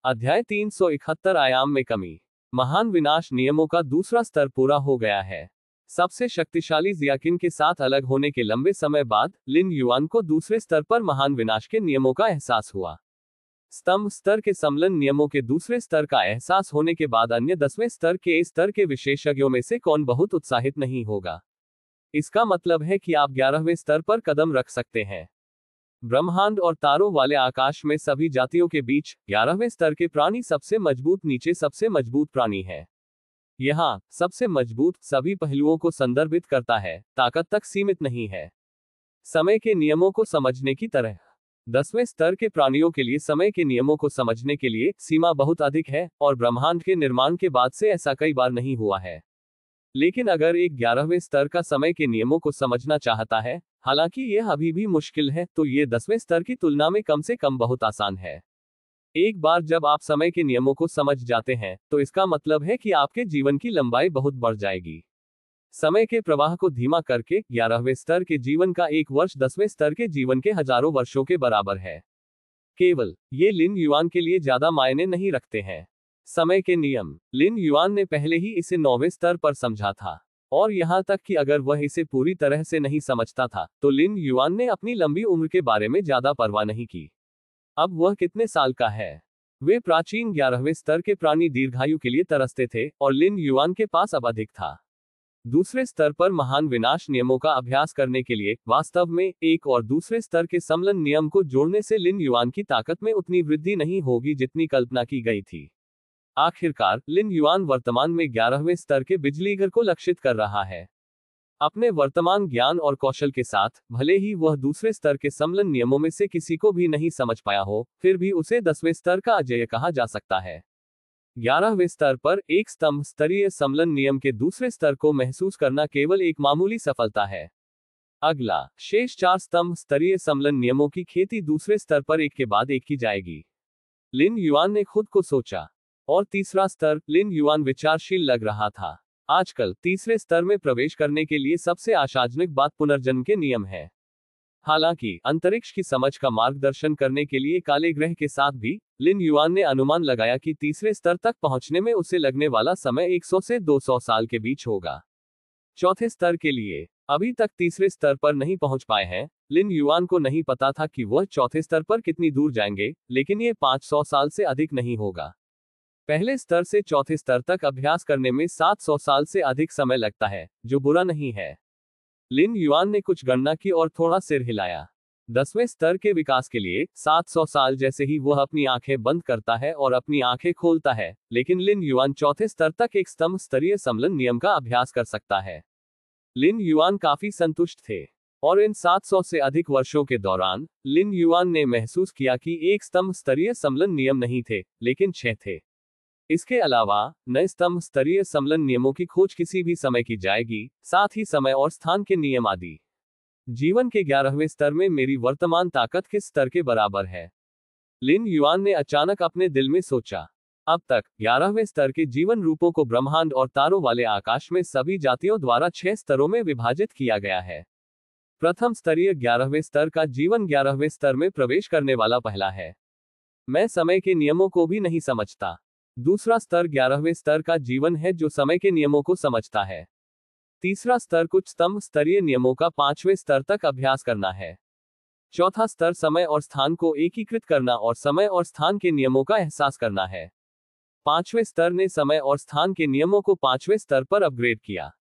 अध्याय 371 आयाम में कमी। महान विनाश नियमों का दूसरा स्तर पूरा हो गया है। सबसे शक्तिशाली जियाकिन के साथ अलग होने के लंबे समय बाद लिन युआन को दूसरे स्तर पर महान विनाश के नियमों का एहसास हुआ। स्तंभ स्तर के सम्मेलन नियमों के दूसरे स्तर का एहसास होने के बाद अन्य 10वें स्तर के स्तर के विशेषज्ञों में से कौन बहुत उत्साहित नहीं होगा। इसका मतलब है कि आप 11वें स्तर पर कदम रख सकते हैं। ब्रह्मांड और तारों वाले आकाश में सभी जातियों के बीच 11वें स्तर के प्राणी सबसे मजबूत नीचे सबसे मजबूत प्राणी है। यहाँ सबसे मजबूत सभी पहलुओं को संदर्भित करता है, ताकत तक सीमित नहीं है। समय के नियमों को समझने की तरह 10वें स्तर के प्राणियों के लिए समय के नियमों को समझने के लिए सीमा बहुत अधिक है, और ब्रह्मांड के निर्माण के बाद से ऐसा कई बार नहीं हुआ है। लेकिन अगर एक 11वें स्तर का समय के नियमों को समझना चाहता है, हालांकि यह अभी भी मुश्किल है, तो ये 10वें स्तर की तुलना में कम से कम बहुत आसान है। एक बार जब आप समय के नियमों को समझ जाते हैं, तो इसका मतलब है कि आपके जीवन की लंबाई बहुत बढ़ जाएगी। समय के प्रवाह को धीमा करके 11वें स्तर के जीवन का एक वर्ष 10वें स्तर के जीवन के हजारों वर्षों के बराबर है। केवल ये लिन युआन के लिए ज्यादा मायने नहीं रखते हैं। समय के नियम लिन युआन ने पहले ही इसे 9वें स्तर पर समझा था, और यहां तक कि अगर वह इसे पूरी तरह से नहीं समझता था, तो लिन युआन ने अपनी लंबी उम्र के बारे में ज्यादा परवाह नहीं की। अब वह कितने साल का है? वे प्राचीन 11वें स्तर के प्राणी दीर्घायु के लिए तरसते थे, और लिन युआन के पास अब अधिक था। दूसरे स्तर पर महान विनाश नियमों का अभ्यास करने के लिए वास्तव में एक और दूसरे स्तर के सम्मेलन नियम को जोड़ने से लिन युआन की ताकत में उतनी वृद्धि नहीं होगी जितनी कल्पना की गई थी। आखिरकार लिन युआन वर्तमान में 11वें स्तर के बिजलीघर को लक्षित कर रहा है। अपने वर्तमान ज्ञान और कौशल के साथ, भले ही वह दूसरे स्तर के सम्मेलन नियमों में से किसी को भी नहीं समझ पाया हो, फिर भी उसे 10वें स्तर का अजेय कहा जा सकता है। 11वें स्तर पर एक स्तंभ स्तरीय सम्मेलन नियम के दूसरे स्तर को महसूस करना केवल एक मामूली सफलता है। अगला शेष 4 स्तंभ स्तरीय सम्मेलन नियमों की खेती दूसरे स्तर पर एक के बाद एक की जाएगी। लिन युआन ने खुद को सोचा, और तीसरा स्तर लिन युआन विचारशील लग रहा था। आजकल तीसरे स्तर में प्रवेश करने के लिए सबसे आशाजनक बात पुनर्जन्म के नियम है। हालांकि अंतरिक्ष की समझ का मार्गदर्शन करने के लिए काले ग्रह के साथ भी, लिन युआन ने अनुमान लगाया कि तीसरे स्तर तक पहुंचने में उसे लगने वाला समय 100 से 200 साल के बीच होगा। चौथे स्तर के लिए अभी तक तीसरे स्तर पर नहीं पहुंच पाए हैं। लिन युआन को नहीं पता था कि वह चौथे स्तर पर कितनी दूर जाएंगे, लेकिन ये 500 साल से अधिक नहीं होगा। पहले स्तर से चौथे स्तर तक अभ्यास करने में 700 साल से अधिक समय लगता है, जो बुरा नहीं है। लिन युआन ने कुछ गणना की और थोड़ा सिर हिलाया। 10वें स्तर के विकास के लिए 700 साल जैसे ही वह अपनी आंखें बंद करता है और अपनी आंखें खोलता है, लेकिन लिन युआन चौथे स्तर तक एक स्तंभ स्तरीय सम्मेलन नियम का अभ्यास कर सकता है। लिन युआन काफी संतुष्ट थे, और इन 700 से अधिक वर्षों के दौरान लिन युआन ने महसूस किया कि एक स्तंभ स्तरीय सम्मेलन नियम नहीं थे, लेकिन 6 थे। इसके अलावा नए स्तंभ स्तरीय सम्मेलन नियमों की खोज किसी भी समय की जाएगी, साथ ही समय और स्थान के नियम आदि। जीवन के 11वें स्तर में मेरी वर्तमान ताकत किस स्तर के बराबर है? लिन युआन ने अचानक अपने दिल में सोचा। अब तक 11वें स्तर के जीवन रूपों को ब्रह्मांड और तारों वाले आकाश में सभी जातियों द्वारा 6 स्तरों में विभाजित किया गया है। प्रथम स्तरीय 11वें स्तर का जीवन 11वें स्तर में प्रवेश करने वाला पहला है। मैं समय के नियमों को भी नहीं समझता। दूसरा स्तर 11वें स्तर का जीवन है जो समय के नियमों को समझता है। तीसरा स्तर कुछ स्तंभ स्तरीय नियमों का 5वें स्तर तक अभ्यास करना है। चौथा स्तर समय और स्थान को एकीकृत करना और समय और स्थान के नियमों का एहसास करना है। 5वें स्तर ने समय और स्थान के नियमों को 5वें स्तर पर अपग्रेड किया।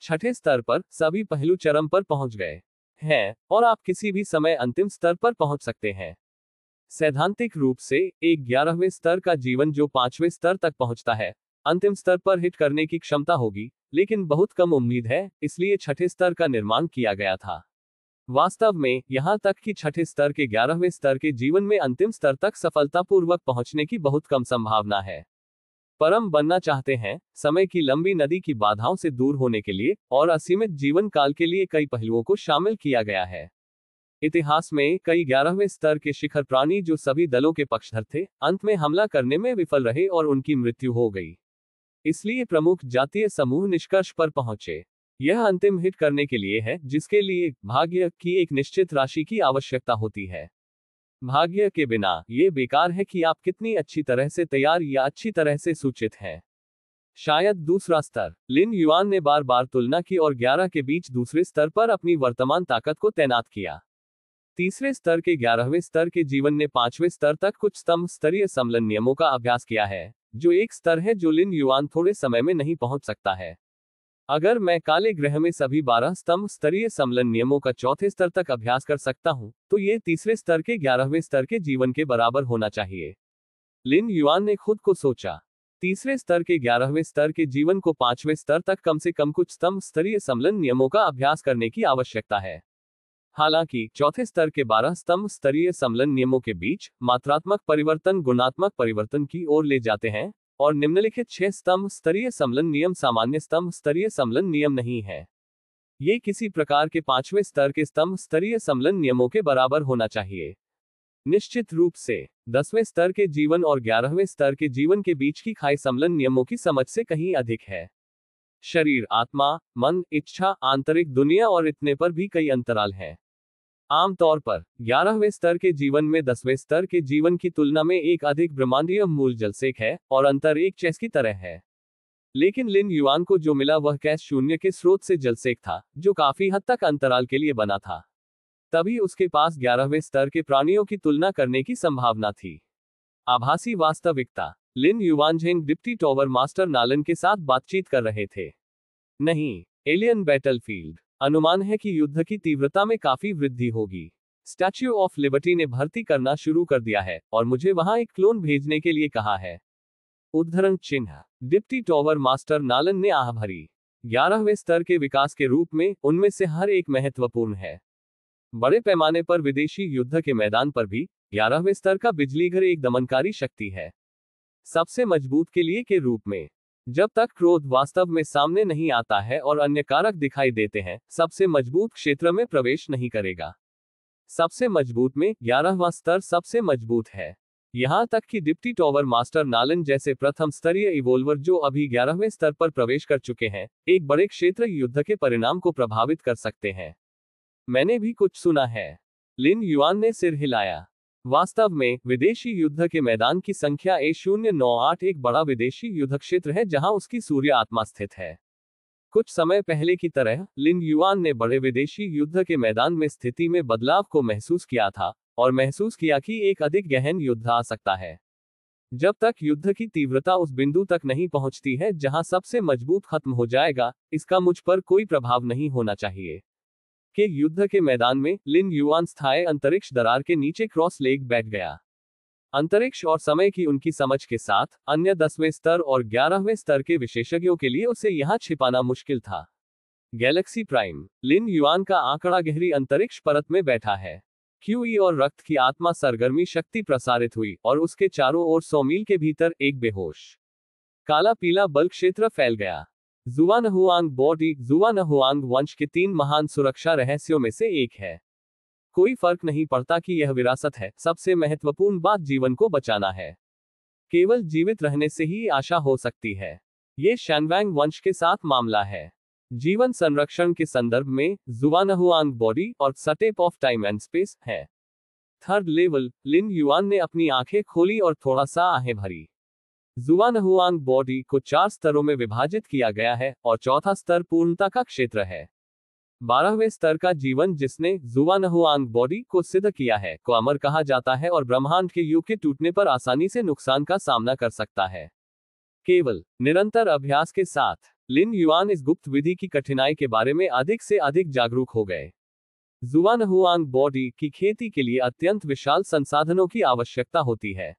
छठे स्तर पर सभी पहलू चरम पर पहुंच गए हैं, और आप किसी भी समय अंतिम स्तर पर पहुंच सकते हैं। सैद्धांतिक रूप से एक 11वें स्तर का जीवन जो 5वें स्तर तक पहुंचता है, अंतिम स्तर पर हिट करने की क्षमता होगी, लेकिन बहुत कम उम्मीद है, इसलिए छठे स्तर का निर्माण किया गया था। वास्तव में यहां तक कि छठे स्तर के 11वें स्तर के जीवन में अंतिम स्तर तक सफलतापूर्वक पहुंचने की बहुत कम संभावना है। परम बनना चाहते हैं, समय की लंबी नदी की बाधाओं से दूर होने के लिए और असीमित जीवन काल के लिए कई पहलुओं को शामिल किया गया है। इतिहास में कई 11वें स्तर के शिखर प्राणी जो सभी दलों के पक्षधर थे, अंत में हमला करने में विफल रहे और उनकी मृत्यु हो गई। इसलिए प्रमुख जातीय समूह निष्कर्ष पर पहुंचे। यह अंतिम हिट करने के लिए है, जिसके लिए भाग्य की एक निश्चित राशि की आवश्यकता होती है। भाग्य के बिना ये बेकार है कि आप कितनी अच्छी तरह से तैयार या अच्छी तरह से सूचित हैं। शायद दूसरा स्तर। लिन युआन ने बार बार तुलना की और 11 के बीच दूसरे स्तर पर अपनी वर्तमान ताकत को तैनात किया। तीसरे स्तर के 11वें स्तर के जीवन ने 5वें स्तर तक कुछ स्तंभ स्तरीय समलन नियमों का अभ्यास किया है, जो एक स्तर है जो लिन युआन थोड़े समय में नहीं पहुंच सकता है। अगर मैं काले ग्रह में सभी 12 स्तंभ स्तरीय समलन नियमों का चौथे स्तर तक अभ्यास कर सकता हूं, तो ये तीसरे स्तर के 11वें स्तर के जीवन के बराबर होना चाहिए। लिन युआन ने खुद को सोचा। तीसरे स्तर के 11वें स्तर के जीवन को 5वें स्तर तक कम से कम कुछ स्तंभ स्तरीय समलन नियमों का अभ्यास करने की आवश्यकता है। हालांकि चौथे स्तर के 12 स्तंभ स्तरीय समलन नियमों के बीच मात्रात्मक परिवर्तन गुणात्मक परिवर्तन की ओर ले जाते हैं, और निम्नलिखित 6 स्तंभ स्तरीय समलन नियम सामान्य स्तंभ स्तरीय समलन नियम नहीं है। ये किसी प्रकार के 5वें स्तर के स्तंभ स्तरीय समलन नियमों के बराबर होना चाहिए। निश्चित रूप से 10वें स्तर के जीवन और 11वें स्तर के जीवन के बीच की खाई समलन नियमों की समझ से कहीं अधिक है। शरीर, आत्मा, मन, इच्छा, आंतरिक दुनिया और इतने पर भी कई अंतराल हैं। आमतौर पर 11वें स्तर के जीवन में 10वें स्तर के जीवन की तुलना में एक अधिक ब्रह्मांडीय मूल जलसेक है, और अंतर एक चेस की तरह है। लेकिन लिन युआन को जो मिला वह कैश शून्य के स्रोत से जलसेक था, जो काफी हद तक अंतराल के लिए बना था। तभी उसके पास 11वें स्तर के प्राणियों की तुलना करने की संभावना थी। आभासी वास्तविकता। लिन युआनझेंग डिप्टी टॉवर मास्टर नालन के साथ बातचीत कर रहे थे। नहीं, एलियन बैटलफील्ड। अनुमान है कि युद्ध की तीव्रता में काफी वृद्धि होगी। स्टैच्यू ऑफ लिबर्टी ने भर्ती करना शुरू कर दिया है, और मुझे वहां एक क्लोन भेजने के लिए कहा है। उद्धरण चिन्ह। डिप्टी टॉवर मास्टर नालन ने आह भरी। 11वें स्तर के विकास के रूप में उनमें से हर एक महत्वपूर्ण है। बड़े पैमाने पर विदेशी युद्ध के मैदान पर भी 11वें स्तर का बिजलीघर एक दमनकारी शक्ति है। सबसे मजबूत के लिए के रूप में, जब तक क्रोध वास्तव में सामने नहीं आता है और अन्य कारक दिखाई देते हैं, सबसे मजबूत क्षेत्र में प्रवेश नहीं करेगा। सबसे मजबूत में 11वां स्तर सबसे मजबूत है। यहां तक कि डिप्टी टॉवर मास्टर नालन जैसे प्रथम स्तरीय इवोल्वर जो अभी 11वें स्तर पर प्रवेश कर चुके हैं, एक बड़े क्षेत्र युद्ध के परिणाम को प्रभावित कर सकते हैं। मैंने भी कुछ सुना है। लिन युआन ने सिर हिलाया। वास्तव में विदेशी युद्ध के मैदान की संख्या A098 एक बड़ा विदेशी युद्ध क्षेत्र है जहां उसकी सूर्य आत्मा स्थित है। कुछ समय पहले की तरह लिन युआन ने बड़े विदेशी युद्ध के मैदान में स्थिति में बदलाव को महसूस किया था, और महसूस किया कि एक अधिक गहन युद्ध आ सकता है। जब तक युद्ध की तीव्रता उस बिंदु तक नहीं पहुंचती है जहां सबसे मजबूत खत्म हो जाएगा, इसका मुझ पर कोई प्रभाव नहीं होना चाहिए। के युद्ध के मैदान में लिन युआन स्थायी अंतरिक्ष दरार के नीचे क्रॉस लेग बैठ गया। अंतरिक्ष और समय की उनकी समझ के साथ अन्य 10वें स्तर और 11वें स्तर के विशेषज्ञों के लिए उसे यहां छिपाना मुश्किल था। Galaxy prime. लिन युआन का आंकड़ा गहरी अंतरिक्ष परत में बैठा है। क्यूई और रक्त की आत्मा सरगर्मी शक्ति प्रसारित हुई, और उसके चारों ओर 100 मील के भीतर एक बेहोश काला पीला बल क्षेत्र फैल गया। जुआनहुआंग बॉडी जुआनहुआंग वंश के 3 महान सुरक्षा रहस्यों में से एक है। कोई फर्क नहीं पड़ता कि यह विरासत है, सबसे महत्वपूर्ण बात जीवन को बचाना है। केवल जीवित रहने से ही आशा हो सकती है। ये शैनवैंग वंश के साथ मामला है। जीवन संरक्षण के संदर्भ में जुआनहुआंग बॉडी और step of time and space है। Third level. लिन युआन ने अपनी आंखें खोली और थोड़ा सा आहें भरी। जुआनहुआंग बॉडी को 4 स्तरों में विभाजित किया गया है, और चौथा स्तर पूर्णता का क्षेत्र है। 12वें स्तर का जीवन जिसने जुआनहुआंग बॉडी को सिद्ध किया है को अमर कहा जाता है, और ब्रह्मांड के युग के टूटने पर आसानी से नुकसान का सामना कर सकता है। केवल निरंतर अभ्यास के साथ लिन युआन इस गुप्त विधि की कठिनाई के बारे में अधिक से अधिक जागरूक हो गए। जुआनहुआंग बॉडी की खेती के लिए अत्यंत विशाल संसाधनों की आवश्यकता होती है।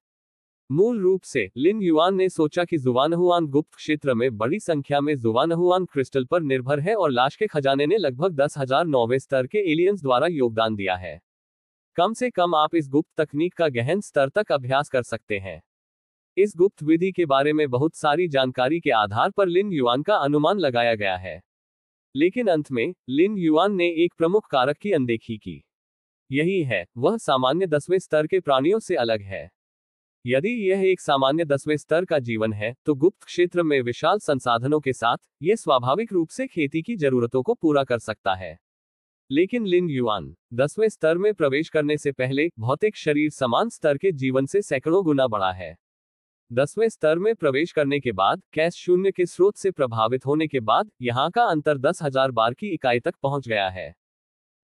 मूल रूप से लिन युआन ने सोचा कि जुआनहुआंग गुप्त क्षेत्र में बड़ी संख्या में जुआनहुआंग क्रिस्टल पर निर्भर है, और लाश के खजाने ने लगभग 10,000 9वें स्तर के एलियंस द्वारा योगदान दिया है। कम से कम आप इस गुप्त तकनीक का गहन स्तर तक अभ्यास कर सकते हैं। इस गुप्त विधि के बारे में बहुत सारी जानकारी के आधार पर लिन युआन का अनुमान लगाया गया है। लेकिन अंत में लिन युआन ने एक प्रमुख कारक की अनदेखी की। यही है, वह सामान्य 10वें स्तर के प्राणियों से अलग है। यदि यह एक सामान्य 10वें स्तर का जीवन है, तो गुप्त क्षेत्र में विशाल संसाधनों के साथ यह स्वाभाविक रूप से खेती की जरूरतों को पूरा कर सकता है। लेकिन लिन युआन 10वें स्तर में प्रवेश करने से पहले भौतिक शरीर समान स्तर के जीवन से सैकड़ों गुना बड़ा है। 10वें स्तर में प्रवेश करने के बाद कैश शून्य के स्रोत से प्रभावित होने के बाद यहाँ का अंतर 10,000 बार की इकाई तक पहुंच गया है।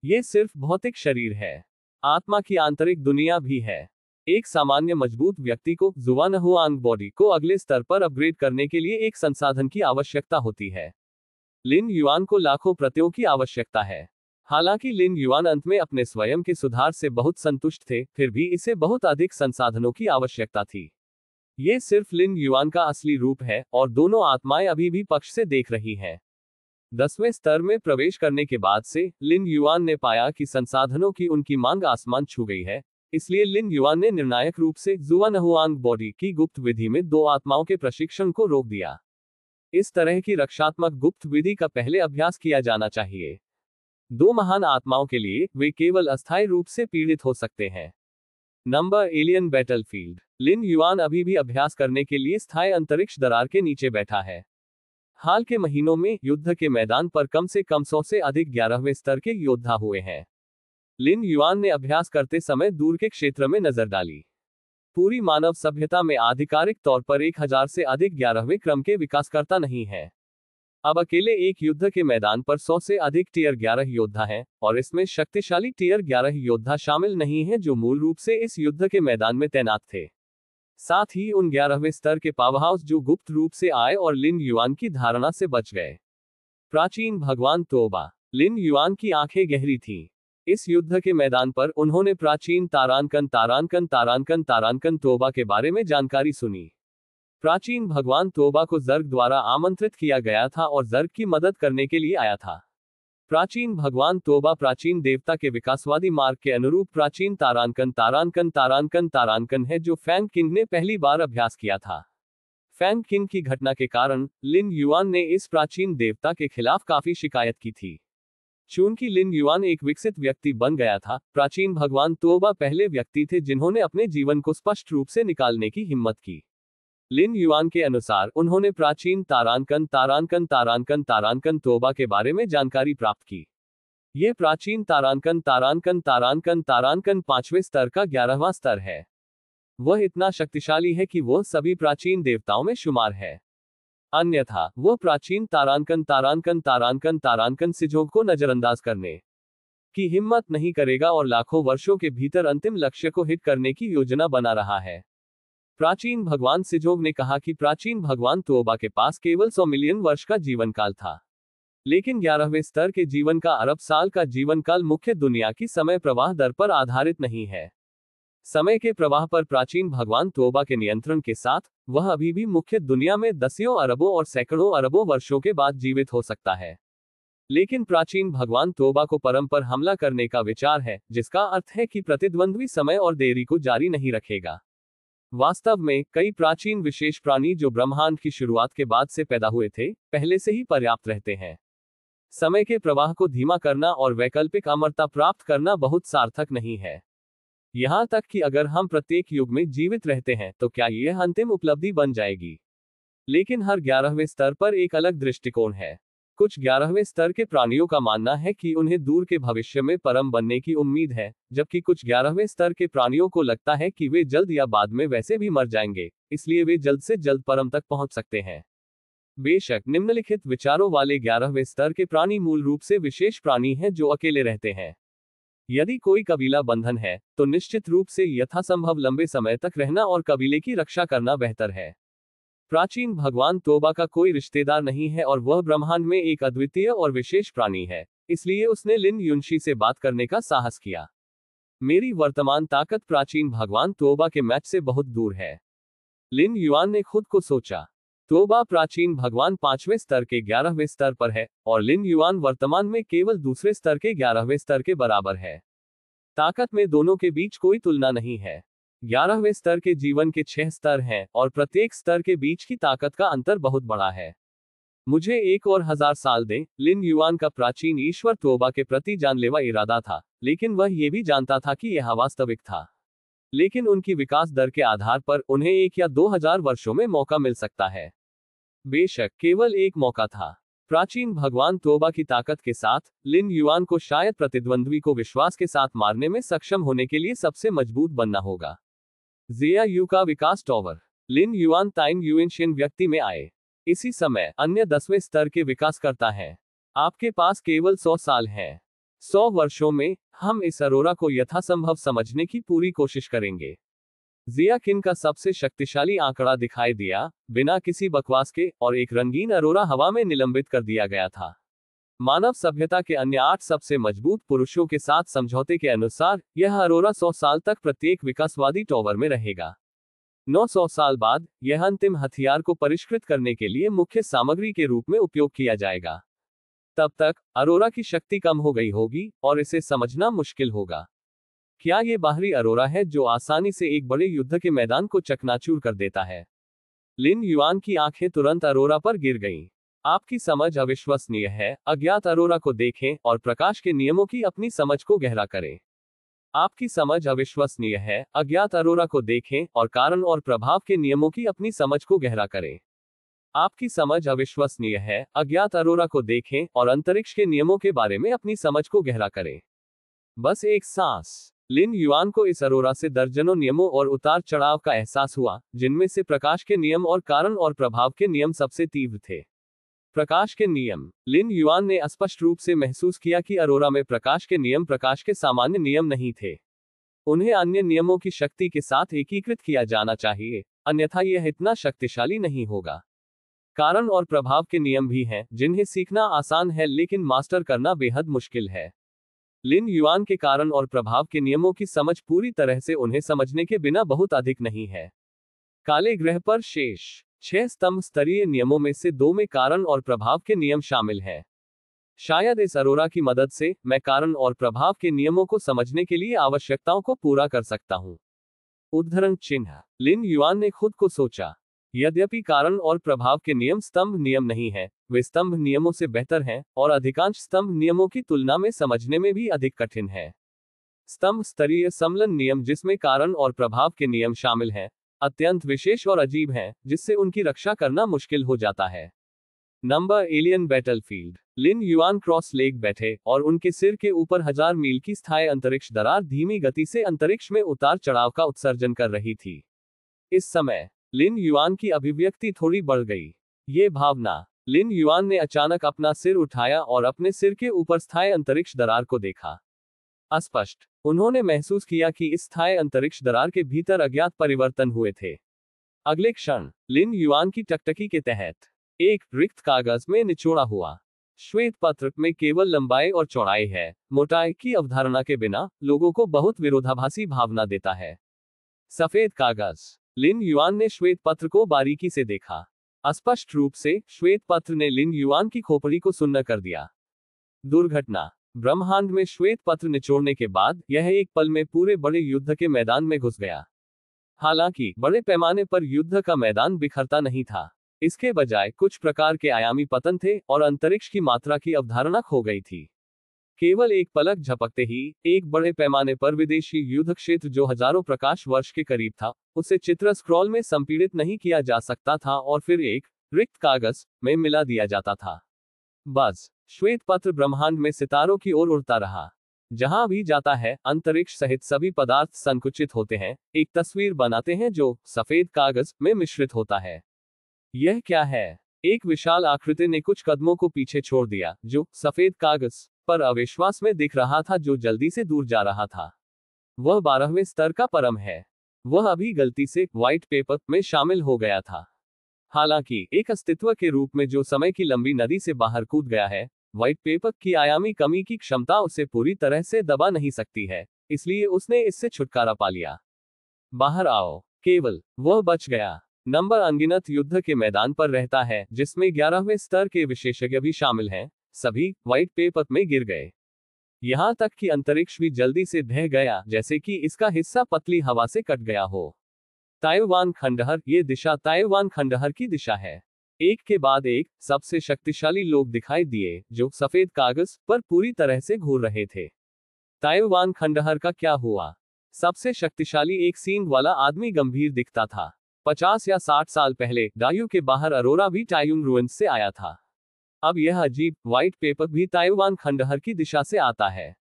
ये सिर्फ भौतिक शरीर है, आत्मा की आंतरिक दुनिया भी है। एक सामान्य मजबूत व्यक्ति को जुआनहुआंग बॉडी को अगले स्तर पर अपग्रेड करने के लिए एक संसाधन की आवश्यकता होती है। लिन युआन को लाखों प्रतियों की आवश्यकता है। हालांकि लिन युआन अंत में अपने स्वयं के सुधार से बहुत संतुष्ट थे, फिर भी इसे बहुत अधिक संसाधनों की आवश्यकता थी। ये सिर्फ लिन युआन का असली रूप है और दोनों आत्माएं अभी भी पक्ष से देख रही हैं। 10वें स्तर में प्रवेश करने के बाद से लिन युआन ने पाया कि संसाधनों की उनकी मांग आसमान छू गई है, इसलिए लिन युआन ने निर्णायक रूप से जुआनहुआंग बॉडी की गुप्त विधि में 2 आत्माओं के प्रशिक्षण को रोक दिया। इस तरह की रक्षात्मक गुप्त विधि का पहले अभ्यास किया जाना चाहिए। 2 महान आत्माओं के लिए वे केवल अस्थायी रूप से पीड़ित हो सकते हैं। Number alien battlefield. Lin Yuan अभी भी अभ्यास करने के लिए स्थायी अंतरिक्ष दरार के नीचे बैठा है। हाल के महीनों में युद्ध के मैदान पर कम से कम 100 से अधिक 11वें स्तर के योद्धा हुए हैं। लिन युआन ने अभ्यास करते समय दूर के क्षेत्र में नजर डाली। पूरी मानव सभ्यता में आधिकारिक तौर पर 1000 से अधिक 11वें क्रम के विकासकर्ता नहीं हैं। अब अकेले एक युद्ध के मैदान पर 100 से अधिक टियर 11 योद्धा हैं, और इसमें शक्तिशाली टियर 11 योद्धा शामिल नहीं हैं जो मूल रूप से इस युद्ध के मैदान में तैनात थे। साथ ही उन 11वें स्तर के पावरहाउस जो गुप्त रूप से आए और लिन युआन की धारणा से बच गए। प्राचीन भगवान तोबा। लिन युआन की आंखें गहरी थीं। इस युद्ध के मैदान पर उन्होंने प्राचीन तारानकन तोबा के बारे में जानकारी सुनी। प्राचीन भगवान तोबा को जर्ग द्वारा आमंत्रित किया गया था और जर्ग की मदद करने के लिए आया था। प्राचीन भगवान तोबा प्राचीन देवता के विकासवादी मार्ग के अनुरूप प्राचीन तारानकन है जो फैंग किंग ने पहली बार अभ्यास किया था। फैंग किंग की घटना के कारण लिन युआन ने इस प्राचीन देवता के खिलाफ काफी शिकायत की थी। चूंकि लिन युआन एक विकसित व्यक्ति बन गया था, प्राचीन भगवान तोबा पहले व्यक्ति थे जिन्होंने अपने जीवन को स्पष्ट रूप से निकालने की हिम्मत की। लिन युआन के अनुसार उन्होंने प्राचीन तारानकन तोबा के बारे में जानकारी प्राप्त की। यह प्राचीन तारानकन 5वें स्तर का 11वां स्तर है। वह इतना शक्तिशाली है कि वह सभी प्राचीन देवताओं में शुमार है। अन्यथा वह प्राचीन तारानकन सिजोग को नजरअंदाज करने की हिम्मत नहीं करेगा और लाखों वर्षों के भीतर अंतिम लक्ष्य को हिट करने की योजना बना रहा है। प्राचीन भगवान सिजोग ने कहा कि प्राचीन भगवान तोबा के पास केवल 100 मिलियन वर्ष का जीवन काल था, लेकिन 11वें स्तर के जीवन का अरब साल का जीवन काल मुख्य दुनिया की समय प्रवाह दर पर आधारित नहीं है। समय के प्रवाह पर प्राचीन भगवान तोबा के नियंत्रण के साथ वह अभी भी मुख्य दुनिया में दसियों अरबों और सैकड़ों अरबों वर्षों के बाद जीवित हो सकता है। लेकिन प्राचीन भगवान तोबा को परम पर हमला करने का विचार है, जिसका अर्थ है कि प्रतिद्वंद्वी समय और देरी को जारी नहीं रखेगा। वास्तव में कई प्राचीन विशेष प्राणी जो ब्रह्मांड की शुरुआत के बाद से पैदा हुए थे, पहले से ही पर्याप्त रहते हैं। समय के प्रवाह को धीमा करना और वैकल्पिक अमरता प्राप्त करना बहुत सार्थक नहीं है। यहां तक कि अगर हम प्रत्येक युग में जीवित रहते हैं तो क्या यह अंतिम उपलब्धि बन जाएगी? लेकिन हर 11वें स्तर पर एक अलग दृष्टिकोण है। कुछ 11वें स्तर के प्राणियों का मानना है कि उन्हें दूर के भविष्य में परम बनने की उम्मीद है, जबकि कुछ 11वें स्तर के प्राणियों को लगता है कि वे जल्द या बाद में वैसे भी मर जाएंगे, इसलिए वे जल्द से जल्द परम तक पहुंच सकते हैं। बेशक निम्नलिखित विचारों वाले 11वें स्तर के प्राणी मूल रूप से विशेष प्राणी हैं जो अकेले रहते हैं। यदि कोई कबीला बंधन है, तो निश्चित रूप से यथासंभव लंबे समय तक रहना और कबीले की रक्षा करना बेहतर है। प्राचीन भगवान तोबा का कोई रिश्तेदार नहीं है और वह ब्रह्मांड में एक अद्वितीय और विशेष प्राणी है, इसलिए उसने लिन युनशी से बात करने का साहस किया। मेरी वर्तमान ताकत प्राचीन भगवान तोबा के मैच से बहुत दूर है। लिन युआन ने खुद को सोचा। तोबा प्राचीन भगवान 5वें स्तर के 11वें स्तर पर है और लिन युआन वर्तमान में केवल दूसरे स्तर के 11वें स्तर के बराबर है। ताकत में दोनों के बीच कोई तुलना नहीं है। 11वें स्तर के जीवन के 6 स्तर हैं और प्रत्येक स्तर के बीच की ताकत का अंतर बहुत बड़ा है। मुझे 1 और 1000 साल दें। लिन युआन का प्राचीन ईश्वर तोबा के प्रति जानलेवा इरादा था, लेकिन वह यह भी जानता था कि यह वास्तविक था। लेकिन उनकी विकास दर के आधार पर उन्हें 1 या 2000 वर्षों में मौका मिल सकता है। बेशक केवल एक मौका था। प्राचीन भगवान तोबा की ताकत के साथ लिन युआन को शायद प्रतिद्वंद्वी को विश्वास के साथ मारने में सक्षम होने के लिए सबसे मजबूत बनना होगा। जिया यू का विकास टॉवर। लिन युआन ताइंग युएनशियन व्यक्ति में आए। इसी समय अन्य 10वें स्तर के विकास करता है। आपके पास केवल 100 साल हैं। 100 वर्षों में हम इस अरोरा को यथासंभव समझने की पूरी कोशिश करेंगे। जिया किन का सबसे शक्तिशाली आंकड़ा दिखाई दिया, बिना किसी बकवास के, और एक रंगीन अरोरा हवा में निलंबित कर दिया गया था। मानव सभ्यता के अन्य 8 सबसे मजबूत पुरुषों के साथ समझौते के अनुसार यह अरोरा 100 साल तक प्रत्येक विकासवादी टॉवर में रहेगा। 900 साल बाद यह अंतिम हथियार को परिष्कृत करने के लिए मुख्य सामग्री के रूप में उपयोग किया जाएगा। तब तक अरोरा की शक्ति कम हो गई होगी और इसे समझना मुश्किल होगा। क्या ये बाहरी अरोरा है जो आसानी से एक बड़े युद्ध के मैदान को चकनाचूर कर देता है? लिन युआन की आंखें तुरंत अरोरा पर गिर गईं। आपकी समझ अविश्वसनीय है। अज्ञात अरोरा को देखें और प्रकाश के नियमों की अपनी समझ को गहरा करें। आपकी समझ अविश्वसनीय है। अज्ञात अरोरा को देखें और कारण और प्रभाव के नियमों की अपनी समझ को गहरा करें। आपकी समझ अविश्वसनीय है। अज्ञात अरोरा को देखें और अंतरिक्ष के नियमों के बारे में अपनी समझ को गहरा करें। बस एक सांस। लिन युआन को इस अरोरा से दर्जनों नियमों और उतार चढ़ाव का एहसास हुआ, जिनमें से प्रकाश के नियम और कारण और प्रभाव के नियम सबसे तीव्र थे। प्रकाश के नियम। लिन युआन ने स्पष्ट रूप से महसूस किया कि अरोरा में प्रकाश के नियम प्रकाश के सामान्य नियम नहीं थे। उन्हें अन्य नियमों की शक्ति के साथ एकीकृत किया जाना चाहिए, अन्यथा यह इतना शक्तिशाली नहीं होगा। कारण और प्रभाव के नियम भी हैं, जिन्हें सीखना आसान है लेकिन मास्टर करना बेहद मुश्किल है। लिन युआन के कारण और प्रभाव के नियमों की समझ पूरी तरह से उन्हें समझने के बिना बहुत अधिक नहीं है। काले ग्रह पर शेष 6 स्तंभ स्तरीय नियमों में से 2 में कारण और प्रभाव के नियम शामिल हैं। शायद इस अरोरा की मदद से मैं कारण और प्रभाव के नियमों को समझने के लिए आवश्यकताओं को पूरा कर सकता हूं। उद्धरण चिन्ह। लिन युआन ने खुद को सोचा, यद्यपि कारण और प्रभाव के नियम स्तंभ नियम नहीं हैं, वे स्तंभ नियमों से बेहतर हैं और अधिकांश स्तंभ नियमों की तुलना में समझने में भी अधिक कठिन है। स्तंभ स्तरीय समलन नियम, जिसमें कारण और प्रभाव के नियम शामिल हैं, अत्यंत विशेष और अजीब हैं, जिससे उनकी रक्षा करना मुश्किल हो जाता है। Number alien battlefield. Lin Yuan cross leg बैठे और उनके सिर के ऊपर 1000 मील की स्थायी अंतरिक्ष दरार धीमी गति से अंतरिक्ष में उतार चढ़ाव का उत्सर्जन कर रही थी। इस समय लिन युआन की अभिव्यक्ति थोड़ी बढ़ गई। ये भावना। लिन युआन ने अचानक अपना सिर उठाया और अपने सिर के ऊपर स्थायी अंतरिक्ष दरार को देखा। अस्पष्ट, उन्होंने महसूस किया कि इस स्थायी अंतरिक्ष दरार के भीतर अज्ञात परिवर्तन हुए थे। अगले क्षण लिन युआन की टकटकी के तहत एक रिक्त कागज में निचोड़ा हुआ श्वेत पत्र में केवल लंबाई और चौड़ाई है, मोटाई की अवधारणा के बिना, लोगों को बहुत विरोधाभासी भावना देता है। सफेद कागज। लिन युआन ने श्वेत पत्र को बारीकी से देखा। स्पष्ट रूप से श्वेत पत्र ने लिन युआन की खोपड़ी को सुन्न कर दिया। दुर्घटना। ब्रह्मांड में श्वेत पत्र निचोड़ने के बाद यह एक पल में पूरे बड़े युद्ध के मैदान में घुस गया। हालांकि बड़े पैमाने पर युद्ध का मैदान बिखरता नहीं था, इसके बजाय कुछ प्रकार के आयामी पतन थे और अंतरिक्ष की मात्रा की अवधारणा खो गई थी। केवल एक पलक झपकते ही एक बड़े पैमाने पर विदेशी युद्ध क्षेत्र, जो हजारों प्रकाश वर्ष के करीब था, उसे चित्र स्क्रॉल में संपीड़ित नहीं किया जा सकता था और फिर एक रिक्त कागज में मिला दिया जाता था। बस श्वेत पत्र ब्रह्मांड में सितारों की ओर उड़ता रहा। जहां भी जाता है, अंतरिक्ष सहित सभी पदार्थ संकुचित होते हैं, एक तस्वीर बनाते हैं जो सफेद कागज में मिश्रित होता है। यह क्या है? एक विशाल आकृति ने कुछ कदमों को पीछे छोड़ दिया, जो सफेद कागज पर अविश्वास में दिख रहा था, जो जल्दी से दूर जा रहा था। वह 12वें स्तर का परम है। वह अभी गलती से व्हाइट पेपर में शामिल हो गया था। हालांकि एक अस्तित्व के रूप में जो समय की लंबी नदी से बाहर कूद गया है, व्हाइट पेपर की आयामी कमी की क्षमता उसे पूरी तरह से दबा नहीं सकती है, इसलिए उसने इससे छुटकारा पा लिया। बाहर आओ। केवल वह बच गया। नंबर अनगिनत युद्ध के मैदान पर रहता है, जिसमें 11वें स्तर के विशेषज्ञ भी शामिल हैं, सभी व्हाइट पेपर में गिर गए। यहां तक कि अंतरिक्ष भी जल्दी से ढह गया, जैसे कि इसका हिस्सा पतली हवा से कट गया हो। ताइवान खंडहर। ये दिशा ताइवान खंडहर की दिशा है। एक के बाद एक सबसे शक्तिशाली लोग दिखाई दिए, जो सफेद कागज पर पूरी तरह से घूर रहे थे। ताइवान खंडहर का क्या हुआ? सबसे शक्तिशाली एक सींग वाला आदमी गंभीर दिखता था। 50 या 60 साल पहले डायू के बाहर अरोरा भी टाइयून रुइंस से आया था। अब यह अजीब व्हाइट पेपर भी ताइवान खंडहर की दिशा से आता है।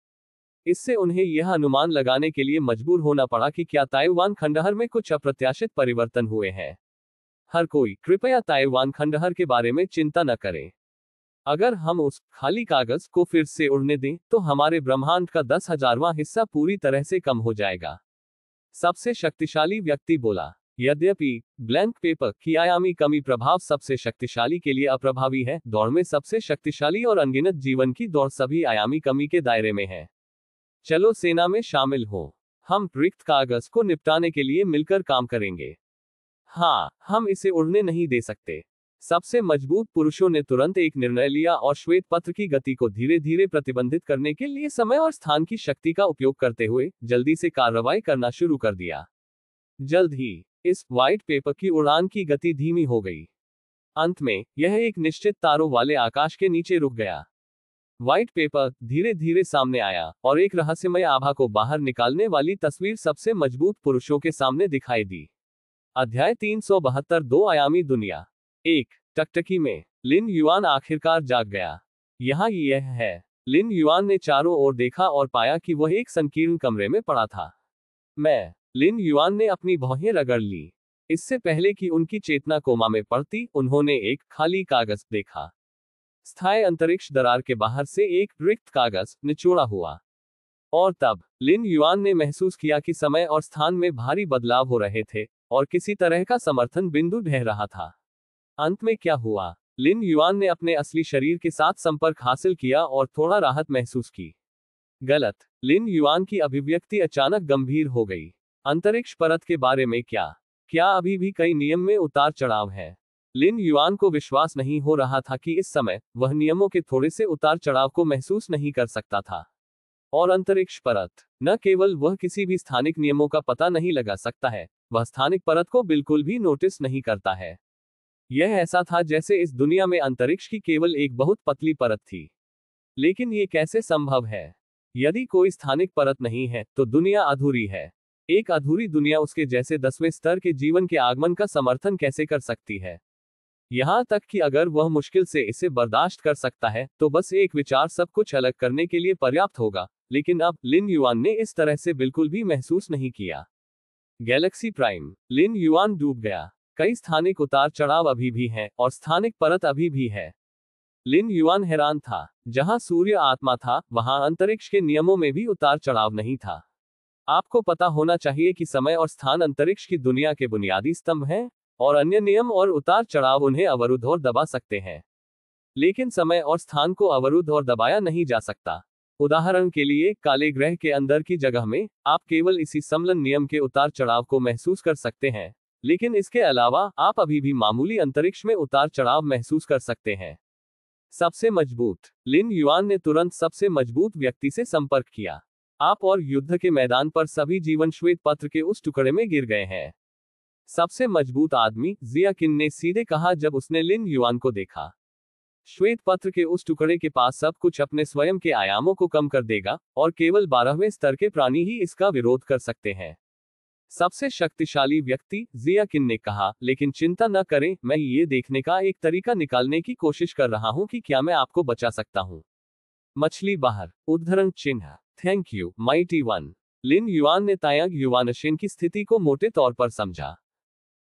इससे उन्हें यह अनुमान लगाने के लिए मजबूर होना पड़ा कि क्या ताइवान खंडहर में कुछ अप्रत्याशित परिवर्तन हुए हैं। हर कोई कृपया ताइवान खंडहर के बारे में चिंता न करें। अगर हम उस खाली कागज को फिर से उड़ने दें तो हमारे ब्रह्मांड का 10,000वां हिस्सा पूरी तरह से कम हो जाएगा। सबसे शक्तिशाली व्यक्ति बोला। यद्यपि ब्लैंक पेपर की आयामी कमी प्रभाव सबसे शक्तिशाली के लिए अप्रभावी है, दौड़ में सबसे शक्तिशाली और अनगिनत जीवन की दौड़ सभी आयामी कमी के दायरे में है। चलो सेना में शामिल हो। हम रिक्त कागज को निपटाने के लिए मिलकर काम करेंगे। हाँ, हम इसे उड़ने नहीं दे सकते। सबसे मजबूत पुरुषों ने तुरंत एक निर्णय लिया और श्वेत पत्र की गति को धीरे धीरे प्रतिबंधित करने के लिए समय और स्थान की शक्ति का उपयोग करते हुए जल्दी से कार्रवाई करना शुरू कर दिया। जल्द ही इस व्हाइट पेपर की उड़ान की गति धीमी हो गई। अंत में यह एक निश्चित तारों वाले आकाश के नीचे रुक गया। व्हाइट पेपर धीरे धीरे सामने आया और एक रहस्यमय आभा को बाहर निकालने वाली तस्वीर सबसे मजबूत पुरुषों के सामने दिखाई दी। अध्याय 372 दो आयामी दुनिया। एक टकटकी में लिन युआन आखिरकार जाग गया। यहाँ यह है। लिन युआन ने चारों ओर देखा और पाया कि वह एक संकीर्ण कमरे में पड़ा था। लिन युआन ने अपनी भौहें रगड़ ली। इससे पहले कि उनकी चेतना कोमा में पड़ती, उन्होंने एक खाली कागज देखा। स्थायी अंतरिक्ष दरार के बाहर से एक रिक्त कागज निचोड़ा हुआ। और तब लिन युआन ने महसूस किया कि समय और स्थान में भारी बदलाव हो रहे थे और किसी तरह का समर्थन बिंदु ढह रहा था। अंत में क्या हुआ? लिन युआन ने अपने असली शरीर के साथ संपर्क हासिल किया और थोड़ा राहत महसूस की। गलत। लिन युआन की अभिव्यक्ति अचानक गंभीर हो गई। अंतरिक्ष परत के बारे में क्या अभी भी कई नियम में उतार चढ़ाव है? लिन युआन को विश्वास नहीं हो रहा था कि इस समय वह नियमों के थोड़े से उतार चढ़ाव को महसूस नहीं कर सकता था। और अंतरिक्ष परत, न केवल वह किसी भी स्थानिक नियमों का पता नहीं लगा सकता है, वह स्थानिक परत को बिल्कुल भी नोटिस नहीं करता है। यह ऐसा था जैसे इस दुनिया में अंतरिक्ष की केवल एक बहुत पतली परत थी। लेकिन ये कैसे संभव है? यदि कोई स्थानिक परत नहीं है तो दुनिया अधूरी है। एक अधूरी दुनिया उसके जैसे 10वें स्तर के जीवन के आगमन का समर्थन कैसे कर सकती है? यहाँ तक कि अगर वह मुश्किल से इसे बर्दाश्त कर सकता है तो बस एक विचार सब कुछ अलग करने के लिए पर्याप्त होगा। लेकिन अब लिन युआन ने इस तरह से बिल्कुल भी महसूस नहीं किया। Galaxy prime. लिन युआन डूब गया। कई स्थानिक उतार चढ़ाव अभी भी हैं और स्थानिक परत अभी भी है। लिन युआन हैरान था। जहां सूर्य आत्मा था, वहां अंतरिक्ष के नियमों में भी उतार चढ़ाव नहीं था। आपको पता होना चाहिए कि समय और स्थान अंतरिक्ष की दुनिया के बुनियादी स्तंभ हैं, और अन्य नियम और उतार चढ़ाव उन्हें अवरुद्ध और दबा सकते हैं। लेकिन समय और स्थान को अवरुद्ध और दबाया नहीं जा सकता। उदाहरण के लिए, काले ग्रह के अंदर की जगह में आप केवल इसी समलन नियम के उतार चढ़ाव को महसूस कर सकते हैं, लेकिन इसके अलावा आप अभी भी मामूली अंतरिक्ष में उतार चढ़ाव महसूस कर सकते हैं। सबसे मजबूत। लिन युआन ने तुरंत सबसे मजबूत व्यक्ति से संपर्क किया। आप और युद्ध के मैदान पर सभी जीवन श्वेत पत्र के उस टुकड़े में गिर गए हैं। सबसे मजबूत आदमी, जिया किन ने सीधे कहा जब उसने लिन युआन को देखा। श्वेत पत्र के उस टुकड़े के पास सब कुछ अपने स्वयं के आयामों को कम कर देगा और केवल 12वें स्तर के प्राणी ही इसका विरोध कर सकते हैं। सबसे शक्तिशाली व्यक्ति, जिया किन ने कहा, लेकिन चिंता न करें, मैं ये देखने का एक तरीका निकालने की कोशिश कर रहा हूं कि क्या मैं आपको बचा सकता हूं। मछली बाहर। उद्धरण चिन्ह। Thank you mighty one. Lin Yuan ने तायांग युवानशेन की स्थिति को मोटे तौर पर समझा।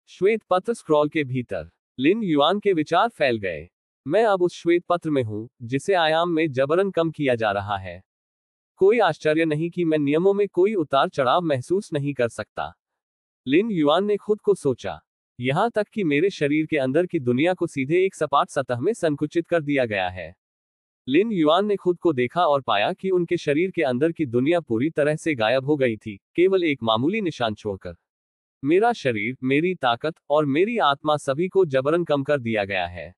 श्वेत पत्र स्क्रॉल के भीतर लिन युआन के विचार फैल गए। मैं अब उस श्वेत पत्र में हूं जिसे आयाम में जबरन कम किया जा रहा है। कोई आश्चर्य नहीं कि मैं नियमों में कोई उतार चढ़ाव महसूस नहीं कर सकता। लिन युआन ने खुद को सोचा। यहां तक कि मेरे शरीर के अंदर की दुनिया को सीधे एक सपाट सतह में संकुचित कर दिया गया है। लिन युआन ने खुद को देखा और पाया कि उनके शरीर के अंदर की दुनिया पूरी तरह से गायब हो गई थी, केवल एक मामूली निशान छोड़कर। मेरा शरीर, मेरी ताकत और मेरी आत्मा सभी को जबरन कम कर दिया गया है।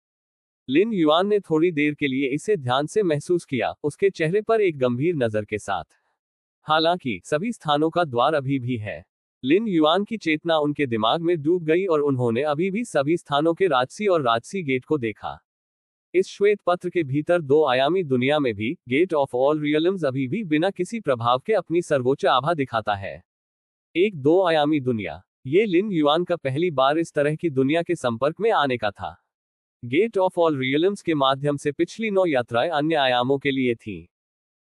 लिन युआन ने थोड़ी देर के लिए इसे ध्यान से महसूस किया, उसके चेहरे पर एक गंभीर नजर के साथ। हालांकि सभी स्थानों का द्वार अभी भी है। लिन युआन की चेतना उनके दिमाग में डूब गई और उन्होंने अभी भी सभी स्थानों के राजसी और राजसी गेट को देखा। इस श्वेत पत्र के भीतर दो आयामी दुनिया में भी गेट ऑफ ऑल रियल्म्स अभी भी बिना किसी प्रभाव के अपनी सर्वोच्च आभा दिखाता है। एक दो आयामी दुनिया। ये लिन युआन का पहली बार इस तरह की दुनिया के संपर्क में आने का था। गेट ऑफ ऑल रियल्म्स के माध्यम से पिछली 9 यात्राएं अन्य आयामों के लिए थीं।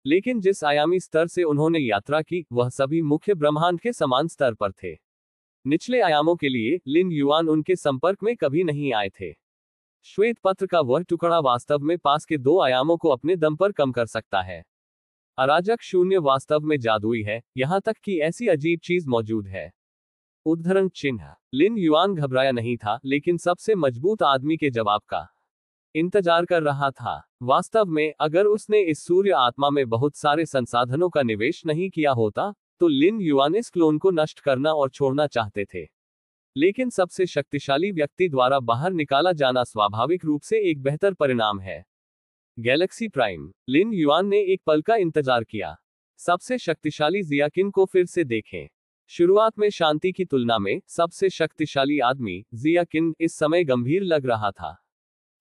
लेकिन जिस आयामी स्तर से उन्होंने यात्रा की वह सभी मुख्य ब्रह्मांड के समान स्तर पर थे। निचले आयामों के लिए लिन युआन उनके संपर्क में कभी नहीं आए थे। श्वेत पत्र का वह टुकड़ा वास्तव में पास के 2 आयामों को अपने दम पर कम कर सकता है। अराजक शून्य वास्तव में जादुई है, यहां तक कि ऐसी अजीब चीज मौजूद है। उद्धरण चिन्ह। लिन युआन घबराया नहीं था, लेकिन सबसे मजबूत आदमी के जवाब का इंतजार कर रहा था। वास्तव में अगर उसने इस सूर्य आत्मा में बहुत सारे संसाधनों का निवेश नहीं किया होता तो लिन युआन इस क्लोन को नष्ट करना और छोड़ना चाहते थे। लेकिन सबसे शक्तिशाली व्यक्ति द्वारा बाहर निकाला जाना स्वाभाविक रूप से एक बेहतर परिणाम है। Galaxy prime. लिन युआन ने एक पल का इंतजार किया। सबसे शक्तिशाली जियाकिन को फिर से देखें। शुरुआत में शांति की तुलना में सबसे शक्तिशाली आदमी जियाकिन इस समय गंभीर लग रहा था।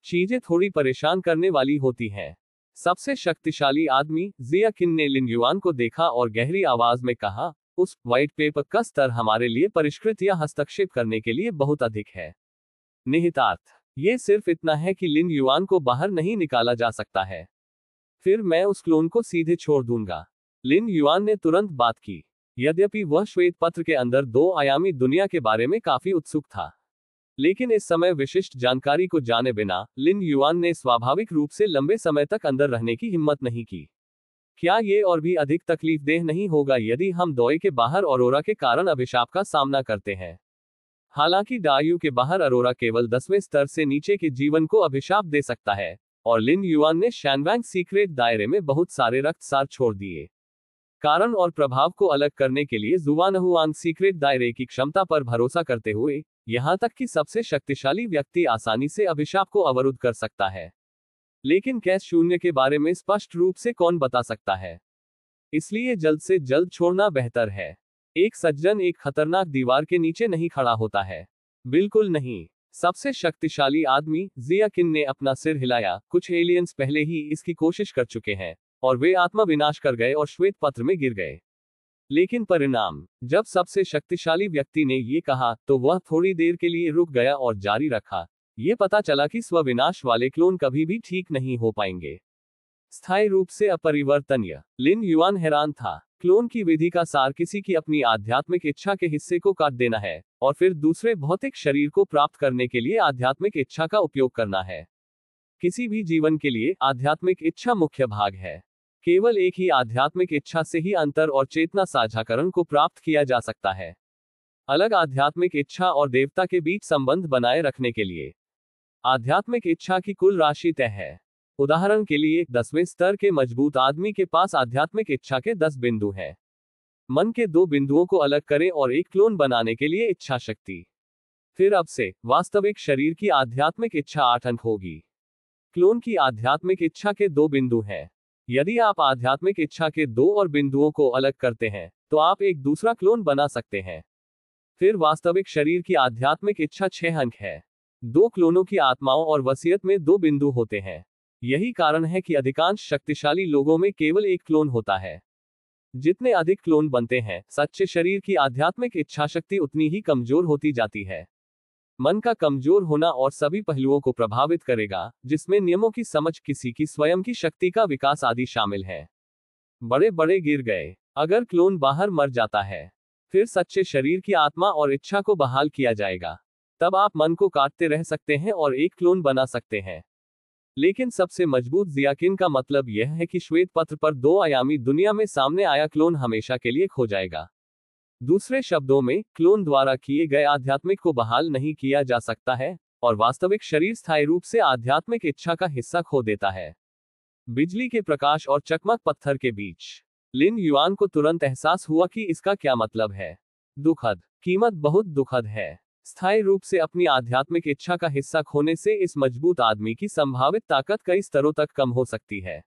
चीजें थोड़ी परेशान करने वाली होती हैं। सबसे शक्तिशाली आदमी जियाकिन ने लिन युआन को देखा और गहरी आवाज में कहा, उस व्हाइट पेपर का स्तर हमारे लिए परिष्कृत या हस्तक्षेप करने के लिए बहुत अधिक है। निहितार्थ ये सिर्फ इतना है कि लिन युआन को बाहर नहीं निकाला जा सकता है। फिर मैं उस क्लोन को सीधे छोड़ दूंगा। लिन युआन ने तुरंत बात की। यद्यपि वह श्वेत पत्र के अंदर 2 आयामी दुनिया के बारे में काफी उत्सुक था, लेकिन इस समय विशिष्ट जानकारी को जाने बिना लिन युआन ने स्वाभाविक रूप से लंबे समय तक अंदर रहने की हिम्मत नहीं की। क्या ये और भी अधिक तकलीफदेह नहीं होगा यदि हम दोए के बाहर ऑरोरा के कारण अभिशाप का सामना करते हैं? हालांकि डायू के बाहर अरोरा केवल 10वें स्तर से नीचे के जीवन को अभिशाप दे सकता है, और लिन युआन ने शैनवैंग सीक्रेट दायरे में बहुत सारे रक्तसार छोड़ दिए। कारण और प्रभाव को अलग करने के लिए जुवानहुआंग सीक्रेट दायरे की क्षमता पर भरोसा करते हुए, यहां तक कि सबसे शक्तिशाली व्यक्ति आसानी से अभिशाप को अवरुद्ध कर सकता है। लेकिन कैश शून्य के बारे में स्पष्ट रूप से कौन बता सकता है? इसलिए जल्द से जल्द छोड़ना बेहतर है। एक सज्जन एक खतरनाक दीवार के नीचे नहीं खड़ा होता है। बिल्कुल नहीं। सबसे शक्तिशाली आदमी जियाकिन ने अपना सिर हिलाया। कुछ एलियंस पहले ही इसकी कोशिश कर चुके हैं और वे आत्मा विनाश कर गए और श्वेत पत्र में गिर गए। लेकिन परिणाम, जब सबसे शक्तिशाली व्यक्ति ने ये कहा तो वह थोड़ी देर के लिए रुक गया और जारी रखा। ये पता चला कि स्वविनाश वाले क्लोन कभी भी ठीक नहीं हो पाएंगे। स्थायी रूप से अपरिवर्तनीय। लिन युआन हैरान था। क्लोन की विधि का सार किसी की अपनी आध्यात्मिक इच्छा के हिस्से को काट देना है और फिर दूसरे भौतिक शरीर को प्राप्त करने के लिए आध्यात्मिक इच्छा का उपयोग करना है। किसी भी जीवन के लिए आध्यात्मिक इच्छा मुख्य भाग है। केवल एक ही आध्यात्मिक इच्छा से ही अंतर और चेतना साझाकरण को प्राप्त किया जा सकता है। अलग आध्यात्मिक इच्छा और देवता के बीच संबंध बनाए रखने के लिए आध्यात्मिक इच्छा की कुल राशि तय है। उदाहरण के लिए 10वें स्तर के मजबूत आदमी के पास आध्यात्मिक इच्छा के 10 बिंदु हैं। मन के 2 बिंदुओं को अलग करें और एक क्लोन बनाने के लिए इच्छा शक्ति। फिर अब से वास्तविक शरीर की आध्यात्मिक इच्छा 8 अंक होगी। क्लोन की आध्यात्मिक इच्छा के 2 बिंदु हैं। यदि आप आध्यात्मिक इच्छा के 2 और बिंदुओं को अलग करते हैं तो आप एक दूसरा क्लोन बना सकते हैं। फिर वास्तविक शरीर की आध्यात्मिक इच्छा 6 अंक है। 2 क्लोनों की आत्माओं और वसीयत में 2 बिंदु होते हैं। यही कारण है कि अधिकांश शक्तिशाली लोगों में केवल एक क्लोन होता है। जितने अधिक क्लोन बनते हैं, सच्चे शरीर की आध्यात्मिक इच्छा शक्ति उतनी ही कमजोर होती जाती है। मन का कमजोर होना और सभी पहलुओं को प्रभावित करेगा, जिसमें नियमों की समझ, किसी की स्वयं की शक्ति का विकास आदि शामिल है। बड़े बड़े गिर गए। अगर क्लोन बाहर मर जाता है, फिर सच्चे शरीर की आत्मा और इच्छा को बहाल किया जाएगा। तब आप मन को काटते रह सकते हैं और एक क्लोन बना सकते हैं। लेकिन सबसे मजबूत जियाकिन का मतलब यह है कि श्वेत पत्र पर 2 आयामी दुनिया में सामने आया क्लोन हमेशा के लिए खो जाएगा। दूसरे शब्दों में, क्लोन द्वारा किए गए आध्यात्मिक को बहाल नहीं किया जा सकता है और वास्तविक शरीर स्थायी रूप से आध्यात्मिक इच्छा का हिस्सा खो देता है। बिजली के प्रकाश और चकमक पत्थर के बीच। लिन युआन को तुरंत एहसास हुआ कि इसका क्या मतलब है। दुखद। कीमत बहुत दुखद है। स्थायी रूप से अपनी आध्यात्मिक इच्छा का हिस्सा खोने से इस मजबूत आदमी की संभावित ताकत कई स्तरों तक कम हो सकती है।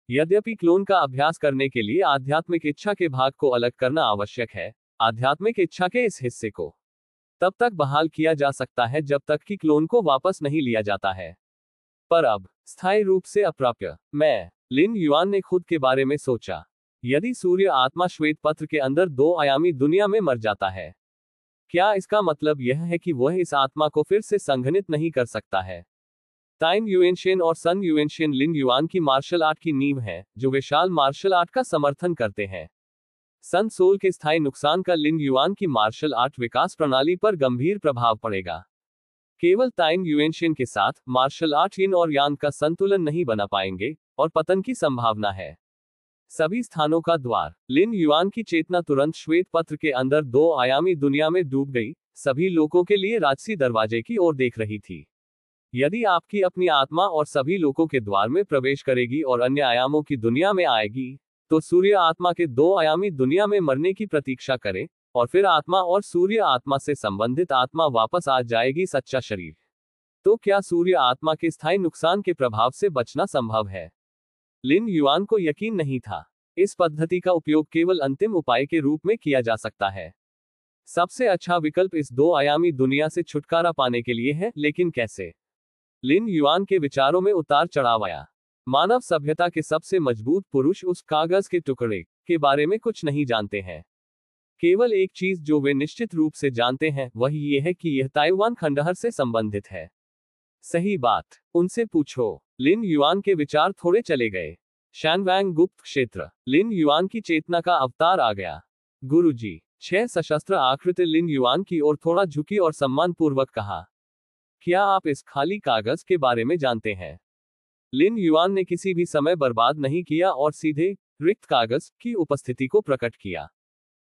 यद्यपि क्लोन का अभ्यास करने के लिए आध्यात्मिक इच्छा के भाग को अलग करना आवश्यक है, आध्यात्मिक इच्छा के इस हिस्से को तब तक बहाल किया जा सकता है जब तक कि क्लोन को वापस नहीं लिया जाता है। पर अब स्थायी रूप से अप्राप्य। लिन युआन ने खुद के बारे में सोचा। यदि सूर्य आत्मा श्वेत पत्र के अंदर 2 आयामी दुनिया में मर जाता है, क्या इसका मतलब यह है कि वह इस आत्मा को फिर से संघनित नहीं कर सकता है? टाइम युएनशियन और सन युएनशियन लिन युआन की मार्शल आर्ट की नींव है, जो विशाल मार्शल आर्ट का समर्थन करते हैं। सन सोल के स्थायी नुकसान का लिन युआन की मार्शल आर्ट विकास प्रणाली पर गंभीर प्रभाव पड़ेगा। केवल टाइम युएनशियन के साथ मार्शल आर्ट यिन और यांग का संतुलन नहीं बना पाएंगे और पतन की संभावना है। सभी स्थानों का द्वार। लिन युआन की चेतना तुरंत श्वेत पत्र के अंदर दो आयामी दुनिया में डूब गई, सभी लोगों के लिए राजसी दरवाजे की ओर देख रही थी। यदि आपकी अपनी आत्मा और सभी लोगों के द्वार में प्रवेश करेगी और अन्य आयामों की दुनिया में आएगी, तो सूर्य आत्मा के दो आयामी दुनिया में मरने की प्रतीक्षा करें, और फिर आत्मा और सूर्य आत्मा से संबंधित आत्मा वापस आ जाएगी सच्चा शरीर। तो क्या सूर्य आत्मा के स्थायी नुकसान के प्रभाव से बचना संभव है? लिन युआन को यकीन नहीं था। इस पद्धति का उपयोग केवल अंतिम उपाय के रूप में किया जा सकता है। सबसे अच्छा विकल्प इस दो आयामी दुनिया से छुटकारा पाने के लिए है, लेकिन कैसे? लिन युआन के विचारों में उतार चढ़ाव आया। मानव सभ्यता के सबसे मजबूत पुरुष उस कागज के टुकड़े के बारे में कुछ नहीं जानते हैं। केवल एक चीज जो वे निश्चित रूप से जानते हैं वह ये है कि यह ताइवान खंडहर से संबंधित है। सही बात, उनसे पूछो। लिन युआन के विचार थोड़े चले गए। शैनवैंग गुप्त क्षेत्र। लिन युआन की चेतना का अवतार आ गया। गुरुजी। 6 सशस्त्र आकृति लिन युआन की ओर थोड़ा झुकी और सम्मानपूर्वक कहा, क्या आप इस खाली कागज के बारे में जानते हैं? लिन युआन ने किसी भी समय बर्बाद नहीं किया और सीधे रिक्त कागज की उपस्थिति को प्रकट किया।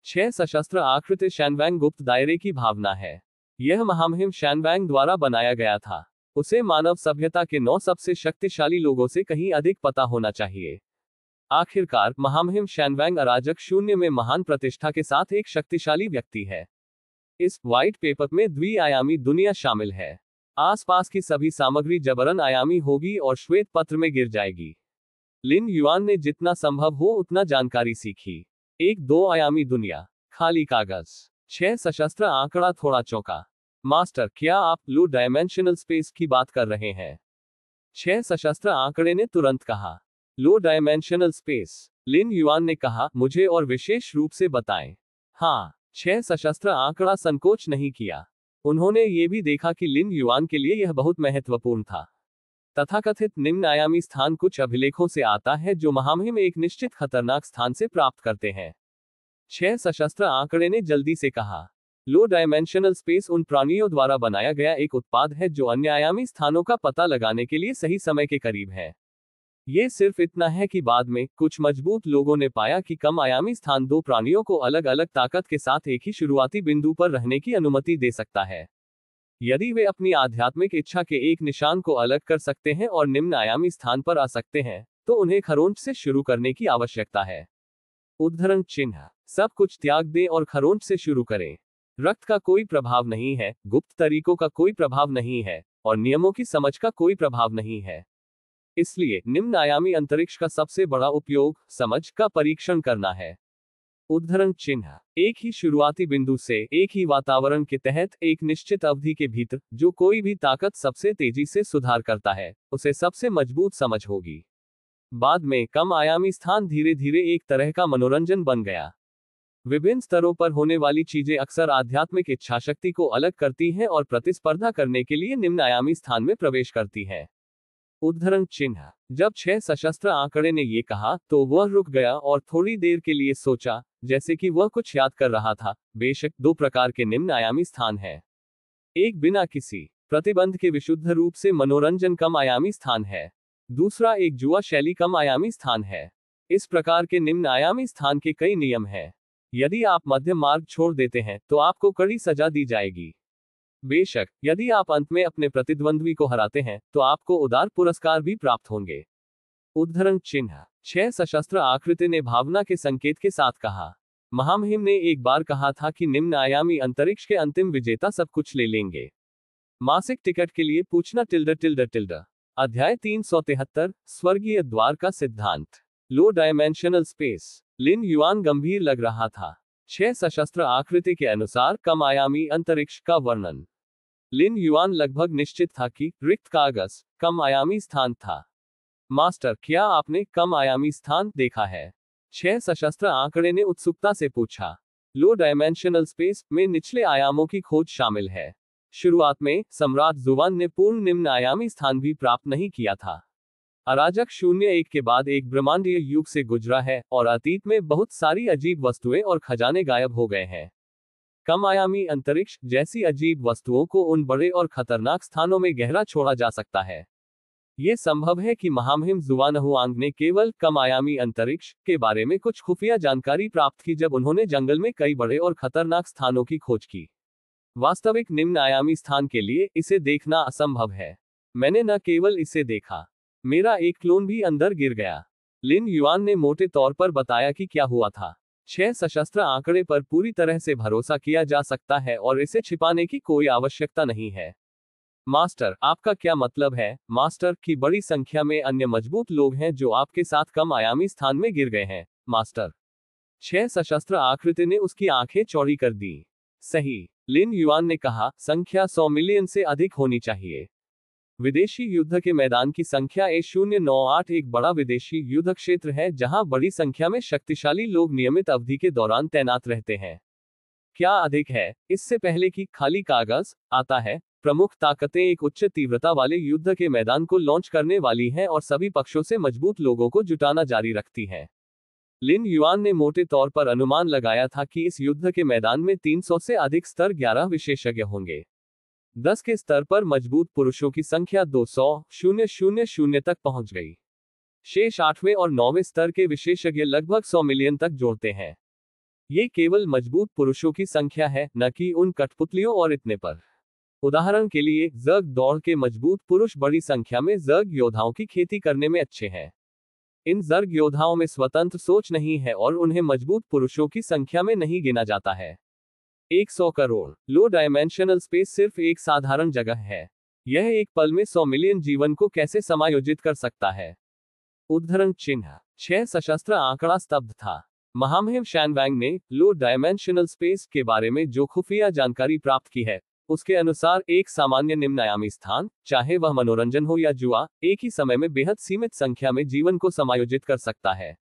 6 सशस्त्र आकृति शैनवैंग गुप्त दायरे की भावना है। यह महामहिम शैनवैंग द्वारा बनाया गया था। उसे मानव सभ्यता के 9 सबसे शक्तिशाली लोगों से कहीं अधिक पता होना चाहिए। आखिरकार महामहिम शैनवैंग अराजक शून्य में महान प्रतिष्ठा के साथ एक शक्तिशाली व्यक्ति है। इस व्हाइट पेपर में द्विआयामी दुनिया शामिल है। आसपास की सभी सामग्री जबरन आयामी होगी और श्वेत पत्र में गिर जाएगी। लिन युआन ने जितना संभव हो उतना जानकारी सीखी। एक दो आयामी दुनिया, खाली कागज। 6 सशस्त्र आंकड़ा थोड़ा चौंका। मास्टर, क्या आप लो डायमेंशनल स्पेस की बात कर रहे हैं? 6 सशस्त्र आंकड़े ने तुरंत कहा, लो डायमेंशनल स्पेस। लिन युआन ने कहा, मुझे और विशेष रूप से बताएं। हाँ, 6 सशस्त्र आंकड़ा संकोच नहीं किया। उन्होंने ये भी देखा कि लिन युआन के लिए यह बहुत महत्वपूर्ण था। तथाकथित निम्न आयामी स्थान कुछ अभिलेखों से आता है जो महामहिम एक निश्चित खतरनाक स्थान से प्राप्त करते हैं। 6 सशस्त्र आंकड़े ने जल्दी से कहा, लो डायमेंशनल स्पेस उन प्राणियों द्वारा बनाया गया एक उत्पाद है जो अन्य आयामी स्थानों का पता लगाने के लिए सही समय के करीब है। ये सिर्फ इतना है कि बाद में कुछ मजबूत लोगों ने पाया कि कम आयामी स्थान दो प्राणियों को अलग अलग ताकत के साथ एक ही शुरुआती बिंदु पर रहने की अनुमति दे सकता है। यदि वे अपनी आध्यात्मिक इच्छा के एक निशान को अलग कर सकते हैं और निम्न आयामी स्थान पर आ सकते हैं, तो उन्हें खरोंच से शुरू करने की आवश्यकता है। उद्धरण चिन्ह। सब कुछ त्याग दें और खरोंच से शुरू करें। रक्त का कोई प्रभाव नहीं है, गुप्त तरीकों का कोई प्रभाव नहीं है, और नियमों की समझ का कोई प्रभाव नहीं है। इसलिए निम्न आयामी अंतरिक्ष का सबसे बड़ा उपयोग समझ का परीक्षण करना है। उद्धरण चिन्ह। एक ही शुरुआती बिंदु से एक ही वातावरण के तहत एक निश्चित अवधि के भीतर जो कोई भी ताकत सबसे तेजी से सुधार करता है, उसे सबसे मजबूत समझ होगी। बाद में कम आयामी स्थान धीरे धीरे एक तरह का मनोरंजन बन गया। विभिन्न स्तरों पर होने वाली चीजें अक्सर आध्यात्मिक इच्छाशक्ति को अलग करती हैं और प्रतिस्पर्धा करने के लिए निम्न आयामी स्थान में प्रवेश करती हैं। उद्धरण चिन्ह। जब 6 सशस्त्र आंकड़े ने ये कहा तो वह रुक गया और थोड़ी देर के लिए सोचा, जैसे कि वह कुछ याद कर रहा था। बेशक 2 प्रकार के निम्न आयामी स्थान हैं। एक बिना किसी प्रतिबंध के विशुद्ध रूप से मनोरंजन कम आयामी स्थान है। दूसरा एक जुआ शैली कम आयामी स्थान है। इस प्रकार के निम्न आयामी स्थान के कई नियम हैं। यदि आप मध्य मार्ग छोड़ देते हैं तो आपको कड़ी सजा दी जाएगी। बेशक यदि आप अंत में अपने प्रतिद्वंद्वी को हराते हैं तो आपको उदार पुरस्कार भी प्राप्त होंगे। उद्धरण चिन्ह। 6 सशस्त्र आकृति ने भावना के संकेत के साथ कहा, महामहिम ने एक बार कहा था कि निम्न आयामी अंतरिक्ष के अंतिम विजेता सब कुछ ले लेंगे। मासिक टिकट के लिए पूछना टिल्ड। अध्याय 373 स्वर्गीय द्वार का सिद्धांत। लो डायमेंशनल स्पेस। लिन युआन गंभीर लग रहा था। 6 सशस्त्र आकृति के अनुसार कम आयामी अंतरिक्ष का वर्णन। लिन युआन लगभग निश्चित था कि रिक्त कागज कम आयामी स्थान था। मास्टर, क्या आपने कम आयामी स्थान देखा है? 6 सशस्त्र आंकड़े ने उत्सुकता से पूछा। लो डायमेंशनल स्पेस में निचले आयामों की खोज शामिल है। शुरुआत में सम्राट जुवान ने पूर्ण निम्न आयामी स्थान भी प्राप्त नहीं किया था। अराजक 01 के बाद एक ब्रह्मांडीय युग से गुजरा है और अतीत में बहुत सारी अजीब वस्तुएं और खजाने गायब हो गए हैं। कम आयामी अंतरिक्ष जैसी अजीब वस्तुओं को उन बड़े और खतरनाक स्थानों में गहरा छोड़ा जा सकता है। ये संभव है कि महामहिम जुवानहुआंग ने केवल कम आयामी अंतरिक्ष के बारे में कुछ खुफिया जानकारी प्राप्त की जब उन्होंने जंगल में कई बड़े और खतरनाक स्थानों की खोज की। वास्तविक निम्न आयामी स्थान के लिए इसे देखना असंभव है। मैंने न केवल इसे देखा, मेरा एक क्लोन भी अंदर गिर गया। लिन युआन ने मोटे तौर पर बताया कि क्या हुआ था। 6 सशस्त्र आंकड़े पर पूरी तरह से भरोसा किया जा सकता है और इसे छिपाने की कोई आवश्यकता नहीं है। मास्टर, आपका क्या मतलब है? मास्टर की बड़ी संख्या में अन्य मजबूत लोग हैं जो आपके साथ कम आयामी स्थान में गिर गए हैं। मास्टर, 6 सशस्त्र आकृति ने उसकी आंखें चौड़ी कर दी। सही, लिन युआन ने कहा, संख्या 100 मिलियन से अधिक होनी चाहिए। विदेशी युद्ध के मैदान की संख्या A098 एक बड़ा विदेशी युद्ध क्षेत्र है जहां बड़ी संख्या में शक्तिशाली लोग नियमित अवधि के दौरान तैनात रहते हैं। क्या अधिक है? इससे पहले कि खाली कागज आता है, प्रमुख ताकतें एक उच्च तीव्रता वाले युद्ध के मैदान को लॉन्च करने वाली हैं और सभी पक्षों से मजबूत लोगों को जुटाना जारी रखती हैं। लिन युआन ने मोटे तौर पर अनुमान लगाया था कि इस युद्ध के मैदान में 300 से अधिक स्तर 11 विशेषज्ञ होंगे। 10 के स्तर पर मजबूत पुरुषों की संख्या 200,000 तक पहुंच गई। शेष 8वें और 9वें स्तर के विशेषज्ञ लगभग 100 मिलियन तक जोड़ते हैं। ये केवल मजबूत पुरुषों की संख्या है, न कि उन कठपुतलियों और इतने पर। उदाहरण के लिए, जर्ग दौड़ के मजबूत पुरुष बड़ी संख्या में जर्ग योद्धाओं की खेती करने में अच्छे हैं। इन जर्ग योद्धाओं में स्वतंत्र सोच नहीं है और उन्हें मजबूत पुरुषों की संख्या में नहीं गिना जाता है। 100 करोड़। लो डायमेंशनल स्पेस सिर्फ एक साधारण जगह है। यह एक पल में 100 मिलियन जीवन को कैसे समायोजित कर सकता है? उद्धरण चिन्ह। 6 सशस्त्र आंकड़ा स्तब्ध था। महामहिम शैनवैंग ने लो डायमेंशनल स्पेस के बारे में जो खुफिया जानकारी प्राप्त की है, उसके अनुसार एक सामान्य निम्न आयामी स्थान, चाहे वह मनोरंजन हो या जुआ, एक ही समय में बेहद सीमित संख्या में जीवन को समायोजित कर सकता है।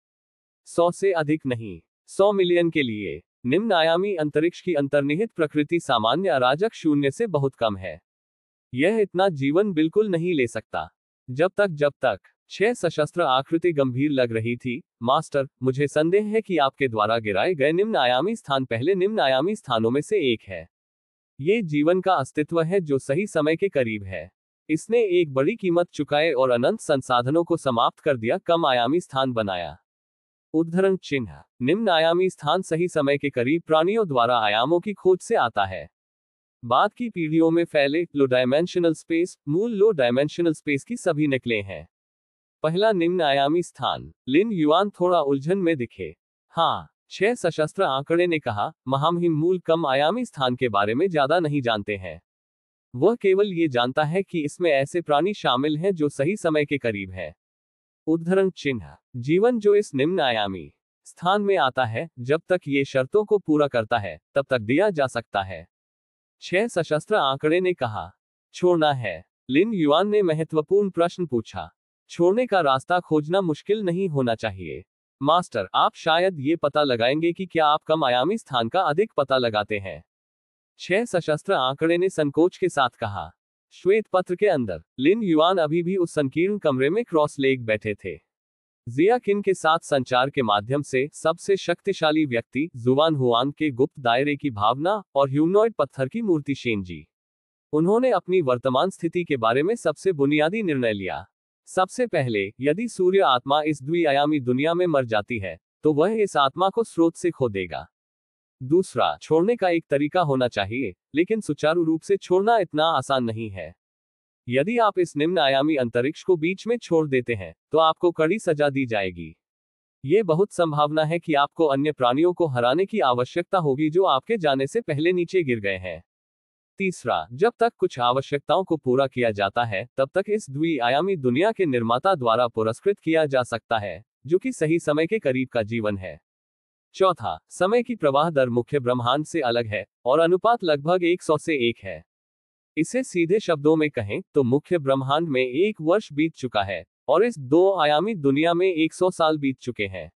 100 से अधिक नहीं। 100 मिलियन के लिए निम्न आयामी अंतरिक्ष की अंतर्निहित प्रकृति सामान्य अराजक 0 से बहुत कम है। यह इतना जीवन बिल्कुल नहीं ले सकता। जब तक 6 सशस्त्र आकृति गंभीर लग रही थी। मास्टर, मुझे संदेह है कि आपके द्वारा गिराए गए निम्न आयामी स्थान पहले निम्न आयामी स्थानों में से एक है। ये जीवन का अस्तित्व है जो सही समय के करीब है। इसने एक बड़ी कीमत चुकाए और अनंत संसाधनों को समाप्त कर दिया, कम आयामी स्थान बनाया। उद्धरण चिन्ह। निम्न आयामी स्थान सही समय के करीब प्राणियों द्वारा आयामों की खोज से आता है। बाद की पीढ़ियों में फैले लो डायमेंशनल स्पेस मूल लो डायमेंशनल स्पेस की सभी नकलें हैं। पहला निम्न आयामी स्थान। लिन युआन थोड़ा उलझन में दिखे। हाँ, 6 सशस्त्र आंकड़े ने कहा, महामहिम मूल कम आयामी स्थान के बारे में ज्यादा नहीं जानते हैं। वह केवल ये जानता है कि इसमें ऐसे प्राणी शामिल हैं जो सही समय के करीब है। उद्धरण चिन्ह। जीवन जो इस निम्न आयामी स्थान में आता है, जब तक ये शर्तों को पूरा करता है, तब तक दिया जा सकता है। 6 सशस्त्र आंकड़े ने कहा, छोड़ना है। लिन युआन ने महत्वपूर्ण प्रश्न पूछा। छोड़ने का रास्ता खोजना मुश्किल नहीं होना चाहिए। मास्टर, आप शायद ये पता लगाएंगे कि क्या आप कम आयामी स्थान का अधिक पता लगाते हैं। 6 सशस्त्र आंकड़े ने संकोच के साथ कहा। श्वेत पत्र के अंदर लिन युआन अभी भी उस संकीर्ण कमरे में क्रॉस लेग बैठे थे। जियाकिन के साथ संचार के माध्यम से सबसे शक्तिशाली व्यक्ति जुवानहुआंग के गुप्त दायरे की भावना और ह्यूमनॉइड पत्थर की मूर्ति शेनजी। उन्होंने अपनी वर्तमान स्थिति के बारे में सबसे बुनियादी निर्णय लिया। सबसे पहले, यदि सूर्य आत्मा इस द्विआयामी दुनिया में मर जाती है, तो वह इस आत्मा को स्रोत से खो देगा। दूसरा, छोड़ने का एक तरीका होना चाहिए, लेकिन सुचारू रूप से छोड़ना इतना आसान नहीं है। यदि आप इस निम्न आयामी अंतरिक्ष को बीच में छोड़ देते हैं, तो आपको कड़ी सजा दी जाएगी। ये बहुत संभावना है कि आपको अन्य प्राणियों को हराने की आवश्यकता होगी जो आपके जाने से पहले नीचे गिर गए हैं। तीसरा, जब तक कुछ आवश्यकताओं को पूरा किया जाता है, तब तक इस द्विआयामी दुनिया के निर्माता द्वारा पुरस्कृत किया जा सकता है, जो कि सही समय के करीब का जीवन है। चौथा, समय की प्रवाह दर मुख्य ब्रह्मांड से अलग है और अनुपात लगभग 100 से 1 है। इसे सीधे शब्दों में कहें तो मुख्य ब्रह्मांड में 1 वर्ष बीत चुका है और इस 2 आयामी दुनिया में 100 साल बीत चुके हैं।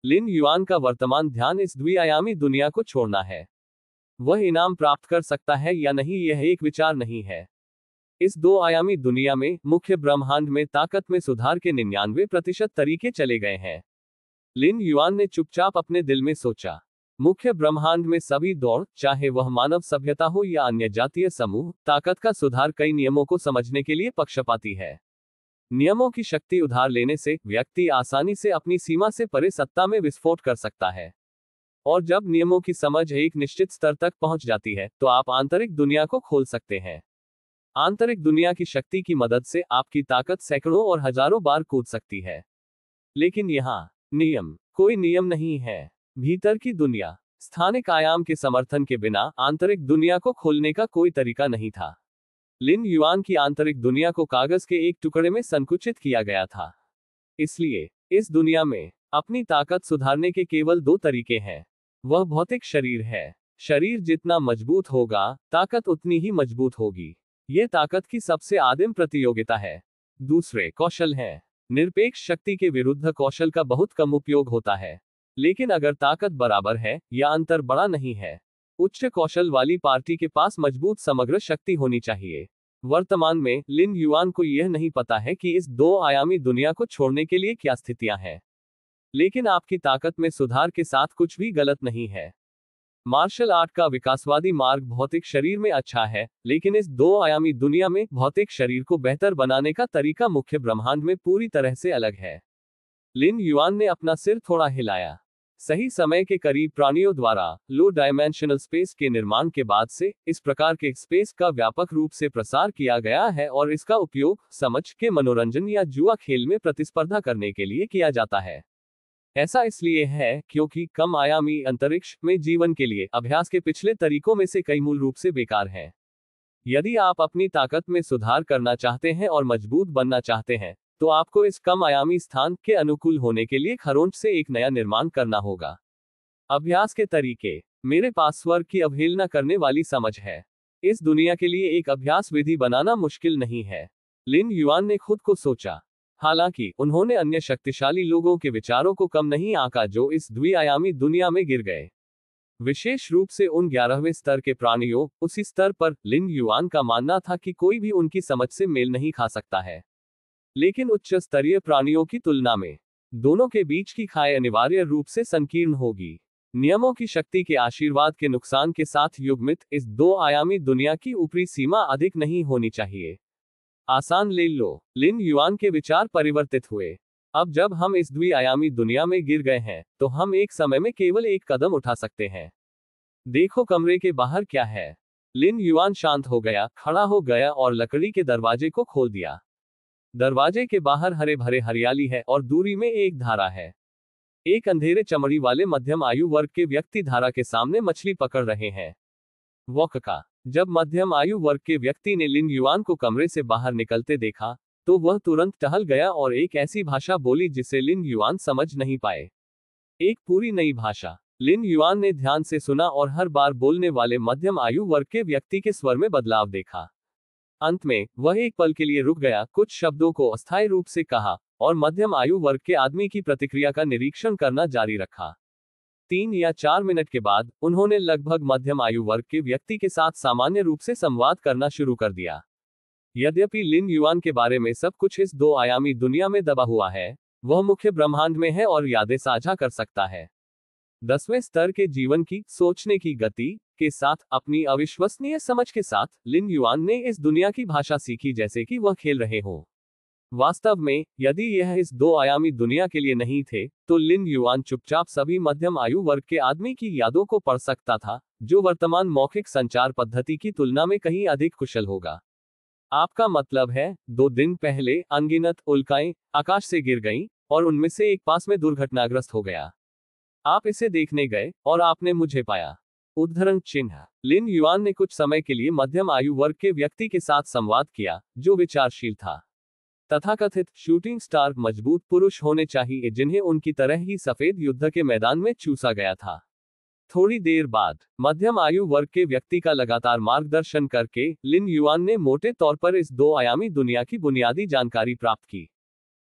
लिन युआन का वर्तमान ध्यान इस द्विआयामी दुनिया को छोड़ना है। वह इनाम प्राप्त कर सकता है या नहीं यह एक विचार नहीं है। इस 2 आयामी दुनिया में मुख्य ब्रह्मांड में ताकत में सुधार के 99% तरीके चले गए हैं। लिन युआन ने चुपचाप अपने दिल में सोचा। मुख्य ब्रह्मांड में सभी दौड़, चाहे वह मानव सभ्यता हो या अन्य जातीय समूह, ताकत का सुधार कई नियमों को समझने के लिए पक्षपाती है। नियमों की शक्ति उधार लेने से व्यक्ति आसानी से अपनी सीमा से परे सत्ता में विस्फोट कर सकता है। और जब नियमों की समझ एक निश्चित स्तर तक पहुंच जाती है तो आप आंतरिक दुनिया को खोल सकते हैं। आंतरिक दुनिया की शक्ति की मदद से आपकी ताकत सैकड़ों और हजारों बार कूद सकती है। लेकिन यहाँ कोई नियम नहीं है। भीतर की दुनिया, स्थानिक आयाम के समर्थन के बिना आंतरिक दुनिया को खोलने का कोई तरीका नहीं था। लिन युआन की आंतरिक दुनिया को कागज के एक टुकड़े में संकुचित किया गया था। इसलिए इस दुनिया में अपनी ताकत सुधारने के केवल 2 तरीके हैं। वह भौतिक शरीर है। शरीर जितना मजबूत होगा, ताकत उतनी ही मजबूत होगी। यह ताकत की सबसे आदिम प्रतियोगिता है। दूसरे कौशल हैं। निरपेक्ष शक्ति के विरुद्ध कौशल का बहुत कम उपयोग होता है। लेकिन अगर ताकत बराबर है या अंतर बड़ा नहीं है, उच्च कौशल वाली पार्टी के पास मजबूत समग्र शक्ति होनी चाहिए। वर्तमान में लिन युआन को यह नहीं पता है कि इस 2 आयामी दुनिया को छोड़ने के लिए क्या स्थितियां हैं। लेकिन आपकी ताकत में सुधार के साथ कुछ भी गलत नहीं है। मार्शल आर्ट का विकासवादी मार्ग भौतिक शरीर में अच्छा है, लेकिन इस 2 आयामी दुनिया में भौतिक शरीर को बेहतर बनाने का तरीका मुख्य ब्रह्मांड में पूरी तरह से अलग है। लिन युआन ने अपना सिर थोड़ा हिलाया। सही समय के करीब प्राणियों द्वारा लो डायमेंशनल स्पेस के निर्माण के बाद से इस प्रकार के स्पेस का व्यापक रूप से प्रसार किया गया है और इसका उपयोग समझ के मनोरंजन या जुआ खेल में प्रतिस्पर्धा करने के लिए किया जाता है। ऐसा इसलिए है क्योंकि कम आयामी अंतरिक्ष में जीवन के लिए अभ्यास के पिछले तरीकों में से कई मूल रूप से बेकार हैं। यदि आप अपनी ताकत में सुधार करना चाहते हैं और मजबूत बनना चाहते हैं, तो आपको इस कम आयामी स्थान के अनुकूल होने के लिए खरोंच से एक नया निर्माण करना होगा। अभ्यास के तरीके। मेरे पास स्वर्ग की अवहेलना करने वाली समझ है। इस दुनिया के लिए एक अभ्यास विधि बनाना मुश्किल नहीं है, लिन युआन ने खुद को सोचा। हालांकि उन्होंने अन्य शक्तिशाली लोगों के विचारों को कम नहीं आंका जो इस द्विआयामी दुनिया में गिर गए। विशेष रूप से उन 11वें स्तर के प्राणियों। उसी स्तर पर लिन युआन का मानना था कि कोई भी उनकी समझ से मेल नहीं खा सकता है। लेकिन उच्च स्तरीय प्राणियों की तुलना में दोनों के बीच की खाई अनिवार्य रूप से संकीर्ण होगी। नियमों की शक्ति के आशीर्वाद के नुकसान के साथ युग्मित इस 2 आयामी दुनिया की ऊपरी सीमा अधिक नहीं होनी चाहिए। आसान ले लो। लिन युआन के विचार परिवर्तित हुए। अब जब हम इस द्विआयामी दुनिया में गिर गए हैं, तो हम एक समय में केवल एक कदम उठा सकते हैं। देखो कमरे के बाहर क्या है। लिन युआन शांत हो गया, खड़ा हो गया और लकड़ी के दरवाजे को खोल दिया। दरवाजे के बाहर हरे भरे हरियाली है और दूरी में एक धारा है। एक अंधेरे चमड़ी वाले मध्यम आयु वर्ग के व्यक्ति धारा के सामने मछली पकड़ रहे हैं। वॉकका। जब मध्यम आयु वर्ग के व्यक्ति ने लिन युआन को कमरे से बाहर निकलते देखा, तो वह तुरंत टहल गया और एक ऐसी भाषा बोली जिसे लिन युआन समझ नहीं पाए। एक पूरी नई भाषा। लिन युआन ने ध्यान से सुना और हर बार बोलने वाले मध्यम आयु वर्ग के व्यक्ति के स्वर में बदलाव देखा। अंत में वह एक पल के लिए रुक गया, कुछ शब्दों को अस्थायी रूप से कहा और मध्यम आयु वर्ग के आदमी की प्रतिक्रिया का निरीक्षण करना जारी रखा। 3 या 4 मिनट के बाद उन्होंने लगभग मध्यम आयु वर्ग के व्यक्ति के साथ सामान्य रूप से संवाद करना शुरू कर दिया। यद्यपि लिन युआन के बारे में सब कुछ इस 2 आयामी दुनिया में दबा हुआ है, वह मुख्य ब्रह्मांड में है और यादें साझा कर सकता है। 10वें स्तर के जीवन की सोचने की गति के साथ अपनी अविश्वसनीय समझ के साथ लिन युआन ने इस दुनिया की भाषा सीखी जैसे कि वह खेल रहे हो। वास्तव में यदि यह इस 2 आयामी दुनिया के लिए नहीं थे, तो लिन युआन चुपचाप सभी मध्यम आयु वर्ग के आदमी की यादों को पढ़ सकता था, जो वर्तमान मौखिक संचार पद्धति की तुलना में कहीं अधिक कुशल होगा। आपका मतलब है 2 दिन पहले अनगिनत उल्काएं आकाश से गिर गईं और उनमें से एक पास में दुर्घटनाग्रस्त हो गया। आप इसे देखने गए और आपने मुझे पाया। उद्धरण चिन्ह। लिन युआन ने कुछ समय के लिए मध्यम आयु वर्ग के व्यक्ति के साथ संवाद किया, जो विचारशील था। तथाकथित शूटिंग स्टार मजबूत पुरुष होने चाहिए जिन्हें उनकी तरह ही सफेद युद्ध के मैदान में चूसा गया था। थोड़ी देर बाद मध्यम आयु वर्ग के व्यक्ति का लगातार मार्गदर्शन करके लिन युआन ने मोटे तौर पर इस 2 आयामी दुनिया की बुनियादी जानकारी प्राप्त की।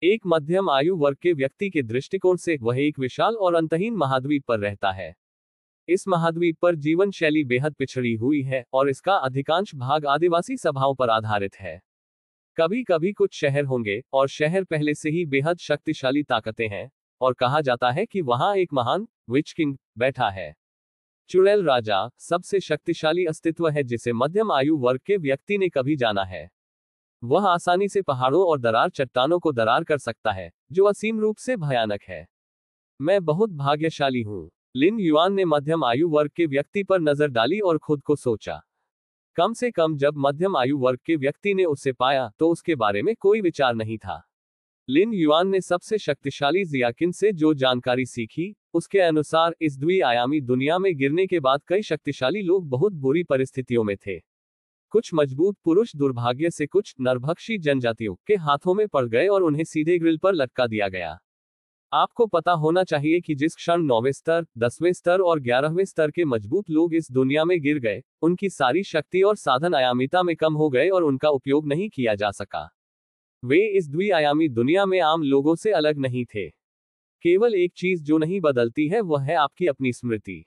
एक मध्यम आयु वर्ग के व्यक्ति के दृष्टिकोण से वह एक विशाल और अंतहीन महाद्वीप पर रहता है। इस महाद्वीप पर जीवन शैली बेहद पिछड़ी हुई है और इसका अधिकांश भाग आदिवासी सभाओं पर आधारित है। कभी कभी कुछ शहर होंगे और शहर पहले से ही बेहद शक्तिशाली ताकतें हैं, और कहा जाता है कि वहां एक महान विच किंग बैठा है। चुड़ैल राजा सबसे शक्तिशाली अस्तित्व है जिसे मध्यम आयु वर्ग के व्यक्ति ने कभी जाना है। वह आसानी से पहाड़ों और दरार चट्टानों को दरार कर सकता है, जो असीम रूप से भयानक है। मैं बहुत भाग्यशाली हूँ। लिन युआन ने मध्यम आयु वर्ग के व्यक्ति पर नजर डाली और खुद को सोचा। कम से कम जब मध्यम आयु वर्ग के व्यक्ति ने उसे पाया तो उसके बारे में कोई विचार नहीं था। लिन युआन ने सबसे शक्तिशाली जियाकिन से जो जानकारी सीखी, उसके अनुसार इस द्विआयामी दुनिया में गिरने के बाद कई शक्तिशाली लोग बहुत बुरी परिस्थितियों में थे। कुछ मजबूत पुरुष दुर्भाग्य से कुछ नरभक्षी जनजातियों के हाथों में पड़ गए और उन्हें सीधे ग्रिल पर लटका दिया गया। आपको पता होना चाहिए कि जिस क्षण 9वें स्तर, 10वें स्तर और 11वें स्तर के मजबूत लोग इस दुनिया में गिर गए, उनकी सारी शक्ति और साधन आयामिता में कम हो गए और उनका उपयोग नहीं किया जा सका। वे इस द्विआयामी दुनिया में आम लोगों से अलग नहीं थे। केवल एक चीज जो नहीं बदलती है वह है आपकी अपनी स्मृति।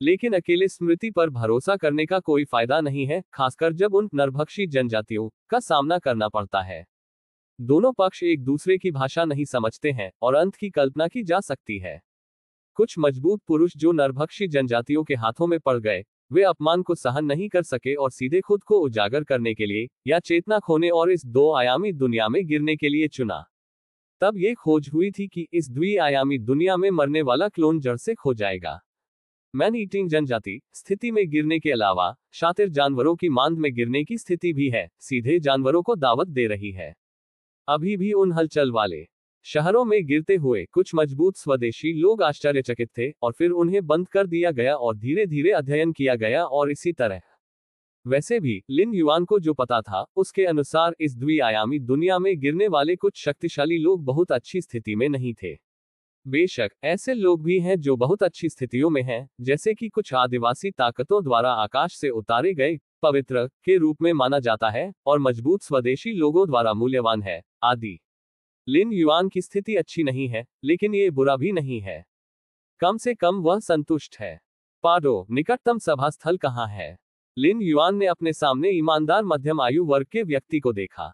लेकिन अकेले स्मृति पर भरोसा करने का कोई फायदा नहीं है, खासकर जब उन नरभक्षी जनजातियों का सामना करना पड़ता है। दोनों पक्ष एक दूसरे की भाषा नहीं समझते हैं और अंत की कल्पना की जा सकती है। कुछ मजबूत पुरुष जो नरभक्षी जनजातियों के हाथों में पड़ गए, वे अपमान को सहन नहीं कर सके और सीधे खुद को उजागर करने के लिए या चेतना खोने और इस दो आयामी दुनिया में गिरने के लिए चुना। तब यह खोज हुई थी कि इस द्विआयामी दुनिया में मरने वाला क्लोन जड़ से खो जाएगा। मैन ईटिंग जनजाति स्थिति में गिरने के अलावा शातिर जानवरों की मांद में गिरने की स्थिति भी है, सीधे जानवरों को दावत दे रही है। अभी भी उन हलचल वाले शहरों में गिरते हुए कुछ मजबूत स्वदेशी लोग आश्चर्यचकित थे और फिर उन्हें बंद कर दिया गया और धीरे धीरे अध्ययन किया गया और इसी तरह। वैसे भी लिन युआन को जो पता था, उसके अनुसार इस द्विआयामी दुनिया में गिरने वाले कुछ शक्तिशाली लोग बहुत अच्छी स्थिति में नहीं थे। बेशक ऐसे लोग भी हैं जो बहुत अच्छी स्थितियों में हैं, जैसे कि कुछ आदिवासी ताकतों द्वारा आकाश से उतारे गए पवित्र के रूप में माना जाता है और मजबूत स्वदेशी लोगों द्वारा मूल्यवान है आदि। लिन युआन की स्थिति अच्छी नहीं है, लेकिन ये बुरा भी नहीं है। कम से कम वह संतुष्ट है। पाडो निकटतम सभा स्थल कहाँ है? लिन युआन ने अपने सामने ईमानदार मध्यम आयु वर्ग के व्यक्ति को देखा।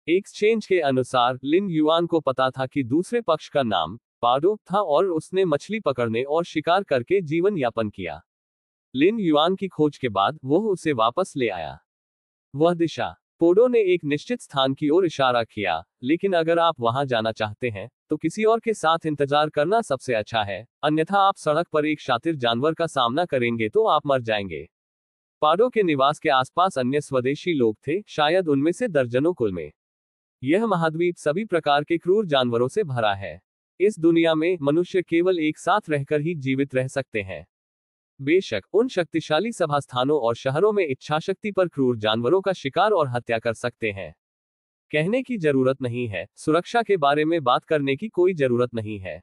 एक्सचेंज के अनुसार लिन युआन को पता था कि दूसरे पक्ष का नाम पाडो था और उसने मछली पकड़ने और शिकार करके जीवन यापन किया। लिन युआन की खोज के बाद वह उसे वापस ले आया। वह दिशा पोडो ने एक निश्चित स्थान की ओर इशारा किया, लेकिन अगर आप वहां जाना चाहते हैं तो किसी और के साथ इंतजार करना सबसे अच्छा है, अन्यथा आप सड़क पर एक शातिर जानवर का सामना करेंगे तो आप मर जाएंगे। पाडो के निवास के आसपास अन्य स्वदेशी लोग थे, शायद उनमें से दर्जनों कुल में। यह महाद्वीप सभी प्रकार के क्रूर जानवरों से भरा है। इस दुनिया में मनुष्य केवल एक साथ रहकर ही जीवित रह सकते हैं। बेशक उन शक्तिशाली सभा स्थानों और शहरों में इच्छाशक्ति पर क्रूर जानवरों का शिकार और हत्या कर सकते हैं। कहने की जरूरत नहीं है, सुरक्षा के बारे में बात करने की कोई जरूरत नहीं है।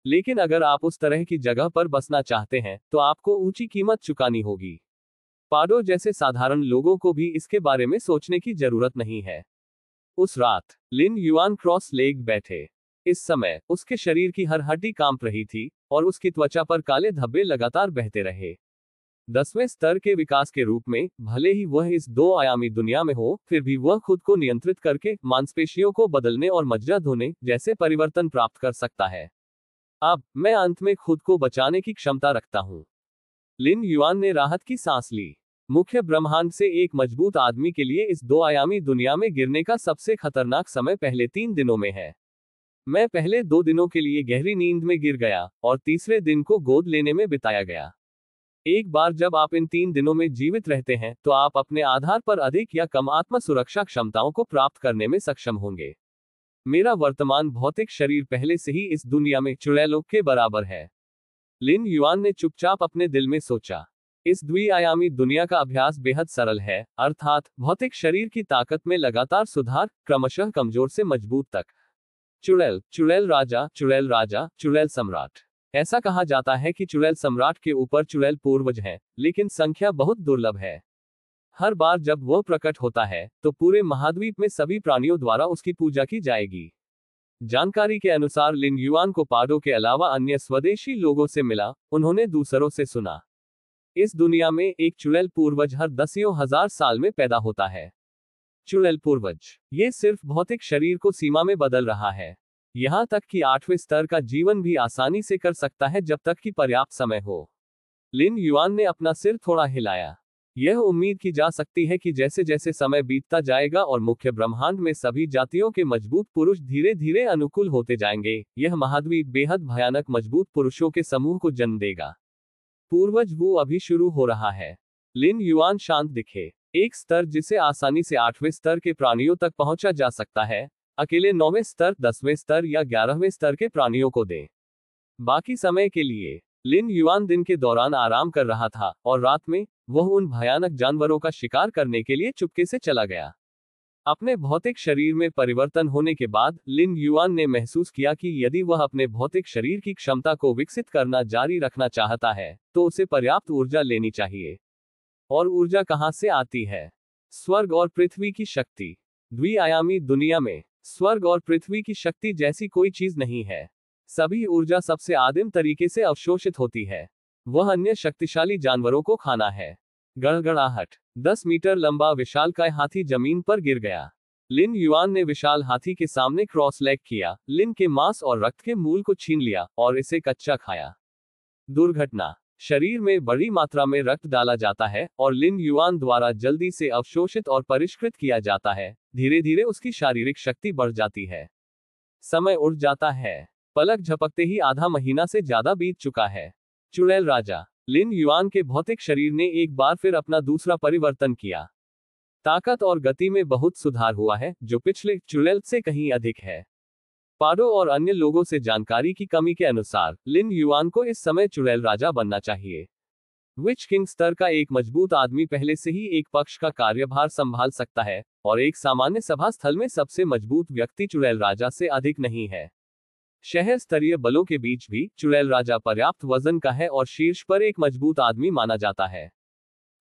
लेकिन अगर आप उस तरह की जगह पर बसना चाहते हैं तो आपको ऊंची कीमत चुकानी होगी। पाडो जैसे साधारण लोगों को भी इसके बारे में सोचने की जरूरत नहीं है। उस रात लिन युआन क्रॉस लेग बैठे। इस समय उसके शरीर की हर हड्डी कांप रही थी और उसकी त्वचा पर काले धब्बे लगातार बहते रहे। 10वें स्तर के विकास के रूप में भले ही वह इस दो आयामी दुनिया में हो, फिर भी वह खुद को नियंत्रित करके मांसपेशियों को बदलने और मज्जा धोने जैसे परिवर्तन प्राप्त कर सकता है। अब मैं अंत में खुद को बचाने की क्षमता रखता हूं। लिन युआन ने राहत की सांस ली। मुख्य ब्रह्मांड से एक मजबूत आदमी के लिए इस दो आयामी दुनिया में गिरने का सबसे खतरनाक समय पहले 3 दिनों में है। मैं पहले 2 दिनों के लिए गहरी नींद में गिर गया और तीसरे दिन को गोद लेने में बिताया गया। एक बार जब आप इन 3 दिनों में जीवित रहते हैं तो आप अपने आधार पर अधिक या कम आत्म सुरक्षा क्षमताओं को प्राप्त करने में सक्षम होंगे। मेरा वर्तमान भौतिक शरीर पहले से ही इस दुनिया में चुड़ैलों के बराबर है। लिन युआन ने चुपचाप अपने दिल में सोचा। इस द्विआयामी दुनिया का अभ्यास बेहद सरल है, अर्थात भौतिक शरीर की ताकत में लगातार सुधार, क्रमशः कमजोर से मजबूत तक। चुड़ैल, चुड़ैल राजा, चुड़ैल राजा, चुड़ैल सम्राट। ऐसा कहा जाता है कि चुड़ैल सम्राट के ऊपर चुड़ैल पूर्वज हैं, लेकिन संख्या बहुत दुर्लभ है। हर बार जब वह प्रकट होता है तो पूरे महाद्वीप में सभी प्राणियों द्वारा उसकी पूजा की जाएगी। जानकारी के अनुसार लिन युआन को पाडो के अलावा अन्य स्वदेशी लोगों से मिला, उन्होंने दूसरों से सुना। इस दुनिया में एक चुड़ैल पूर्वज हर दसियों हजार साल में पैदा होता है। चुड़ैल पूर्वज ये सिर्फ भौतिक शरीर को सीमा में बदल रहा है। यहां तक कि 8वें स्तर का जीवन भी आसानी से कर सकता है जब तक कि पर्याप्त समय हो। लिन युआन ने अपना सिर थोड़ा हिलाया। यह उम्मीद की जा सकती है कि जैसे जैसे समय बीतता जाएगा और मुख्य ब्रह्मांड में सभी जातियों के मजबूत पुरुष धीरे धीरे अनुकूल होते जाएंगे, यह महाद्वीप बेहद भयानक मजबूत पुरुषों के समूह को जन्म देगा। पूर्वज वो अभी शुरू हो रहा है। लिन युआन शांत दिखे। एक स्तर जिसे आसानी से 8वें स्तर के प्राणियों तक पहुंचा जा सकता है, अकेले 9वें स्तर, 10वें स्तर या 11वें स्तर के प्राणियों को दे। बाकी समय के लिए लिन युआन दिन के दौरान आराम कर रहा था और रात में वह उन भयानक जानवरों का शिकार करने के लिए चुपके से चला गया। अपने भौतिक शरीर में परिवर्तन होने के बाद लिन युआन ने महसूस किया कि यदि वह अपने भौतिक शरीर की क्षमता को विकसित करना जारी रखना चाहता है तो उसे पर्याप्त ऊर्जा लेनी चाहिए। और ऊर्जा कहां से आती है? स्वर्ग और पृथ्वी की शक्ति। द्विआयामी दुनिया में स्वर्ग और पृथ्वी की शक्ति जैसी कोई चीज नहीं है। सभी ऊर्जा सबसे आदिम तरीके से अवशोषित होती है। वह अन्य शक्तिशाली जानवरों को खाना है। गड़गड़ाहट। 10 मीटर लंबा विशालकाय हाथी जमीन पर गिर गया। लिन युआन ने विशाल हाथी के सामने क्रॉस लेग किया, लिन के मांस और रक्त के मूल को छीन लिया और इसे कच्चा खाया। दुर्घटना। शरीर में बड़ी मात्रा में रक्त डाला जाता है और लिन युआन द्वारा जल्दी से अवशोषित और परिष्कृत किया जाता है। धीरे धीरे उसकी शारीरिक शक्ति बढ़ जाती है। समय उड़ जाता है। पलक झपकते ही आधा महीना से ज्यादा बीत चुका है। चुड़ैल राजा। लिन युआन के भौतिक शरीर ने एक बार फिर अपना दूसरा परिवर्तन किया। ताकत और गति में बहुत सुधार हुआ है, जो पिछले चुड़ैल से कहीं अधिक है। पाडो और अन्य लोगों से जानकारी की कमी के अनुसार लिन युआन को इस समय चुड़ैल राजा बनना चाहिए। विच किंग स्तर का एक मजबूत आदमी पहले से ही एक पक्ष का कार्यभार संभाल सकता है और एक सामान्य सभा स्थल में सबसे मजबूत व्यक्ति चुड़ैल राजा से अधिक नहीं है। शहर स्तरीय बलों के बीच भी चुड़ैल राजा पर्याप्त वजन का है और शीर्ष पर एक मजबूत आदमी माना जाता है।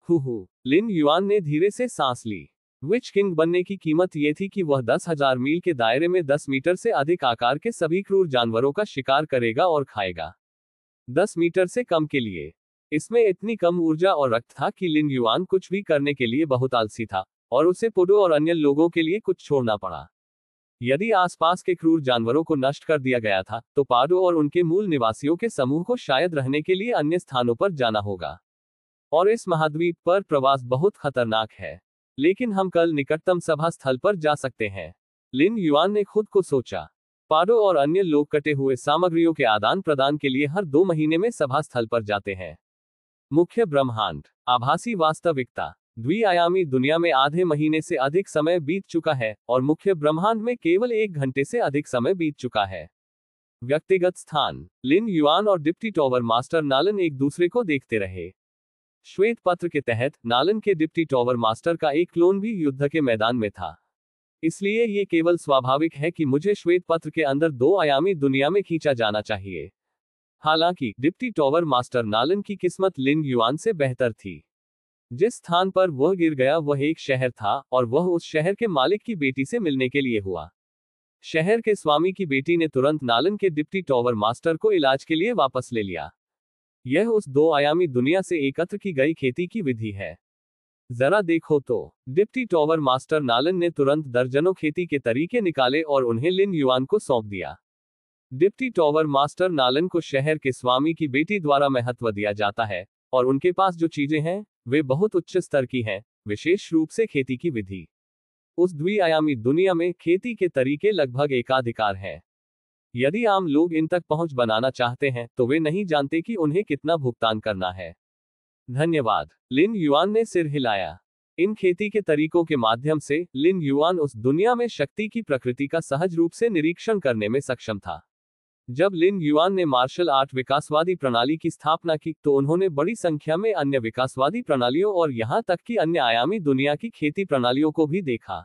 लिन युआन ने धीरे से सांस ली। विच किंग बनने की कीमत यह थी कि वह 10,000 मील के दायरे में 10 मीटर से अधिक आकार के सभी क्रूर जानवरों का शिकार करेगा और खाएगा। 10 मीटर से कम के लिए इसमें इतनी कम ऊर्जा और रक्त था कि लिन युआन कुछ भी करने के लिए बहुत आलसी था और उसे पुडो और अन्य लोगों के लिए कुछ छोड़ना पड़ा। यदि आसपास के क्रूर जानवरों को नष्ट कर दिया गया था तो पाडो और उनके मूल निवासियों के समूह को शायद रहने के लिए अन्य स्थानों पर जाना होगा। और इस महाद्वीप पर प्रवास बहुत खतरनाक है, लेकिन हम कल निकटतम सभा स्थल पर जा सकते हैं। लिन युआन ने खुद को सोचा। पाडो और अन्य लोग कटे हुए सामग्रियों के आदान प्रदान के लिए हर 2 महीने में सभा स्थल पर जाते हैं। मुख्य ब्रह्मांड। आभासी वास्तविकता। द्विआयामी दुनिया में आधे महीने से अधिक समय बीत चुका है और मुख्य ब्रह्मांड में केवल 1 घंटे से अधिक समय बीत चुका है। व्यक्तिगत स्थान। लिन युआन और डिप्टी टॉवर मास्टर नालन एक दूसरे को देखते रहे। श्वेत पत्र के तहत नालन के डिप्टी टॉवर मास्टर का एक क्लोन भी युद्ध के मैदान में था। इसलिए ये केवल स्वाभाविक है कि मुझे श्वेत पत्र के अंदर 2 आयामी दुनिया में खींचा जाना चाहिए। हालांकि डिप्टी टॉवर मास्टर नालन की किस्मत लिन युआन से बेहतर थी। जिस स्थान पर वह गिर गया वह एक शहर था और वह उस शहर के मालिक की बेटी से मिलने के लिए हुआ। शहर के स्वामी की बेटी ने तुरंत नालन के डिप्टी टॉवर मास्टर को इलाज के लिए वापस ले लिया। यह उस 2 आयामी दुनिया से एकत्र की गई खेती की विधि है। जरा देखो तो। डिप्टी टॉवर मास्टर नालन ने तुरंत दर्जनों खेती के तरीके निकाले और उन्हें लिन युआन को सौंप दिया। डिप्टी टॉवर मास्टर नालन को शहर के स्वामी की बेटी द्वारा महत्व दिया जाता है और उनके पास जो चीजें हैं वे बहुत उच्च स्तर की हैं, विशेष रूप से खेती की विधि। उस द्विआयामी दुनिया में खेती के तरीके लगभग एकाधिकार हैं। यदि आम लोग इन तक पहुंच बनाना चाहते हैं तो वे नहीं जानते कि उन्हें कितना भुगतान करना है। धन्यवाद। लिन युआन ने सिर हिलाया। इन खेती के तरीकों के माध्यम से लिन युआन उस दुनिया में शक्ति की प्रकृति का सहज रूप से निरीक्षण करने में सक्षम था। जब लिन युआन ने मार्शल आर्ट विकासवादी प्रणाली की स्थापना की तो उन्होंने बड़ी संख्या में अन्य विकासवादी प्रणालियों और यहां तक कि अन्य आयामी दुनिया की खेती प्रणालियों को भी देखा।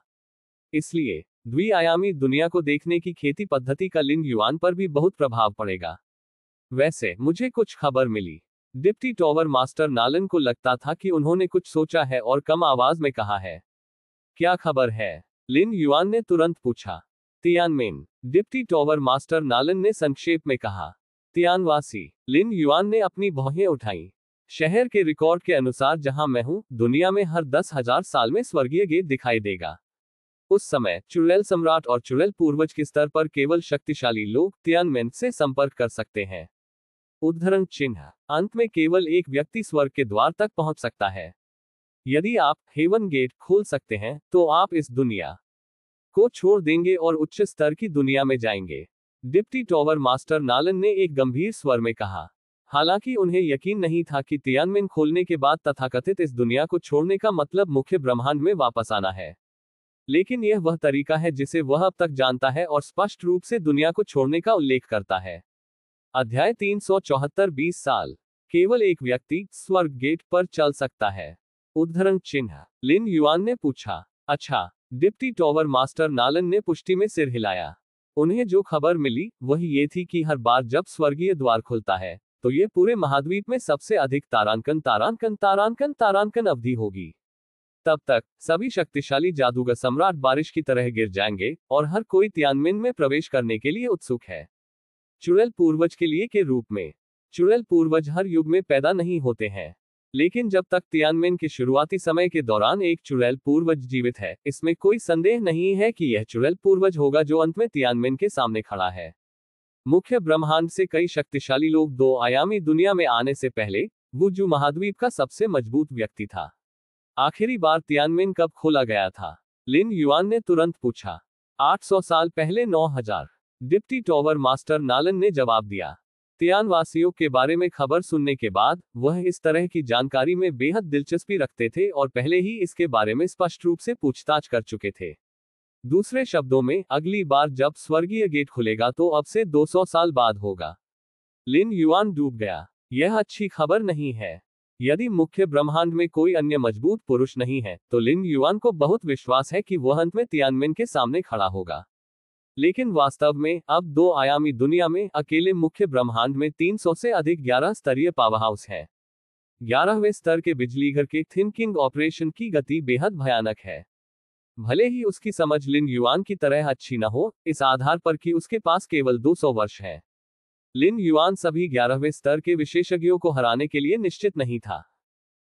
इसलिए द्विआयामी दुनिया को देखने की खेती पद्धति का लिन युआन पर भी बहुत प्रभाव पड़ेगा। वैसे मुझे कुछ खबर मिली। डिप्टी टॉवर मास्टर नालन को लगता था कि उन्होंने कुछ सोचा है और कम आवाज में कहा है। क्या खबर है? लिन युआन ने तुरंत पूछा। तियानमेन, डिप्टी टॉवर मास्टर नालन ने संक्षेप में कहा। तियानवासी लिन युआन ने अपनी भौहें उठाई। शहर के रिकॉर्ड के अनुसार जहां मैं हूं, दुनिया में हर 10,000 साल में स्वर्गीय गेट दिखाई देगा। उस समय चुड़ैल सम्राट और चुड़ैल पूर्वज के स्तर पर केवल शक्तिशाली लोग तियानमेन से संपर्क कर सकते हैं। उद्धरण चिन्ह। अंत में केवल एक व्यक्ति स्वर्ग के द्वार तक पहुंच सकता है। यदि आप हेवन गेट खोल सकते हैं, तो आप इस दुनिया को छोड़ देंगे और उच्च स्तर की दुनिया में जाएंगे, डिप्टी टॉवर मास्टर नालन ने एक गंभीर स्वर में कहा। हालांकि उन्हें यकीन नहीं था कि तियानमेन खोलने के बाद तथाकथित इस दुनिया को छोड़ने का मतलब मुख्य ब्रह्मांड में वापस आना है। लेकिन यह वह तरीका है जिसे वह अब तक जानता है और स्पष्ट रूप से दुनिया को छोड़ने का उल्लेख करता है। अध्याय 374 20 साल। केवल एक व्यक्ति स्वर्ग गेट पर चल सकता है। उद्धरण चिन्ह। लिन युआन ने पूछा। अच्छा। डिप्टी टॉवर मास्टर नालन ने पुष्टि में सिर हिलाया। उन्हें जो खबर मिली वह ये थी कि हर बार जब स्वर्गीय द्वार खुलता है, तो ये पूरे महाद्वीप में सबसे अधिक तारांकन अवधि होगी। तब तक सभी शक्तिशाली जादूगर सम्राट बारिश की तरह गिर जाएंगे और हर कोई तियानमेन में प्रवेश करने के लिए उत्सुक है। चुड़ैल पूर्वज के लिए के रूप में। चुड़ैल पूर्वज हर युग में पैदा नहीं होते हैं, लेकिन जब तक तियानमेन के शुरुआती समय के दौरान एक चुड़ैल पूर्वज जीवित है, इसमें कोई संदेह नहीं है कि यह चुड़ैल पूर्वज होगा जो अंत में तियानमेन के सामने खड़ा है। मुख्य ब्रह्मांड से कई शक्तिशाली लोग दो आयामी दुनिया में आने से पहले वुजू महाद्वीप का सबसे मजबूत व्यक्ति था। आखिरी बार तियानमेन कब खोला गया था? लिन युआन ने तुरंत पूछा। 800 साल पहले 9000। डिप्टी टॉवर मास्टर नालन ने जवाब दिया। तियानवासियों के बारे में खबर सुनने के बाद वह इस तरह की जानकारी में बेहद दिलचस्पी रखते थे और पहले ही इसके बारे में स्पष्ट रूप से पूछताछ कर चुके थे। दूसरे शब्दों में, अगली बार जब स्वर्गीय गेट खुलेगा तो अब से 200 साल बाद होगा। लिन युआन डूब गया। यह अच्छी खबर नहीं है। यदि मुख्य ब्रह्मांड में कोई अन्य मजबूत पुरुष नहीं है, तो लिन युआन को बहुत विश्वास है कि वह अंत में तियानमेन के सामने खड़ा होगा। लेकिन वास्तव में अब दो आयामी दुनिया में अकेले मुख्य ब्रह्मांड में 300 से अधिक 11 स्तरीय पावरहाउस है। 11वें स्तर के बिजलीघर के थिंकिंग ऑपरेशन की गति बेहद भयानक है। भले ही उसकी समझ लिन युआन की तरह अच्छी न हो, इस आधार पर कि उसके पास केवल 200 वर्ष है। लिन युआन सभी 11वें स्तर के विशेषज्ञों को हराने के लिए निश्चित नहीं था।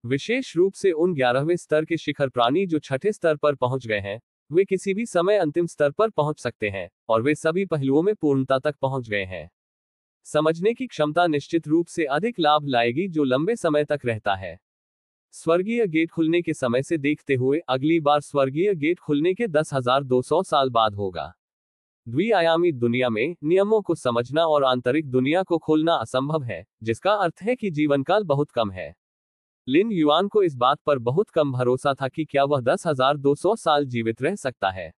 विशेष रूप से उन 11वें स्तर के शिखर प्राणी जो छठे स्तर पर पहुंच गए हैं, वे किसी भी समय अंतिम स्तर पर पहुंच सकते हैं, और वे सभी पहलुओं में पूर्णता तक पहुंच गए हैं। समझने की क्षमता निश्चित रूप से अधिक लाभ लाएगी जो लंबे समय तक रहता है। स्वर्गीय गेट खुलने के समय से देखते हुए अगली बार स्वर्गीय गेट खुलने के 10,200 साल बाद होगा। द्विआयामी दुनिया में नियमों को समझना और आंतरिक दुनिया को खोलना असंभव है, जिसका अर्थ है कि जीवनकाल बहुत कम है। लिन युआन को इस बात पर बहुत कम भरोसा था कि क्या वह 10,200 साल जीवित रह सकता है।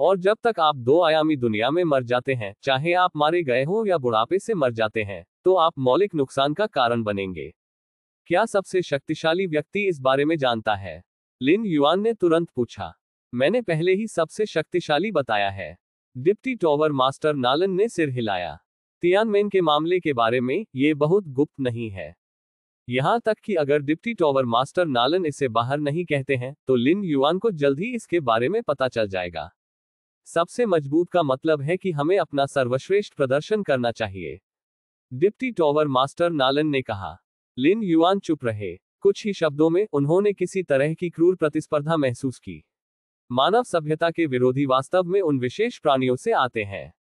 और जब तक आप दो आयामी दुनिया में मर जाते हैं, चाहे आप मारे गए हो या बुढ़ापे से मर जाते हैं, तो आप मौलिक नुकसान का कारण बनेंगे। क्या सबसे शक्तिशाली व्यक्ति इस बारे में जानता है? लिन युआन ने तुरंत पूछा। मैंने पहले ही सबसे शक्तिशाली बताया है। डिप्टी टॉवर मास्टर नालन ने सिर हिलाया। तियानमेन के मामले के बारे में यह बहुत गुप्त नहीं है। यहां तक कि अगर डिप्टी टॉवर मास्टर नालन इसे बाहर नहीं कहते हैं, तो लिन युआन को जल्द ही इसके बारे में पता चल जाएगा। सबसे मजबूत का मतलब है कि हमें अपना सर्वश्रेष्ठ प्रदर्शन करना चाहिए, डिप्टी टॉवर मास्टर नालन ने कहा। लिन युआन चुप रहे। कुछ ही शब्दों में उन्होंने किसी तरह की क्रूर प्रतिस्पर्धा महसूस की। मानव सभ्यता के विरोधी वास्तव में उन विशेष प्राणियों से आते हैं,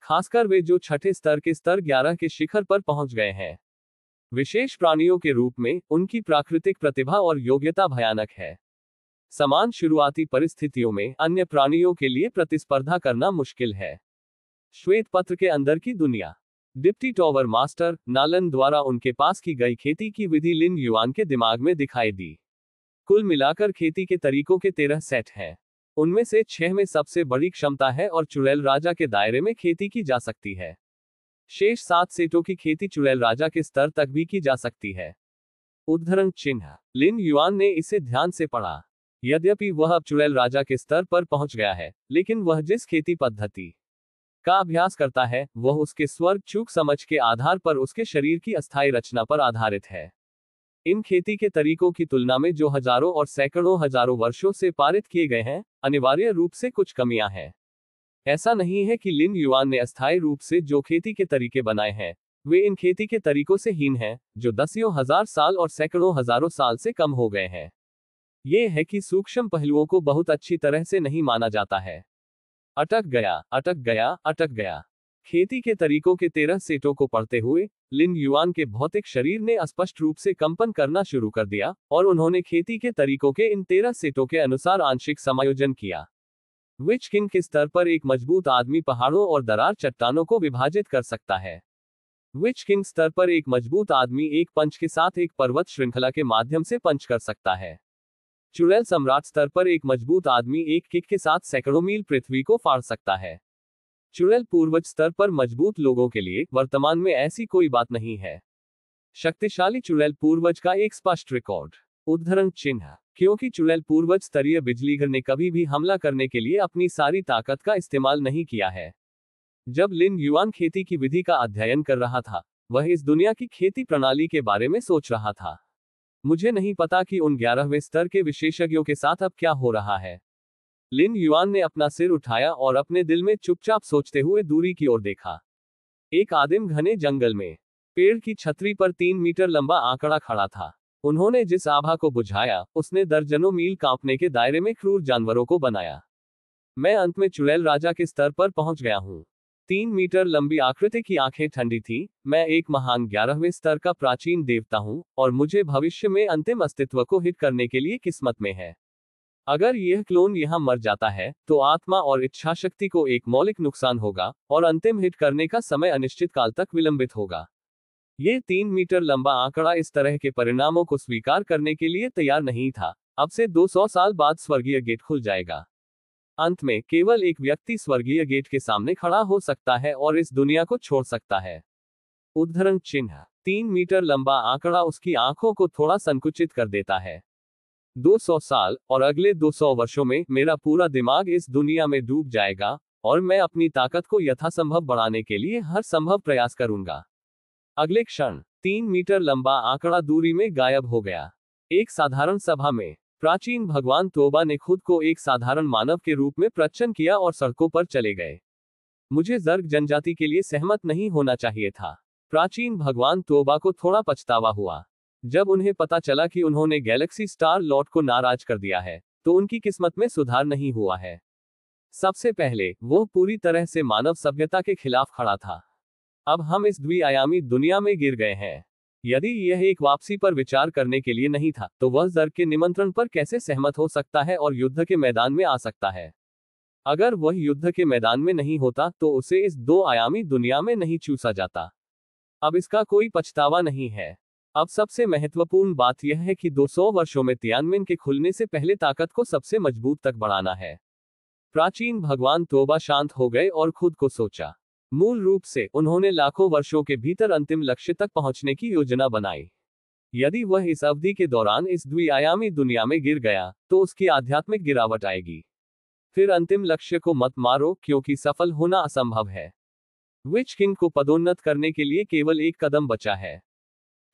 खासकर वे जो छठे स्तर के स्तर 11 के शिखर पर पहुंच गए हैं। विशेष प्राणियों के रूप में उनकी प्राकृतिक प्रतिभा और योग्यता भयानक है। समान शुरुआती परिस्थितियों में अन्य प्राणियों के लिए प्रतिस्पर्धा करना मुश्किल है। श्वेत पत्र के अंदर की दुनिया। डिप्टी टॉवर मास्टर नालन द्वारा उनके पास की गई खेती की विधि लिन युआन के दिमाग में दिखाई दी। कुल मिलाकर खेती के तरीकों के 13 सेट हैं। उनमें से 6 में सबसे बड़ी क्षमता है और चुड़ैल राजा के दायरे में खेती की जा सकती है। शेष 7 सेटों की खेती चुड़ैल राजा के स्तर तक भी की जा सकती है। उद्धरण चिन्ह। लिन युआन ने इसे ध्यान से पढ़ा। यद्यपि वह अब चुड़ैल राजा के स्तर पर पहुंच गया है, लेकिन वह जिस खेती पद्धति का अभ्यास करता है, वह उसके स्वर्ग चूक समझ के आधार पर उसके शरीर की अस्थायी रचना पर आधारित है। इन खेती के तरीकों की तुलना में जो हजारों और सैकड़ों हजारों वर्षों से पारित किए गए हैं, अनिवार्य रूप से कुछ कमियां हैं। ऐसा नहीं है कि लिन युआन ने अस्थायी रूप से जो खेती के तरीके बनाए हैं, वे इन खेती के तरीकों से हीन हैं, जो दसियों हजार साल और सैकड़ों हजारों साल से कम हो गए हैं। ये है कि सूक्ष्म पहलुओं को बहुत अच्छी तरह से नहीं माना जाता है। अटक गया, अटक गया, अटक गया। खेती के तरीकों के 13 सेटों को पढ़ते हुए लिन युआन के भौतिक शरीर ने स्पष्ट रूप से कंपन करना शुरू कर दिया, और उन्होंने खेती के तरीकों के इन 13 सेटों के अनुसार आंशिक समायोजन किया। विच किंग के स्तर पर एक मजबूत आदमी पहाड़ों और दरार चट्टानों को विभाजित कर सकता है। विच किंग स्तर पर एक मजबूत आदमी एक पंच के साथ एक पर्वत श्रृंखला के माध्यम से पंच कर सकता है। चुड़ैल सम्राट स्तर पर एक मजबूत आदमी एक किक के साथ सैकड़ों मील पृथ्वी को फाड़ सकता है। चुड़ैल पूर्वज स्तर पर मजबूत लोगों के लिए वर्तमान में ऐसी कोई बात नहीं है। शक्तिशाली चुड़ैल पूर्वज का एक स्पष्ट रिकॉर्ड। उद्धरण चिन्ह। क्योंकि चुड़ैल पूर्वज स्तरीय बिजलीघर ने कभी भी हमला करने के लिए अपनी सारी ताकत का इस्तेमाल नहीं किया है। जब लिन युआन खेती की विधि का अध्ययन कर रहा था, वह इस दुनिया की खेती प्रणाली के बारे में सोच रहा था। मुझे नहीं पता कि उन 11वें स्तर के विशेषज्ञों के साथ अब क्या हो रहा है। लिन युआन ने अपना सिर उठाया और अपने दिल में चुपचाप सोचते हुए दूरी की ओर देखा। एक आदिम घने जंगल में पेड़ की छतरी पर 3 मीटर लंबा आंकड़ा खड़ा था। उन्होंने जिस आभा को बुझाया, उसने दर्जनों मील कांपने के दायरे में क्रूर जानवरों को बनाया। मैं अंत में चुड़ैल राजा के स्तर पर पहुंच गया हूं। 3 मीटर लंबी आकृति की आंखें ठंडी थी। मैं एक महान 11वें स्तर का प्राचीन देवता हूं, और मुझे भविष्य में अंतिम अस्तित्व को हिट करने के लिए किस्मत में है। अगर यह क्लोन यहां मर जाता है, तो आत्मा और इच्छाशक्ति को एक मौलिक नुकसान होगा, और अंतिम हिट करने का समय अनिश्चित काल तक विलंबित होगा। ये 3 मीटर लंबा आंकड़ा इस तरह के परिणामों को स्वीकार करने के लिए तैयार नहीं था। अब से 200 साल बाद स्वर्गीय गेट खुल जाएगा। अंत में केवल एक व्यक्ति स्वर्गीय गेट के सामने खड़ा हो सकता है और इस दुनिया को छोड़ सकता है। उद्धरण चिन्ह। 3 मीटर लंबा आंकड़ा उसकी आंखों को थोड़ा संकुचित कर देता है। 200 साल और अगले 200 वर्षों में मेरा पूरा दिमाग इस दुनिया में डूब जाएगा, और मैं अपनी ताकत को यथासंभव बढ़ाने के लिए हर संभव प्रयास करूंगा। अगले क्षण 3 मीटर लंबा आंकड़ा दूरी में गायब हो गया। एक साधारण सभा में प्राचीन भगवान तोबा ने खुद को एक साधारण मानव के रूप में प्रच्छन्न किया और सड़कों पर चले गए। मुझे जर्ग जनजाति के लिए सहमत नहीं होना चाहिए था। प्राचीन भगवान तोबा को थोड़ा पछतावा हुआ। जब उन्हें पता चला कि उन्होंने गैलेक्सी स्टार लॉर्ड को नाराज कर दिया है, तो उनकी किस्मत में सुधार नहीं हुआ है। सबसे पहले वो पूरी तरह से मानव सभ्यता के खिलाफ खड़ा था। अब हम इस द्विआयामी दुनिया में गिर गए हैं। यदि यह एक वापसी पर विचार करने के लिए नहीं था, तो वह जर्ग के निमंत्रण पर कैसे सहमत हो सकता है और युद्ध के मैदान में आ सकता है? अगर वह युद्ध के मैदान में नहीं होता, तो उसे इस 2 आयामी दुनिया में नहीं चूसा जाता। अब इसका कोई पछतावा नहीं है। अब सबसे महत्वपूर्ण बात यह है कि 200 वर्षों में तियानमेन के खुलने से पहले ताकत को सबसे मजबूत तक बढ़ाना है। प्राचीन भगवान तोबा शांत हो गए और खुद को सोचा। मूल रूप से उन्होंने लाखों वर्षों के भीतर अंतिम लक्ष्य तक पहुंचने की योजना बनाई। यदि वह इस अवधि के दौरान इस द्विआयामी दुनिया में गिर गया, तो उसकी आध्यात्मिक गिरावट आएगी। फिर अंतिम लक्ष्य को मत मारो, क्योंकि सफल होना असंभव है। विच किंग को पदोन्नत करने के लिए केवल एक कदम बचा है।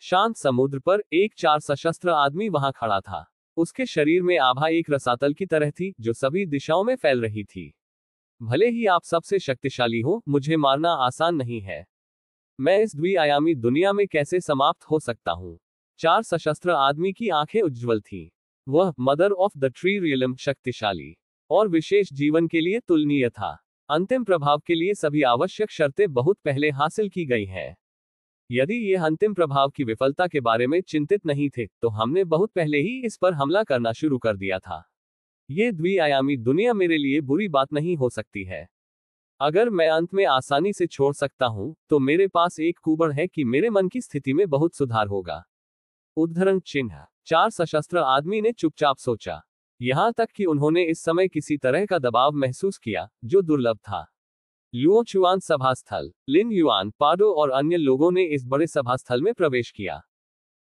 शांत समुद्र पर एक 4 सशस्त्र आदमी वहां खड़ा था। उसके शरीर में आभा एक रसातल की तरह थी, जो सभी दिशाओं में फैल रही थी। भले ही आप सबसे शक्तिशाली हो, मुझे मारना आसान नहीं है। मैं इस द्विआयामी दुनिया में कैसे समाप्त हो सकता हूं? 4 सशस्त्र आदमी की आंखें उज्ज्वल थीं। वह mother of the tree realm शक्तिशाली और विशेष जीवन के लिए तुलनीय था। अंतिम प्रभाव के लिए सभी आवश्यक शर्तें बहुत पहले हासिल की गई हैं। यदि यह अंतिम प्रभाव की विफलता के बारे में चिंतित नहीं थे, तो हमने बहुत पहले ही इस पर हमला करना शुरू कर दिया था। ये द्विआयामी दुनिया मेरे लिए बुरी बात नहीं हो सकती है। अगर मैं अंत में आसानी से छोड़ सकता हूं, तो मेरे पास एक कुबड़ है कि मेरे मन की स्थिति में बहुत सुधार होगा। उद्धरण चिन्ह। 4 सशस्त्र आदमी ने चुपचाप सोचा, यहां तक कि उन्होंने इस समय किसी तरह का दबाव महसूस किया, जो दुर्लभ था। लुओ चुआन सभास्थल। लिन युआन, पाडो और अन्य लोगों ने इस बड़े सभास्थल में प्रवेश किया।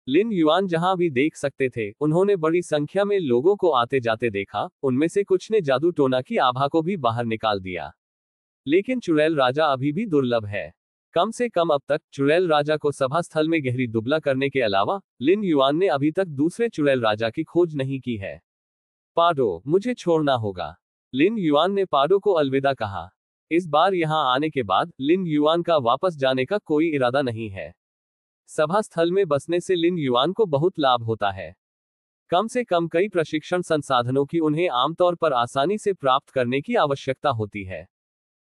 लिन युआन जहां भी देख सकते थे, उन्होंने बड़ी संख्या में लोगों को आते जाते देखा। उनमें से कुछ ने जादू टोना की आभा को भी बाहर निकाल दिया। लेकिन चुड़ैल राजा अभी भी दुर्लभ है। कम से कम अब तक चुड़ैल राजा को सभा स्थल में गहरी दुबला करने के अलावा लिन युआन ने अभी तक दूसरे चुड़ैल राजा की खोज नहीं की है। पाडो, मुझे छोड़ना होगा। लिन युआन ने पाडो को अलविदा कहा। इस बार यहां आने के बाद लिन युआन का वापस जाने का कोई इरादा नहीं है। सभा स्थल में बसने से लिन युआन को बहुत लाभ होता है। कम से कम कई प्रशिक्षण संसाधनों की उन्हें आमतौर पर आसानी से प्राप्त करने की आवश्यकता होती है,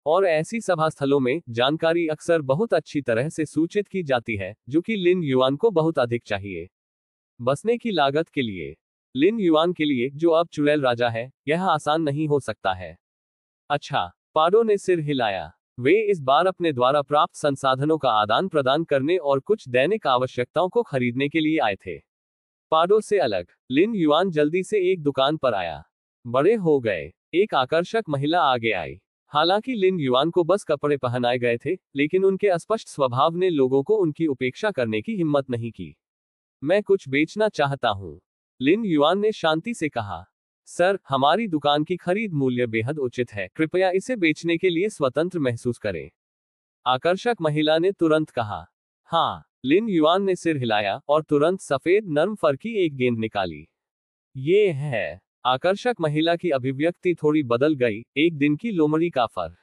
और ऐसी सभा स्थलों में जानकारी अक्सर बहुत अच्छी तरह से सूचित की जाती है, जो कि लिन युआन को बहुत अधिक चाहिए। बसने की लागत के लिए लिन युआन के लिए, जो अब चुड़ैल राजा है, यह आसान नहीं हो सकता है। अच्छा, पाडो ने सिर हिलाया। वे इस बार अपने द्वारा प्राप्त संसाधनों का आदान प्रदान करने और कुछ दैनिक आवश्यकताओं को खरीदने के लिए आए थे। पाडो से अलग, लिन युआन जल्दी से एक दुकान पर आया। बड़े हो गए। एक आकर्षक महिला आगे आई। हालांकि लिन युआन को बस कपड़े पहनाए गए थे, लेकिन उनके अस्पष्ट स्वभाव ने लोगों को उनकी उपेक्षा करने की हिम्मत नहीं की। मैं कुछ बेचना चाहता हूं, लिन युआन ने शांति से कहा। सर, हमारी दुकान की खरीद मूल्य बेहद उचित है, कृपया इसे बेचने के लिए स्वतंत्र महसूस करें। आकर्षक महिला ने तुरंत कहा। हाँ, लिन युआन ने सिर हिलाया और तुरंत सफेद नर्म फर की एक गेंद निकाली। ये है। आकर्षक महिला की अभिव्यक्ति थोड़ी बदल गई। एक दिन की लोमड़ी का फर,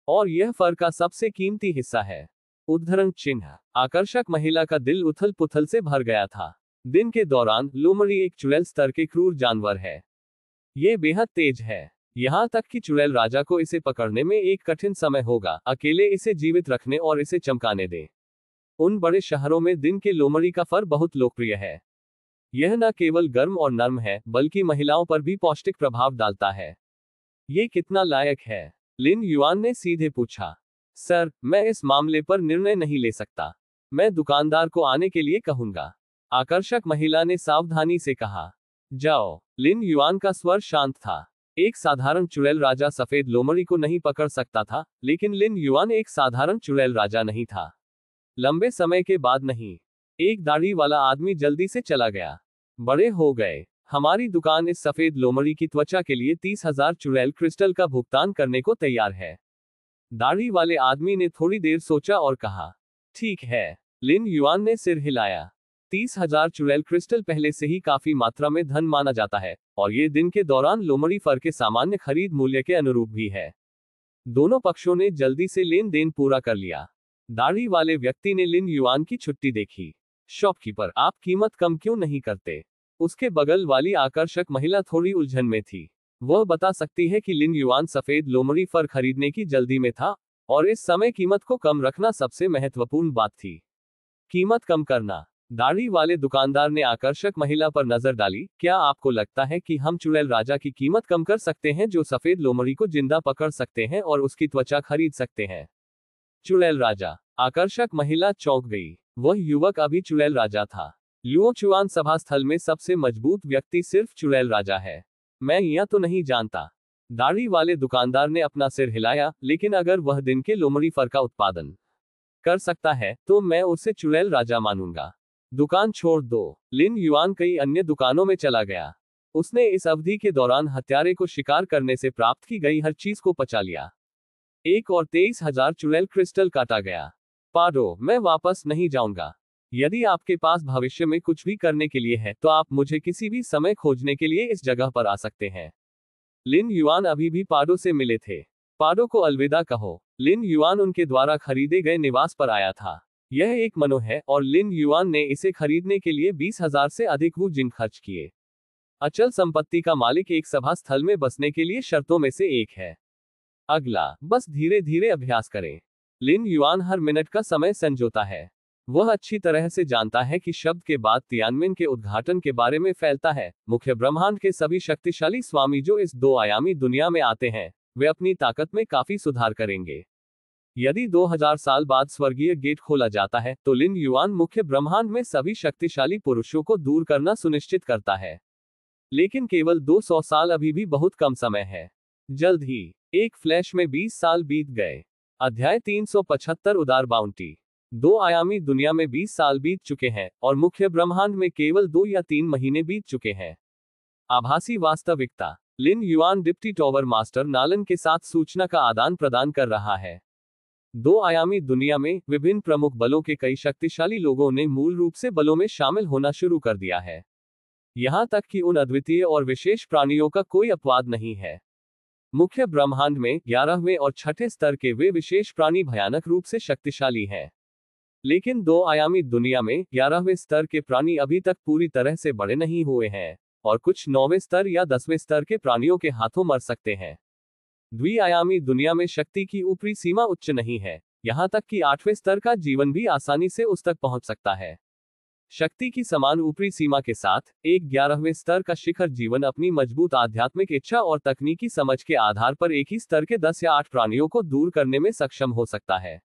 और यह फर का सबसे कीमती हिस्सा है। उद्धरण चिन्ह। आकर्षक महिला का दिल उथल पुथल से भर गया था। दिन के दौरान लोमड़ी एक चुड़ैल स्तर के क्रूर जानवर है। ये बेहद तेज है, यहां तक कि चुड़ैल राजा को इसे पकड़ने में एक कठिन समय होगा। अकेले इसे जीवित रखने और इसे चमकाने दें। उन बड़े शहरों में दिन के लोमड़ी का फर बहुत लोकप्रिय है। यह न केवल गर्म और नर्म है, बल्कि महिलाओं पर भी पौष्टिक प्रभाव डालता है। ये कितना लायक है? लिन युआन ने सीधे पूछा। सर, मैं इस मामले पर निर्णय नहीं ले सकता। मैं दुकानदार को आने के लिए कहूंगा, आकर्षक महिला ने सावधानी से कहा। जाओ। लिन युआन का स्वर शांत था। एक साधारण चुड़ैल राजा सफेद लोमड़ी को नहीं पकड़ सकता था, लेकिन लिन युआन एक साधारण चुड़ैल राजा नहीं था। लंबे समय के बाद नहीं। एक दाढ़ी वाला आदमी जल्दी से चला गया। बड़े हो गए। हमारी दुकान इस सफेद लोमड़ी की त्वचा के लिए 30,000 चुड़ैल क्रिस्टल का भुगतान करने को तैयार है। दाढ़ी वाले आदमी ने थोड़ी देर सोचा और कहा, ठीक है। लिन युआन ने सिर हिलाया। 30,000 चुड़ैल क्रिस्टल पहले से ही काफी मात्रा में धन माना जाता है, और ये दिन के दौरान लोमड़ी फर के सामान्य खरीद मूल्य के अनुरूप भी है। दोनों पक्षों ने जल्दी से लेन देन पूरा कर लिया। दाढ़ी वाले व्यक्ति ने लिन युआन की छुट्टी देखी। शॉपकीपर, आप कीमत कम क्यों नहीं करते? उसके बगल वाली आकर्षक महिला थोड़ी उलझन में थी। वह बता सकती है कि लिन युआन सफेद लोमड़ी फर खरीदने की जल्दी में था, और इस समय कीमत को कम रखना सबसे महत्वपूर्ण बात थी। कीमत कम करना। दाढ़ी वाले दुकानदार ने आकर्षक महिला पर नजर डाली। क्या आपको लगता है कि हम चुड़ैल राजा की कीमत कम कर सकते हैं, जो सफेद लोमड़ी को जिंदा पकड़ सकते हैं और उसकी त्वचा खरीद सकते हैं? चुड़ैल राजा। आकर्षक महिला चौंक गई। वह युवक अभी चुड़ैल राजा था। लुओचुआन सभा स्थल में सबसे मजबूत व्यक्ति सिर्फ चुड़ैल राजा है। मैं यह तो नहीं जानता। दाढ़ी वाले दुकानदार ने अपना सिर हिलाया, लेकिन अगर वह दिन के लोमड़ी फर का उत्पादन कर सकता है, तो मैं उसे चुड़ैल राजा मानूंगा। दुकान छोड़ दो। लिन युआन कई अन्य दुकानों में चला गया। उसने इस अवधि के दौरान हत्यारे को शिकार करने से प्राप्त की गई हर चीज को पचा लिया। एक और 23,000 चुड़ैल क्रिस्टल काटा गया। पाडो, मैं वापस नहीं जाऊंगा। यदि आपके पास भविष्य में कुछ भी करने के लिए है, तो आप मुझे किसी भी समय खोजने के लिए इस जगह पर आ सकते हैं। लिन युआन अभी भी पाडो से मिले थे। पाडो को अलविदा कहो। लिन युआन उनके द्वारा खरीदे गए निवास पर आया था। यह एक मनो है, और लिन युआन ने इसे खरीदने के लिए 20,000 से अधिक वू जिन खर्च किए। अचल संपत्ति का मालिक एक सभा स्थल में बसने के लिए शर्तों में से एक है। अगला, बस धीरे धीरे अभ्यास करें। लिन युआन हर मिनट का समय संजोता है। वह अच्छी तरह से जानता है कि शब्द के बाद तियानमेन के उद्घाटन के बारे में फैलता है। मुख्य ब्रह्मांड के सभी शक्तिशाली स्वामी जो इस दो आयामी दुनिया में आते हैं, वे अपनी ताकत में काफी सुधार करेंगे। यदि 2000 साल बाद स्वर्गीय गेट खोला जाता है, तो लिन युआन मुख्य ब्रह्मांड में सभी शक्तिशाली पुरुषों को दूर करना सुनिश्चित करता है। लेकिन केवल 200 साल अभी भी बहुत कम समय है। जल्द ही एक फ्लैश में 20 साल बीत गए। अध्याय 375 उदार बाउंटी। दो आयामी दुनिया में 20 साल बीत चुके हैं, और मुख्य ब्रह्मांड में केवल 2 या 3 महीने बीत चुके हैं। आभासी वास्तविकता। लिन युआन डिप्टी टॉवर मास्टर नालन के साथ सूचना का आदान प्रदान कर रहा है। दो आयामी दुनिया में विभिन्न प्रमुख बलों के कई शक्तिशाली लोगों ने मूल रूप से बलों में शामिल होना शुरू कर दिया है। यहां तक कि उन अद्वितीय और विशेष प्राणियों का कोई अपवाद नहीं है। मुख्य ब्रह्मांड में 11वें और 6ठे स्तर के वे विशेष प्राणी भयानक रूप से शक्तिशाली हैं। लेकिन 2 आयामी दुनिया में 11वें स्तर के प्राणी अभी तक पूरी तरह से बड़े नहीं हुए हैं, और कुछ 9वें स्तर या 10वें स्तर के प्राणियों के हाथों मर सकते हैं। द्विआयामी दुनिया में शक्ति की ऊपरी सीमा उच्च नहीं है, यहां तक कि 8वें स्तर का जीवन भी आसानी से उस तक पहुंच सकता है। शक्ति की समान ऊपरी सीमा के साथ एक 11वें स्तर का शिखर जीवन अपनी मजबूत आध्यात्मिक इच्छा और तकनीकी समझ के आधार पर एक ही स्तर के 10 या 8 प्राणियों को दूर करने में सक्षम हो सकता है।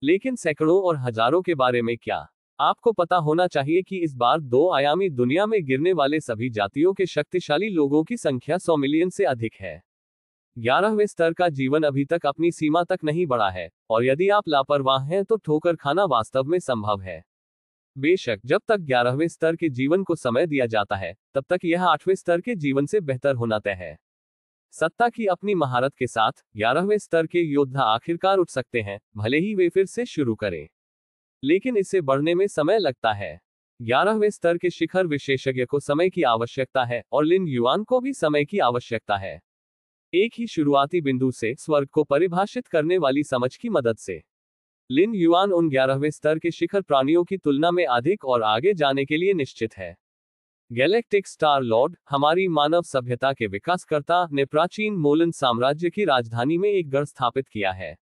लेकिन सैकड़ों और हजारों के बारे में क्या? आपको पता होना चाहिए कि इस बार 2 आयामी दुनिया में गिरने वाले सभी जातियों के शक्तिशाली लोगों की संख्या 100 मिलियन से अधिक है। 11वें स्तर का जीवन अभी तक अपनी सीमा तक नहीं बढ़ा है, और यदि आप लापरवाह हैं तो ठोकर खाना वास्तव में संभव है। बेशक जब तक 11वें स्तर के जीवन को समय दिया जाता है, तब तक यह 8वें स्तर के जीवन से बेहतर होना तय है। सत्ता की अपनी महारत के साथ 11वें स्तर के योद्धा आखिरकार उठ सकते हैं, भले ही वे फिर से शुरू करें। लेकिन इससे बढ़ने में समय लगता है। 11वें स्तर के शिखर विशेषज्ञ को समय की आवश्यकता है, और लिन युआन को भी समय की आवश्यकता है। एक ही शुरुआती बिंदु से स्वर्ग को परिभाषित करने वाली समझ की मदद से लिन युआन उन 11वें स्तर के शिखर प्राणियों की तुलना में अधिक और आगे जाने के लिए निश्चित है। गैलेक्टिक स्टार लॉर्ड, हमारी मानव सभ्यता के विकासकर्ता, ने प्राचीन मोलन साम्राज्य की राजधानी में एक गढ़ स्थापित किया है।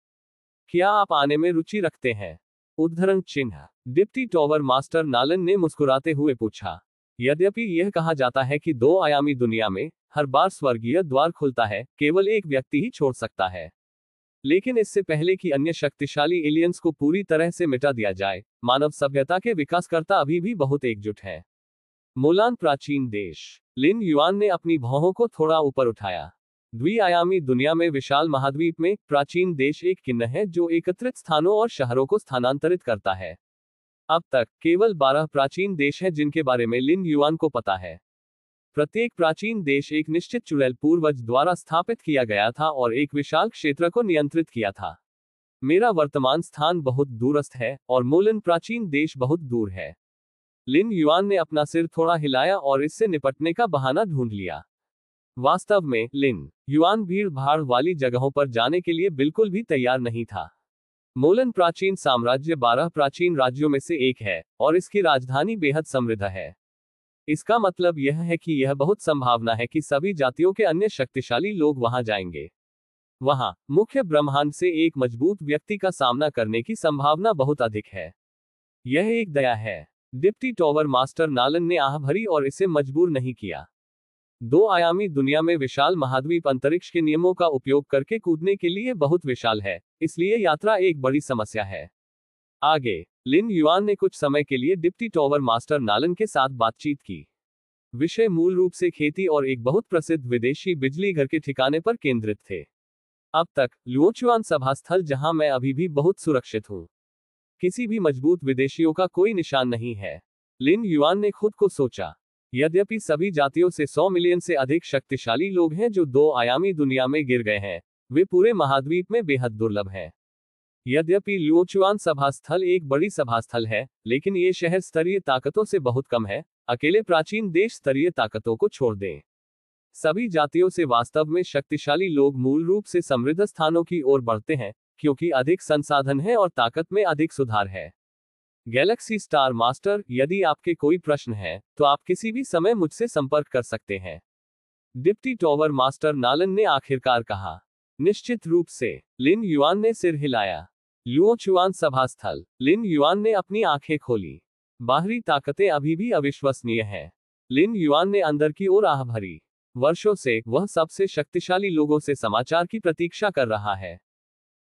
क्या आप आने में रुचि रखते हैं? उद्धरण चिन्ह। डिप्टी टॉवर मास्टर नालन ने मुस्कुराते हुए पूछा। यद्यपि यह कहा जाता है कि 2 आयामी दुनिया में हर बार स्वर्गीय द्वार खुलता है, केवल एक व्यक्ति ही छोड़ सकता है। लेकिन इससे पहले कि अन्य शक्तिशाली एलियंस को पूरी तरह से मिटा दिया जाए, मानव सभ्यता के विकासकर्ता अभी भी बहुत एकजुट हैं। मोलान प्राचीन देश। लिन युआन ने अपनी भौहों को थोड़ा ऊपर उठाया। द्विआयामी दुनिया में विशाल महाद्वीप में प्राचीन देश एक चिन्ह है जो एकत्रित स्थानों और शहरों को स्थानांतरित करता है। अब तक केवल 12 प्राचीन देश हैं जिनके बारे में लिन युआन को पता है। प्रत्येक प्राचीन देश एक निश्चित चुड़ैल पूर्वज द्वारा स्थापित किया गया था और एक विशाल क्षेत्र को नियंत्रित किया था। मेरा वर्तमान स्थान बहुत दूरस्थ है, और मोलन प्राचीन देश बहुत दूर है। लिन युआन ने अपना सिर थोड़ा हिलाया और इससे निपटने का बहाना ढूंढ लिया। वास्तव में लिन युआन भीड़ भाड़ वाली जगहों पर जाने के लिए बिल्कुल भी तैयार नहीं था। मोलन प्राचीन साम्राज्य 12 प्राचीन राज्यों में से एक है, और इसकी राजधानी बेहद समृद्ध है। इसका मतलब यह है कि यह बहुत संभावना है कि सभी जातियों के अन्य शक्तिशाली लोग वहां जाएंगे। वहां मुख्य ब्रह्मांड से एक मजबूत व्यक्ति का सामना करने की संभावना बहुत अधिक है। यह एक दया है। डिप्टी टॉवर मास्टर नालन ने आह भरी और इसे मजबूर नहीं किया। 2 आयामी दुनिया में विशाल महाद्वीप अंतरिक्ष के नियमों का उपयोग करके कूदने के लिए बहुत विशाल है, इसलिए यात्रा एक बड़ी समस्या है। आगे लिन युआन ने कुछ समय के लिए डिप्टी टॉवर मास्टर नालन के साथ बातचीत की। विषय मूल रूप से खेती और एक बहुत प्रसिद्ध विदेशी बिजली घर के ठिकाने पर केंद्रित थे। अब तक लुओचुआन सभा स्थल जहां मैं अभी भी बहुत सुरक्षित हूं। किसी भी मजबूत विदेशियों का कोई निशान नहीं है, लिन युआन ने खुद को सोचा। यद्यपि सभी जातियों से 100 मिलियन से अधिक शक्तिशाली लोग हैं जो 2 आयामी दुनिया में गिर गए हैं, वे पूरे महाद्वीप में बेहद दुर्लभ हैं। यद्यपि लुओचुआन सभा स्थल एक बड़ी सभा स्थल है, लेकिन ये शहर स्तरीय ताकतों से बहुत कम है। अकेले प्राचीन देश स्तरीय ताकतों को छोड़ दें, सभी जातियों से वास्तव में शक्तिशाली लोग मूल रूप से समृद्ध स्थानों की ओर बढ़ते हैं, क्योंकि अधिक संसाधन है और ताकत में अधिक सुधार है। गैलेक्सी स्टार मास्टर, यदि आपके कोई प्रश्न है तो आप किसी भी समय मुझसे संपर्क कर सकते हैं। डिप्टी टॉवर मास्टर नालन ने आखिरकार कहा। निश्चित रूप से, लिन युआन ने सिर हिलाया। लुओचुआन सभा स्थल। लिन युआन ने अपनी आंखें खोली। बाहरी ताकतें अभी भी अविश्वसनीय हैं। लिन युआन ने अंदर की ओर आह भरी। वर्षों से वह सबसे शक्तिशाली लोगों से समाचार की प्रतीक्षा कर रहा है।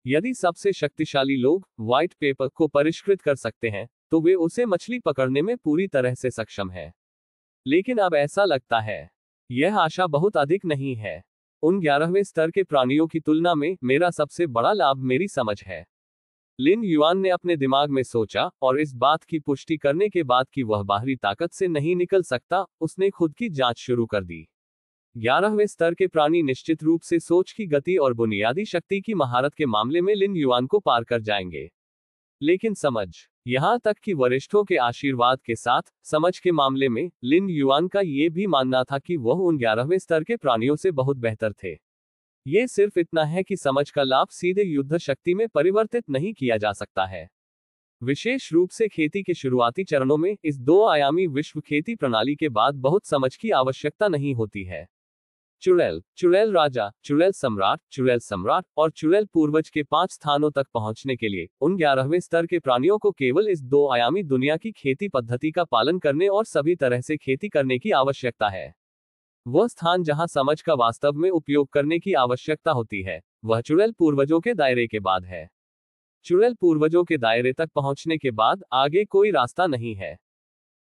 यदि सबसे शक्तिशाली लोग व्हाइट पेपर को परिष्कृत कर सकते हैं, तो वे उसे मछली पकड़ने में पूरी तरह से सक्षम हैं। लेकिन अब ऐसा लगता है, यह आशा बहुत अधिक नहीं है। उन 11वें स्तर के प्राणियों की तुलना में मेरा सबसे बड़ा लाभ मेरी समझ है। लिन युआन ने अपने दिमाग में सोचा, और इस बात की पुष्टि करने के बाद कि वह बाहरी ताकत से नहीं निकल सकता, उसने खुद की जांच शुरू कर दी। 11वें स्तर के प्राणी निश्चित रूप से सोच की गति और बुनियादी शक्ति की महारत के मामले में लिन युआन को पार कर जाएंगे। लेकिन समझ, यहां तक कि वरिष्ठों के आशीर्वाद के साथ समझ के मामले में लिन युआन का यह भी मानना था कि वह उन 11वें स्तर के प्राणियों से बहुत बेहतर थे। ये सिर्फ इतना है कि समझ का लाभ सीधे युद्ध शक्ति में परिवर्तित नहीं किया जा सकता है। विशेष रूप से खेती के शुरुआती चरणों में इस दो आयामी विश्व खेती प्रणाली के बाद बहुत समझ की आवश्यकता नहीं होती है। चुड़ैल, चुड़ैल राजा, चुड़ैल सम्राट और चुड़ैल पूर्वज के 5 स्थानों तक पहुंचने के लिए उन 11वें स्तर के प्राणियों को केवल इस दो आयामी दुनिया की खेती पद्धति का पालन करने और सभी तरह से खेती करने की आवश्यकता है। वह स्थान जहां समझ का वास्तव में उपयोग करने की आवश्यकता होती है, वह चुड़ैल पूर्वजों के दायरे के बाद है। चुड़ैल पूर्वजों के दायरे तक पहुंचने के बाद आगे कोई रास्ता नहीं है।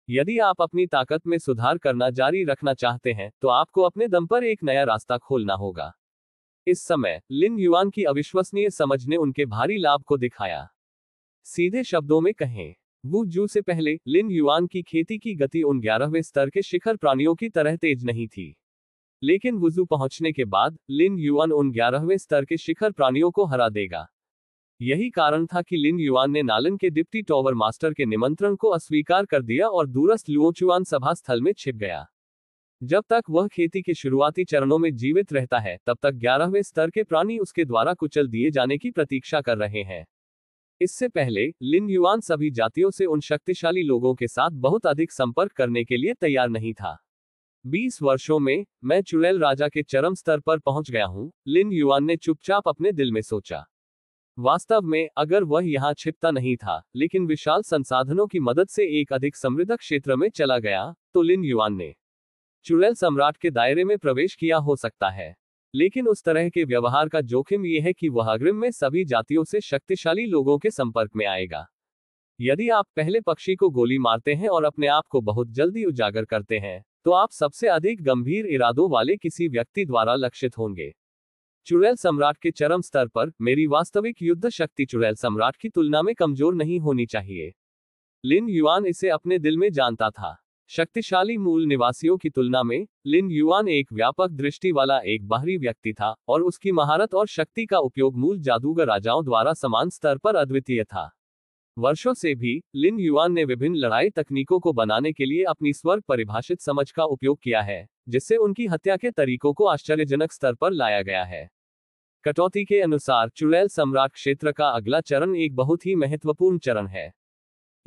यदि आप अपनी ताकत में सुधार करना जारी रखना चाहते हैं तो आपको अपने दम पर एक नया रास्ता खोलना होगा। इस समय लिन युआन की अविश्वसनीय समझ ने उनके भारी लाभ को दिखाया। सीधे शब्दों में कहें, वू जू से पहले लिन युआन की खेती की गति उन 11वें स्तर के शिखर प्राणियों की तरह तेज नहीं थी। लेकिन वुजू पहुंचने के बाद लिन युआन उन 11वें स्तर के शिखर प्राणियों को हरा देगा। यही कारण था कि लिन युआन ने नालन के डिप्टी टॉवर मास्टर के निमंत्रण को अस्वीकार कर दिया और दूरस्थ लुओचुआन सभा स्थल में छिप गया। जब तक वह खेती के शुरुआती चरणों में जीवित रहता है, तब तक 11वें स्तर के प्राणी उसके द्वारा कुचल दिए जाने की प्रतीक्षा कर रहे हैं। इससे पहले लिन युआन सभी जातियों से उन शक्तिशाली लोगों के साथ बहुत अधिक संपर्क करने के लिए तैयार नहीं था। 20 वर्षों में मैं चुड़ैल राजा के चरम स्तर पर पहुंच गया हूं, लिन युआन ने चुपचाप अपने दिल में सोचा। वास्तव में अगर वह यहां छिपता नहीं था, लेकिन विशाल संसाधनों की मदद से एक अधिक समृद्ध क्षेत्र में चला गया, तो लिन युआन ने चुड़ैल सम्राट के दायरे में प्रवेश किया हो सकता है। लेकिन उस तरह के व्यवहार का जोखिम यह है कि वह अग्रिम में सभी जातियों से शक्तिशाली लोगों के संपर्क में आएगा। यदि आप पहले पक्षी को गोली मारते हैं और अपने आप को बहुत जल्दी उजागर करते हैं, तो आप सबसे अधिक गंभीर इरादों वाले किसी व्यक्ति द्वारा लक्षित होंगे। चुड़ैल सम्राट के चरम स्तर पर मेरी वास्तविक युद्ध शक्ति चुड़ैल सम्राट की तुलना में कमजोर नहीं होनी चाहिए। लिन युआन इसे अपने दिल में जानता था। शक्तिशाली मूल निवासियों की तुलना में लिन युआन एक व्यापक दृष्टि वाला एक बाहरी व्यक्ति था और उसकी महारत और शक्ति का उपयोग मूल जादूगर राजाओं द्वारा समान स्तर पर अद्वितीय था। वर्षों से भी लिन युआन ने विभिन्न लड़ाई तकनीकों को बनाने के लिए अपनी स्वर्ग परिभाषित समझ का उपयोग किया है, जिससे उनकी हत्या के तरीकों को आश्चर्यजनक स्तर पर लाया गया है। कटौती के अनुसार चुड़ैल सम्राट क्षेत्र का अगला चरण एक बहुत ही महत्वपूर्ण चरण है।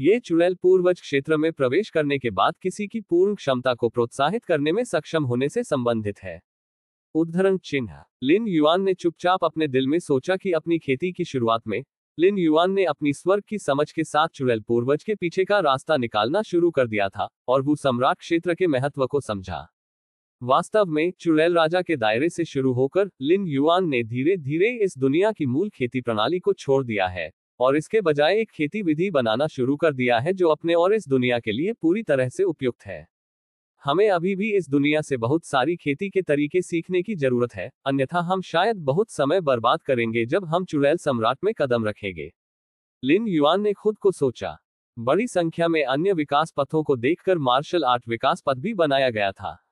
ये चुड़ैल पूर्वज क्षेत्र में प्रवेश करने के बाद किसी की पूर्ण क्षमता को प्रोत्साहित करने में सक्षम होने से संबंधित है। उद्धरण चिन्ह, लिन युआन ने चुपचाप अपने दिल में सोचा कि अपनी खेती की शुरुआत में लिन युआन ने अपनी स्वर्ग की समझ के साथ चुड़ैल पूर्वज के पीछे का रास्ता निकालना शुरू कर दिया था और वो सम्राट क्षेत्र के महत्व को समझा। वास्तव में चुड़ैल राजा के दायरे से शुरू होकर लिन युआन ने धीरे धीरे इस दुनिया की मूल खेती प्रणाली को छोड़ दिया है और इसके बजाय एक खेती विधि बनाना शुरू कर दिया है जो अपने और इस दुनिया के लिए पूरी तरह से उपयुक्त है। हमें अभी भी इस दुनिया से बहुत सारी खेती के तरीके सीखने की जरूरत है, अन्यथा हम शायद बहुत समय बर्बाद करेंगे जब हम चुड़ैल सम्राट में कदम रखेंगे। लिन युआन ने खुद को सोचा। बड़ी संख्या में अन्य विकास पथों को देखकर मार्शल आर्ट विकास पथ भी बनाया गया था।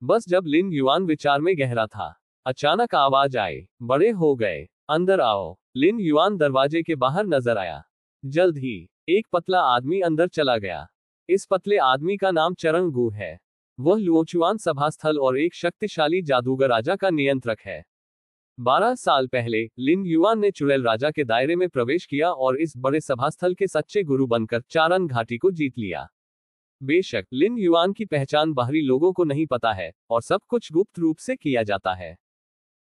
बस जब लिन युआन विचार में गहरा था, अचानक आवाज आई, बड़े हो गए, अंदर आओ। लिन युआन दरवाजे के बाहर नजर आया। जल्द ही एक पतला आदमी अंदर चला गया। इस पतले आदमी का नाम चरण गू है। वह लुओचुआन सभास्थल और एक शक्तिशाली जादूगर राजा का नियंत्रक है। 12 साल पहले लिन युआन ने चुड़ैल राजा के दायरे में प्रवेश किया और इस बड़े सभास्थल के सच्चे गुरु बनकर चारन घाटी को जीत लिया। बेशक लिन युआन की पहचान बाहरी लोगों को नहीं पता है और सब कुछ गुप्त रूप से किया जाता है।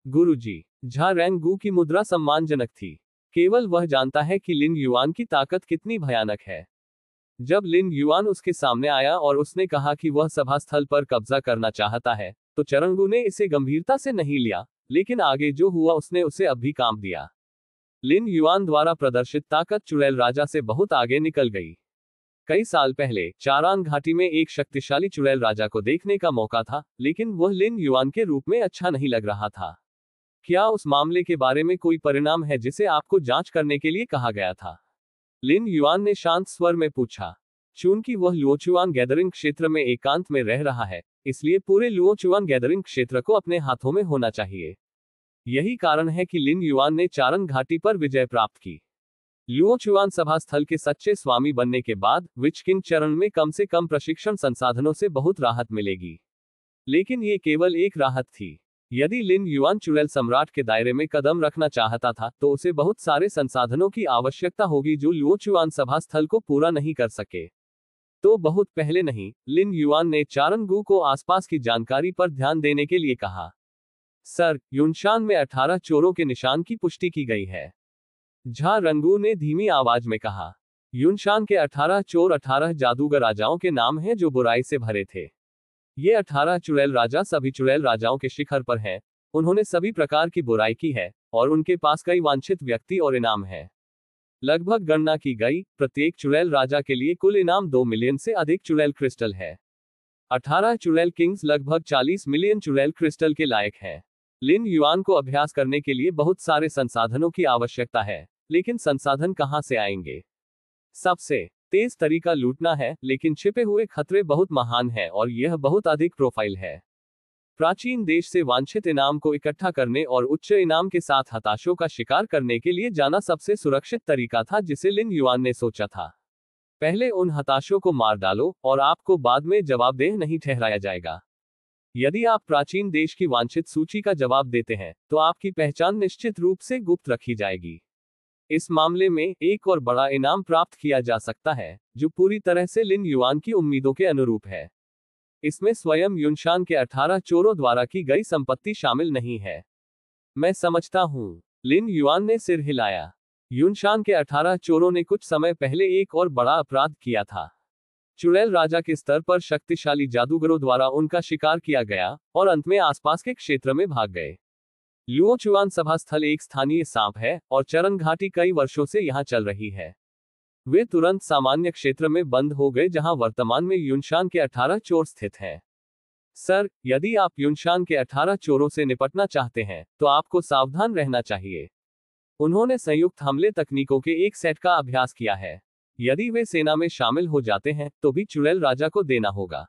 गुरुजी, झा रैंग गू की मुद्रा सम्मानजनक थी। केवल वह जानता है कि लिन युआन की ताकत कितनी भयानक है। जब लिन युआन उसके सामने आया और उसने कहा कि वह सभास्थल पर कब्जा करना चाहता है, तो चरंगू ने इसे गंभीरता से नहीं लिया, लेकिन आगे जो हुआ उसने उसे अब भी काम दिया। लिन युआन द्वारा प्रदर्शित ताकत चुड़ैल राजा से बहुत आगे निकल गई। कई साल पहले चारान घाटी में एक शक्तिशाली चुड़ैल राजा को देखने का मौका था, लेकिन वह लिन युआन के रूप में अच्छा नहीं लग रहा था। क्या उस मामले के बारे में कोई परिणाम है जिसे आपको जांच करने के लिए कहा गया था? लिन युआन ने शांत स्वर में पूछा। चूंकि वह लुओचुआन गैदरिंग क्षेत्र में एकांत में रह रहा है, इसलिए पूरे लुओचुआन गैदरिंग क्षेत्र को अपने हाथों में होना चाहिए। यही कारण है कि लिन युआन ने चारन घाटी पर विजय प्राप्त की। लुओचुआन सभास्थल के सच्चे स्वामी बनने के बाद विच किंग चरण में कम से कम प्रशिक्षण संसाधनों से बहुत राहत मिलेगी। लेकिन ये केवल एक राहत थी। यदि लिन युआन चुड़ैल सम्राट के दायरे में कदम रखना चाहता था तो उसे बहुत सारे संसाधनों की आवश्यकता होगी जो लुओचुआन सभा स्थल को पूरा नहीं कर सके। तो बहुत पहले नहीं, लिन युआन ने चारंगू को आसपास की जानकारी पर ध्यान देने के लिए कहा। सर, युनशान में 18 चोरों के निशान की पुष्टि की गई है, झा रंगू ने धीमी आवाज में कहा। युनशान के 18 चोर 18 जादूगर राजाओं के नाम हैं जो बुराई से भरे थे। ये 18 चुड़ैल राजा सभी चुड़ैल राजाओं के शिखर पर हैं। उन्होंने सभी प्रकार की बुराई की है और उनके पास कई वांछित व्यक्ति और इनाम हैं। लगभग गणना की गई, प्रत्येक चुड़ैल राजा के लिए कुल इनाम 2 मिलियन से अधिक चुड़ैल क्रिस्टल है। 18 चुड़ैल किंग्स लगभग 40 मिलियन चुड़ैल क्रिस्टल के लायक हैं। लिन युआन को अभ्यास करने के लिए बहुत सारे संसाधनों की आवश्यकता है, लेकिन संसाधन कहां से आएंगे? सबसे तेज तरीका लूटना है, लेकिन छिपे हुए खतरे बहुत महान हैं और यह बहुत अधिक प्रोफाइल है। प्राचीन देश से वांछित इनाम को इकट्ठा करने और उच्च इनाम के साथ हताशों का शिकार करने के लिए जाना सबसे सुरक्षित तरीका था जिसे लिन युआन ने सोचा था। पहले उन हताशों को मार डालो और आपको बाद में जवाबदेह नहीं ठहराया जाएगा। यदि आप प्राचीन देश की वांछित सूची का जवाब देते हैं तो आपकी पहचान निश्चित रूप से गुप्त रखी जाएगी। इस मामले में एक और बड़ा इनाम प्राप्त किया जा सकता है जो पूरी तरह से लिन युआन की उम्मीदों के अनुरूप है। इसमें स्वयं युनशान के 18 चोरों द्वारा की गई संपत्ति शामिल नहीं है। मैं समझता हूं, लिन युआन ने सिर हिलाया। युनशान के 18 चोरों ने कुछ समय पहले एक और बड़ा अपराध किया था। चुड़ैल राजा के स्तर पर शक्तिशाली जादूगरों द्वारा उनका शिकार किया गया और अंत में आसपास के क्षेत्र में भाग गए। लुओचुआन सभा स्थल एक स्थानीय सांप है और चरण घाटी कई वर्षों से यहां चल रही है। वे तुरंत सामान्य क्षेत्र में बंद हो गए जहां वर्तमान में युनशान के 18 चोर स्थित हैं। सर, यदि आप युनशान के 18 चोरों से निपटना चाहते हैं तो आपको सावधान रहना चाहिए। उन्होंने संयुक्त हमले तकनीकों के एक सेट का अभ्यास किया है। यदि वे सेना में शामिल हो जाते हैं तो भी चुड़ैल राजा को देना होगा।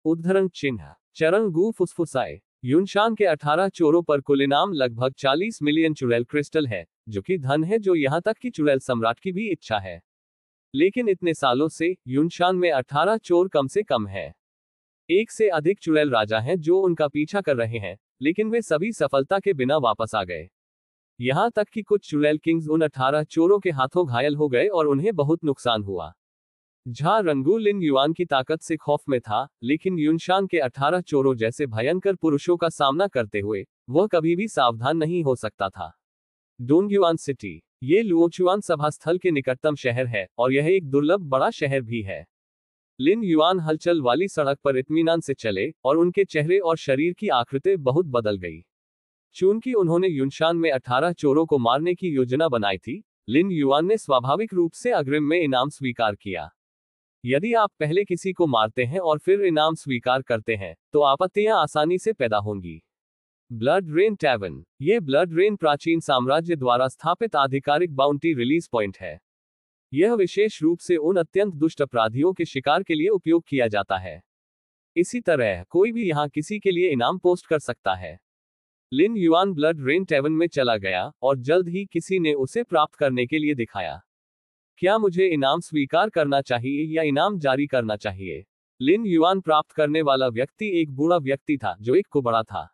उद्धरण चिन्ह। चरण गू फुसफुसाए। युनशान के 18 चोरों पर कुल इनाम लगभग 40 मिलियन चुड़ैल क्रिस्टल है, जो कि धन है जो यहां तक कि चुड़ैल सम्राट की भी इच्छा है। लेकिन इतने सालों से युनशान में 18 चोर कम से कम है। एक से अधिक चुड़ैल राजा हैं जो उनका पीछा कर रहे हैं, लेकिन वे सभी सफलता के बिना वापस आ गए। यहां तक कि कुछ चुड़ैल किंग्स उन 18 चोरों के हाथों घायल हो गए और उन्हें बहुत नुकसान हुआ। झा रंगू लिन युआन की ताकत से खौफ में था, लेकिन युनशान के 18 चोरों जैसे भयंकर पुरुषों का सामना करते हुए वह कभी भी सावधान नहीं हो सकता था। डोंगयुआन सिटी। ये लुओचुआन सभा स्थल के निकटतम शहर है और यह एक दुर्लभ बड़ा शहर भी है। लिन युआन हलचल वाली सड़क पर इत्मीनान से चले और उनके चेहरे और शरीर की आकृति बहुत बदल गई। चूंकि उन्होंने युनशान में 18 चोरों को मारने की योजना बनाई थी, लिन युआन ने स्वाभाविक रूप से अग्रिम में इनाम स्वीकार किया। यदि आप पहले किसी को मारते हैं और फिर इनाम स्वीकार करते हैं तो आपत्तियां आसानी से पैदा होंगी। Blood rain tavern. ये ब्लड रेन प्राचीन साम्राज्य द्वारा स्थापित आधिकारिक बाउंटी रिलीज पॉइंट है। यह विशेष रूप से उन अत्यंत दुष्ट अपराधियों के शिकार के लिए उपयोग किया जाता है। इसी तरह कोई भी यहां किसी के लिए इनाम पोस्ट कर सकता है। लिन युआन ब्लड रेन टैवर्न में चला गया और जल्द ही किसी ने उसे प्राप्त करने के लिए दिखाया। क्या मुझे इनाम स्वीकार करना चाहिए या इनाम जारी करना चाहिए? लिन युआन प्राप्त करने वाला व्यक्ति एक बूढ़ा व्यक्ति था जो एक कुबड़ा था।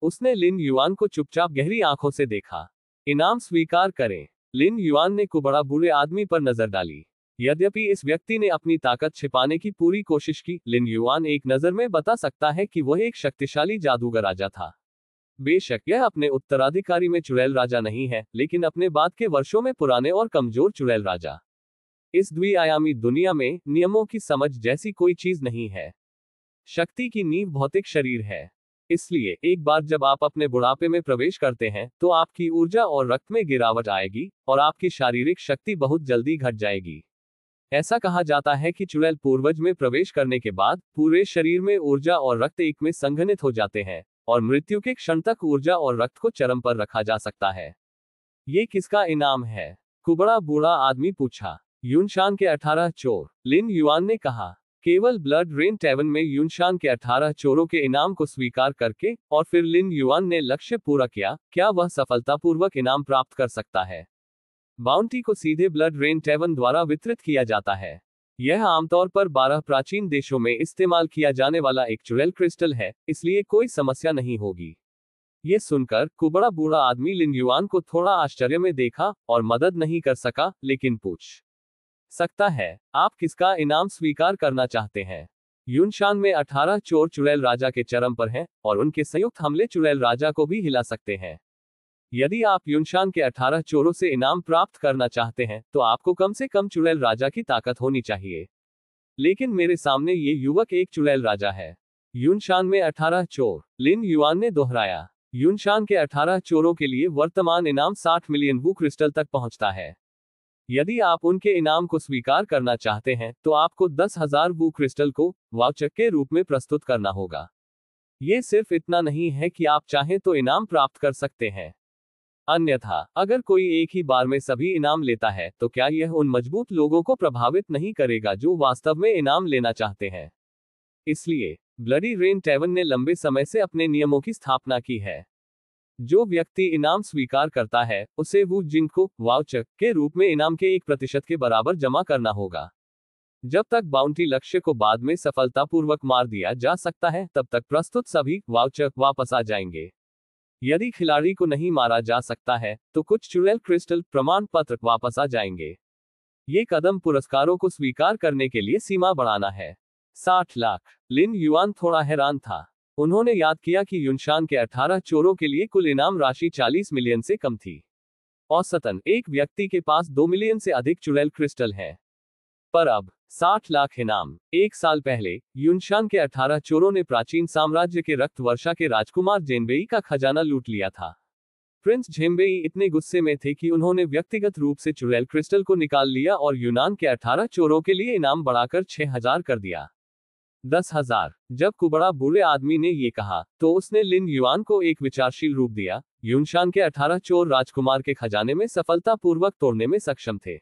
उसने लिन युआन को चुपचाप गहरी आंखों से देखा। इनाम स्वीकार करें। लिन युआन ने कुबड़ा बूढ़े आदमी पर नजर डाली। यद्यपि इस व्यक्ति ने अपनी ताकत छिपाने की पूरी कोशिश की, लिन युआन एक नजर में बता सकता है कि वह एक शक्तिशाली जादूगर राजा था। बेशक यह अपने उत्तराधिकारी में चुड़ैल राजा नहीं है, लेकिन अपने बाद के वर्षों में पुराने और कमजोर चुड़ैल राजा। इस द्विआयामी दुनिया में नियमों की समझ जैसी कोई चीज नहीं है। शक्ति की नींव भौतिक शरीर है। इसलिए एक बार जब आप अपने बुढ़ापे में प्रवेश करते हैं तो आपकी ऊर्जा और रक्त में गिरावट आएगी और आपकी शारीरिक शक्ति बहुत जल्दी घट जाएगी। ऐसा कहा जाता है कि चुड़ैल पूर्वज में प्रवेश करने के बाद पूरे शरीर में ऊर्जा और रक्त एक में संघनित हो जाते हैं और मृत्यु के क्षण तक ऊर्जा और रक्त को चरम पर रखा जा सकता है। ये किसका इनाम है? कुबड़ा बूढ़ा आदमी पूछा। युनशान के 18 चोर। लिन युआन ने कहा। केवल ब्लड रेन टैवर्न में युनशान के 18 चोरों के इनाम को स्वीकार करके और फिर लिन युआन ने लक्ष्य पूरा किया, क्या वह सफलतापूर्वक इनाम प्राप्त कर सकता है? बाउंटी को सीधे ब्लड रेन टैवर्न द्वारा वितरित किया जाता है। यह आमतौर पर 12 प्राचीन देशों में इस्तेमाल किया जाने वाला एक चुड़ैल क्रिस्टल है, इसलिए कोई समस्या नहीं होगी। ये सुनकर कुबड़ा बूढ़ा आदमी लिन युआन को थोड़ा आश्चर्य में देखा और मदद नहीं कर सका, लेकिन पूछ सकता है, आप किसका इनाम स्वीकार करना चाहते हैं? यूनशान में 18 चोर चुड़ैल राजा के चरम पर हैं और उनके संयुक्त हमले चुड़ैल राजा को भी हिला सकते हैं। यदि आप यूनशान के 18 चोरों से इनाम प्राप्त करना चाहते हैं तो आपको कम से कम चुड़ैल राजा की ताकत होनी चाहिए। लेकिन मेरे सामने ये युवक एक चुड़ैल राजा है। यूनशान में 18 चोर, लिन युआन ने दोहराया। यूनशान के 18 चोरों के लिए वर्तमान इनाम 60 मिलियन वू क्रिस्टल तक पहुंचता है। यदि आप उनके इनाम को स्वीकार करना चाहते हैं तो आपको 10,000 वू क्रिस्टल को वाउचर के रूप में प्रस्तुत करना होगा। ये सिर्फ इतना नहीं है कि आप चाहें तो इनाम प्राप्त कर सकते हैं। अन्यथा अगर कोई एक ही बार में सभी इनाम लेता है तो क्या यह उन मजबूत लोगों को प्रभावित नहीं करेगा जो वास्तव में इनाम लेना चाहते हैं? इसलिए ब्लडी रेन टैवन ने लंबे समय से अपने नियमों की स्थापना की है। जो व्यक्ति इनाम स्वीकार करता है उसे वू जिंग को वाउचर के रूप में इनाम के 1% के बराबर जमा करना होगा। जब तक बाउंटी लक्ष्य को बाद में सफलतापूर्वक मार दिया जा सकता है तब तक प्रस्तुत सभी वाउचर वापस आ जाएंगे। यदि खिलाड़ी को नहीं मारा जा सकता है तो कुछ चुड़ैल क्रिस्टल प्रमाण पत्र वापस आ जाएंगे। ये कदम पुरस्कारों को स्वीकार करने के लिए सीमा बढ़ाना है। 60 लाख। लिन युआन थोड़ा हैरान था। उन्होंने याद किया कि यूनशान के 18 चोरों के लिए कुल इनाम राशि 40 मिलियन से कम थी। औसतन एक व्यक्ति के पास 2 मिलियन से अधिक चुड़ैल क्रिस्टल है। पर अब 60 लाख इनाम। एक साल पहले यूनशान के 18 चोरों ने प्राचीन साम्राज्य के रक्त वर्षा के राजकुमार जेनबेई का खजाना लूट लिया था। प्रिंस जेनबेई इतने गुस्से में थे कि उन्होंने व्यक्तिगत रूप से चुड़ैल क्रिस्टल को निकाल लिया और यूनान के 18 चोरों के लिए इनाम बढ़ाकर 6,000 कर दिया। 10,000। जब कुबड़ा बूढ़े आदमी ने ये कहा तो उसने लिन युआन को एक विचारशील रूप दिया। यूनशान के 18 चोर राजकुमार के खजाने में सफलतापूर्वक तोड़ने में सक्षम थे।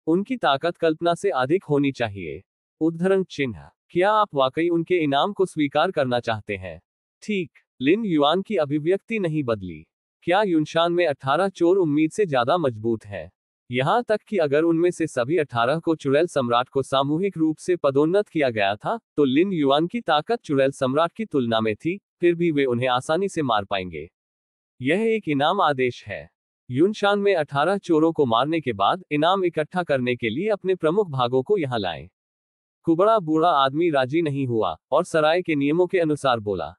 उनकी ताकत कल्पना से अधिक होनी चाहिए। उद्धरण चिन्ह। क्या आप वाकई उनके इनाम को स्वीकार करना चाहते हैं? ठीक। लिन युआन की अभिव्यक्ति नहीं बदली। क्या यूनशान में 18 चोर उम्मीद से ज्यादा मजबूत है? यहां तक कि अगर उनमें से सभी 18 को चुड़ैल सम्राट को सामूहिक रूप से पदोन्नत किया गया था तो लिन युआन की ताकत चुड़ैल सम्राट की तुलना में थी, फिर भी वे उन्हें आसानी से मार पाएंगे। यह एक इनाम आदेश है। यूनशान में 18 चोरों को मारने के बाद इनाम इकट्ठा करने के लिए अपने प्रमुख भागों को यहां लाएं। कुबड़ा बूढ़ा आदमी राजी नहीं हुआ और सराय के नियमों के अनुसार बोला।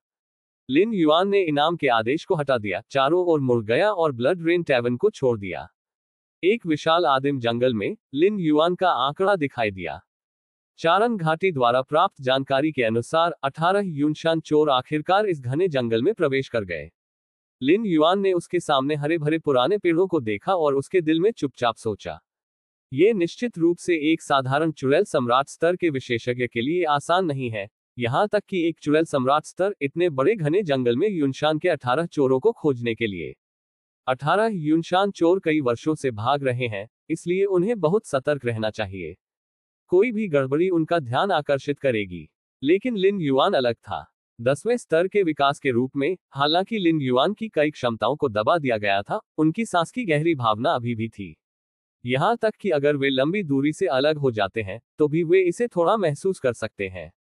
लिन युआन ने इनाम के आदेश को हटा दिया, चारों ओर मुड़ गया और ब्लड रेन टैवन को छोड़ दिया। एक विशाल आदिम जंगल में लिन युआन का आंकड़ा दिखाई दिया। चारन घाटी द्वारा प्राप्त जानकारी के अनुसार 18 यूनशान चोर आखिरकार इस घने जंगल में प्रवेश कर गए। लिन युआन ने उसके सामने हरे भरे पुराने पेड़ों को देखा और उसके दिल में चुपचाप सोचा, ये निश्चित रूप से एक साधारण चुड़ैल सम्राट स्तर के विशेषज्ञ के लिए आसान नहीं है, यहां तक कि एक चुड़ैल सम्राट स्तर इतने बड़े घने जंगल में यूनशान के 18 चोरों को खोजने के लिए। 18 यूनशान चोर कई वर्षों से भाग रहे हैं, इसलिए उन्हें बहुत सतर्क रहना चाहिए। कोई भी गड़बड़ी उनका ध्यान आकर्षित करेगी। लेकिन लिन युआन अलग था। 10वें स्तर के विकास के रूप में, हालांकि लिन युआन की कई क्षमताओं को दबा दिया गया था, उनकी सांस की गहरी भावना अभी भी थी। यहां तक कि अगर वे लंबी दूरी से अलग हो जाते हैं तो भी वे इसे थोड़ा महसूस कर सकते हैं।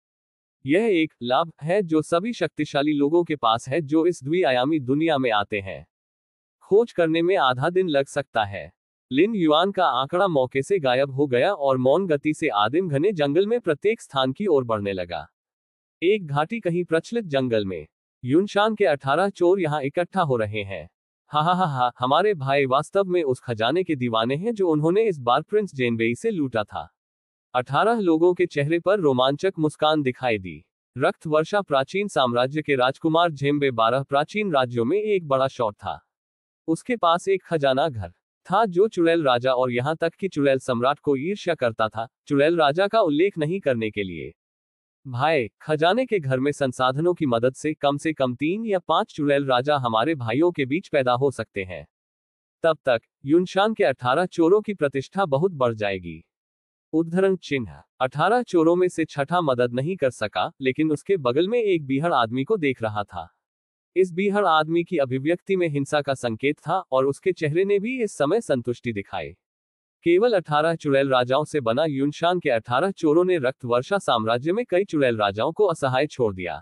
यह एक लाभ है जो सभी शक्तिशाली लोगों के पास है जो इस द्विआयामी दुनिया में आते हैं। खोज करने में आधा दिन लग सकता है। लिन युआन का आंकड़ा मौके से गायब हो गया और मौन गति से आदिम घने जंगल में प्रत्येक स्थान की ओर बढ़ने लगा। एक घाटी कहीं प्रचलित जंगल में। यूनशान के 18 चोर यहां इकट्ठा हो रहे हैं। हा, हमारे भाई वास्तव में उस खजाने के दीवाने हैं जो उन्होंने इस बार प्रिंस जेनबेई से लूटा था। 18 लोगों के चेहरे पर रोमांचक मुस्कान दिखाई दी। रक्त वर्षा प्राचीन साम्राज्य के राजकुमार झेम्बे 12 प्राचीन राज्यों में एक बड़ा शौक था। उसके पास एक खजाना घर था जो चुड़ैल राजा और यहां तक कि चुड़ैल सम्राट को ईर्ष्या करता था, चुड़ैल राजा का उल्लेख नहीं करने के लिए। भाई, खजाने के घर में संसाधनों की मदद से कम 3 या 5 चुड़ैल राजा हमारे भाइयों के बीच पैदा हो सकते हैं। तब तक यूनशान के 18 चोरों की प्रतिष्ठा बहुत बढ़ जाएगी। उद्धरण चिन्ह। 18 चोरों में से छठा मदद नहीं कर सका, लेकिन उसके बगल में एक बीहड़ आदमी को देख रहा था। इस बीहड़ आदमी की अभिव्यक्ति में हिंसा का संकेत था और उसके चेहरे ने भी इस समय संतुष्टि दिखाई। केवल 18 चुड़ैल राजाओं से बना यूनशान के 18 चोरों ने रक्त वर्षा साम्राज्य में कई चुड़ैल राजाओं को असहाय छोड़ दिया।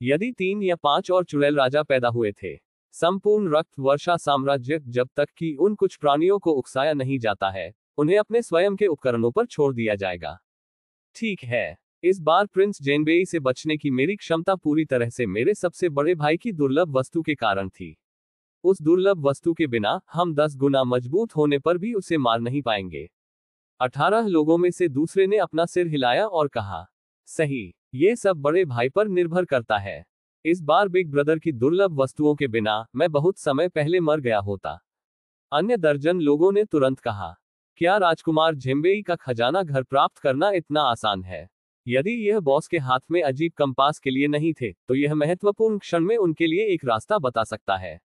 यदि 3 या 5 और चुड़ैल राजा पैदा हुए थे संपूर्ण रक्त वर्षा साम्राज्य, जब तक कि उन कुछ प्राणियों को उकसाया नहीं जाता है, उन्हें अपने स्वयं के उपकरणों पर छोड़ दिया जाएगा। ठीक है, इस बार प्रिंस जेनबेई से बचने की मेरी क्षमता पूरी तरह से मेरे सबसे बड़े भाई की दुर्लभ वस्तु के कारण थी। उस दुर्लभ वस्तु के बिना हम 10 गुना मजबूत होने पर भी उसे मार नहीं पाएंगे। 18 लोगों में से दूसरे ने अपना सिर हिलाया और कहा, सही, ये सब बड़े भाई पर निर्भर करता है। इस बार बिग ब्रदर की दुर्लभ वस्तुओं के बिना मैं बहुत समय पहले मर गया होता। अन्य दर्जन लोगों ने तुरंत कहा, क्या राजकुमार जेम्बेई का खजाना घर प्राप्त करना इतना आसान है? यदि यह बॉस के हाथ में अजीब कंपास के लिए नहीं थे, तो यह महत्वपूर्ण क्षण में उनके लिए एक रास्ता बता सकता है।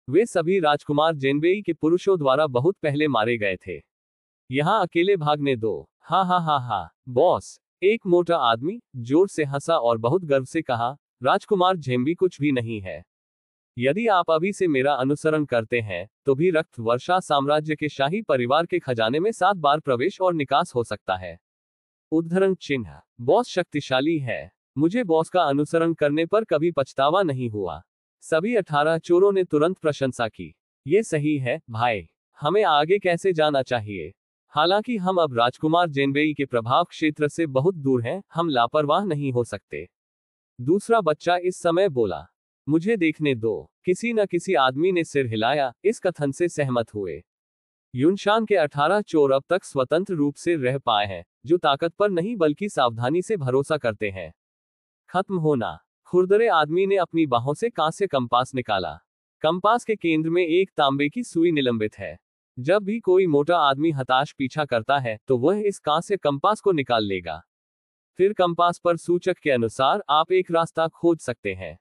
वे सभी राजकुमार जेनबेई के पुरुषों द्वारा बहुत पहले मारे गए थे। यहाँ अकेले भागने दो। हा हा हा हा। बॉस, एक मोटा आदमी जोर से हंसा और बहुत गर्व से कहा, राजकुमार जेम्बी कुछ भी नहीं है। यदि आप अभी से मेरा अनुसरण करते हैं, तो भी रक्त वर्षा साम्राज्य के शाही परिवार के खजाने में 7 बार प्रवेश और निकास हो सकता है। उद्धरण चिन्ह। बॉस शक्तिशाली है। मुझे बॉस का अनुसरण करने पर कभी पछतावा नहीं हुआ। सभी 18 चोरों ने तुरंत प्रशंसा की। ये सही है, भाई। हमें आगे कैसे जाना चाहिए? हालांकि हम अब राजकुमार जेनबेई के प्रभाव क्षेत्र से बहुत दूर हैं, हम लापरवाह नहीं हो सकते। दूसरा बच्चा इस समय बोला, मुझे देखने दो। किसी न किसी आदमी ने सिर हिलाया, इस कथन से सहमत हुए। युनशान के 18 चोर अब तक स्वतंत्र रूप से रह पाए हैं, जो ताकत पर नहीं बल्कि सावधानी से भरोसा करते हैं। खत्म होना। खुरदरे आदमी ने अपनी बाहों से कांस्य कंपास निकाला। कंपास के केंद्र में एक तांबे की सुई निलंबित है। जब भी कोई मोटा आदमी हताश पीछा करता है, तो वह इस कांस्य कंपास को निकाल लेगा। फिर कंपास पर सूचक के अनुसार आप एक रास्ता खोज सकते हैं।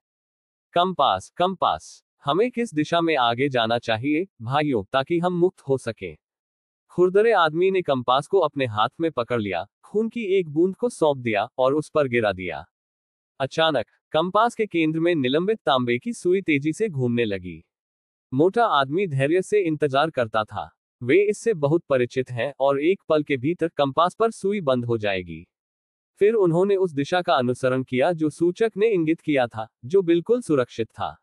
कंपास, कंपास, हमें किस दिशा में आगे जाना चाहिए, भाइयों, ताकि हम मुक्त हो सकें? खुरदरे आदमी ने कंपास को अपने हाथ में पकड़ लिया, खून की एक बूंद को सौंप दिया और उस पर गिरा दिया। अचानक कंपास के केंद्र में निलंबित तांबे की सुई तेजी से घूमने लगी। मोटा आदमी धैर्य से इंतजार करता था। वे इससे बहुत परिचित हैं और एक पल के भीतर कंपास पर सुई बंद हो जाएगी। फिर उन्होंने उस दिशा का अनुसरण किया जो सूचक ने इंगित किया था, जो बिल्कुल सुरक्षित था।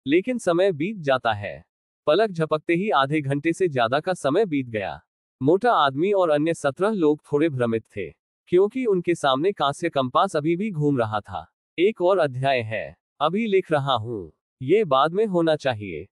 लेकिन समय बीत जाता है। पलक झपकते ही आधे घंटे से ज्यादा का समय बीत गया। मोटा आदमी और अन्य 17 लोग थोड़े भ्रमित थे, क्योंकि उनके सामने कांस्य कंपास अभी भी घूम रहा था। एक और अध्याय है। अभी लिख रहा हूं। ये बाद में होना चाहिए।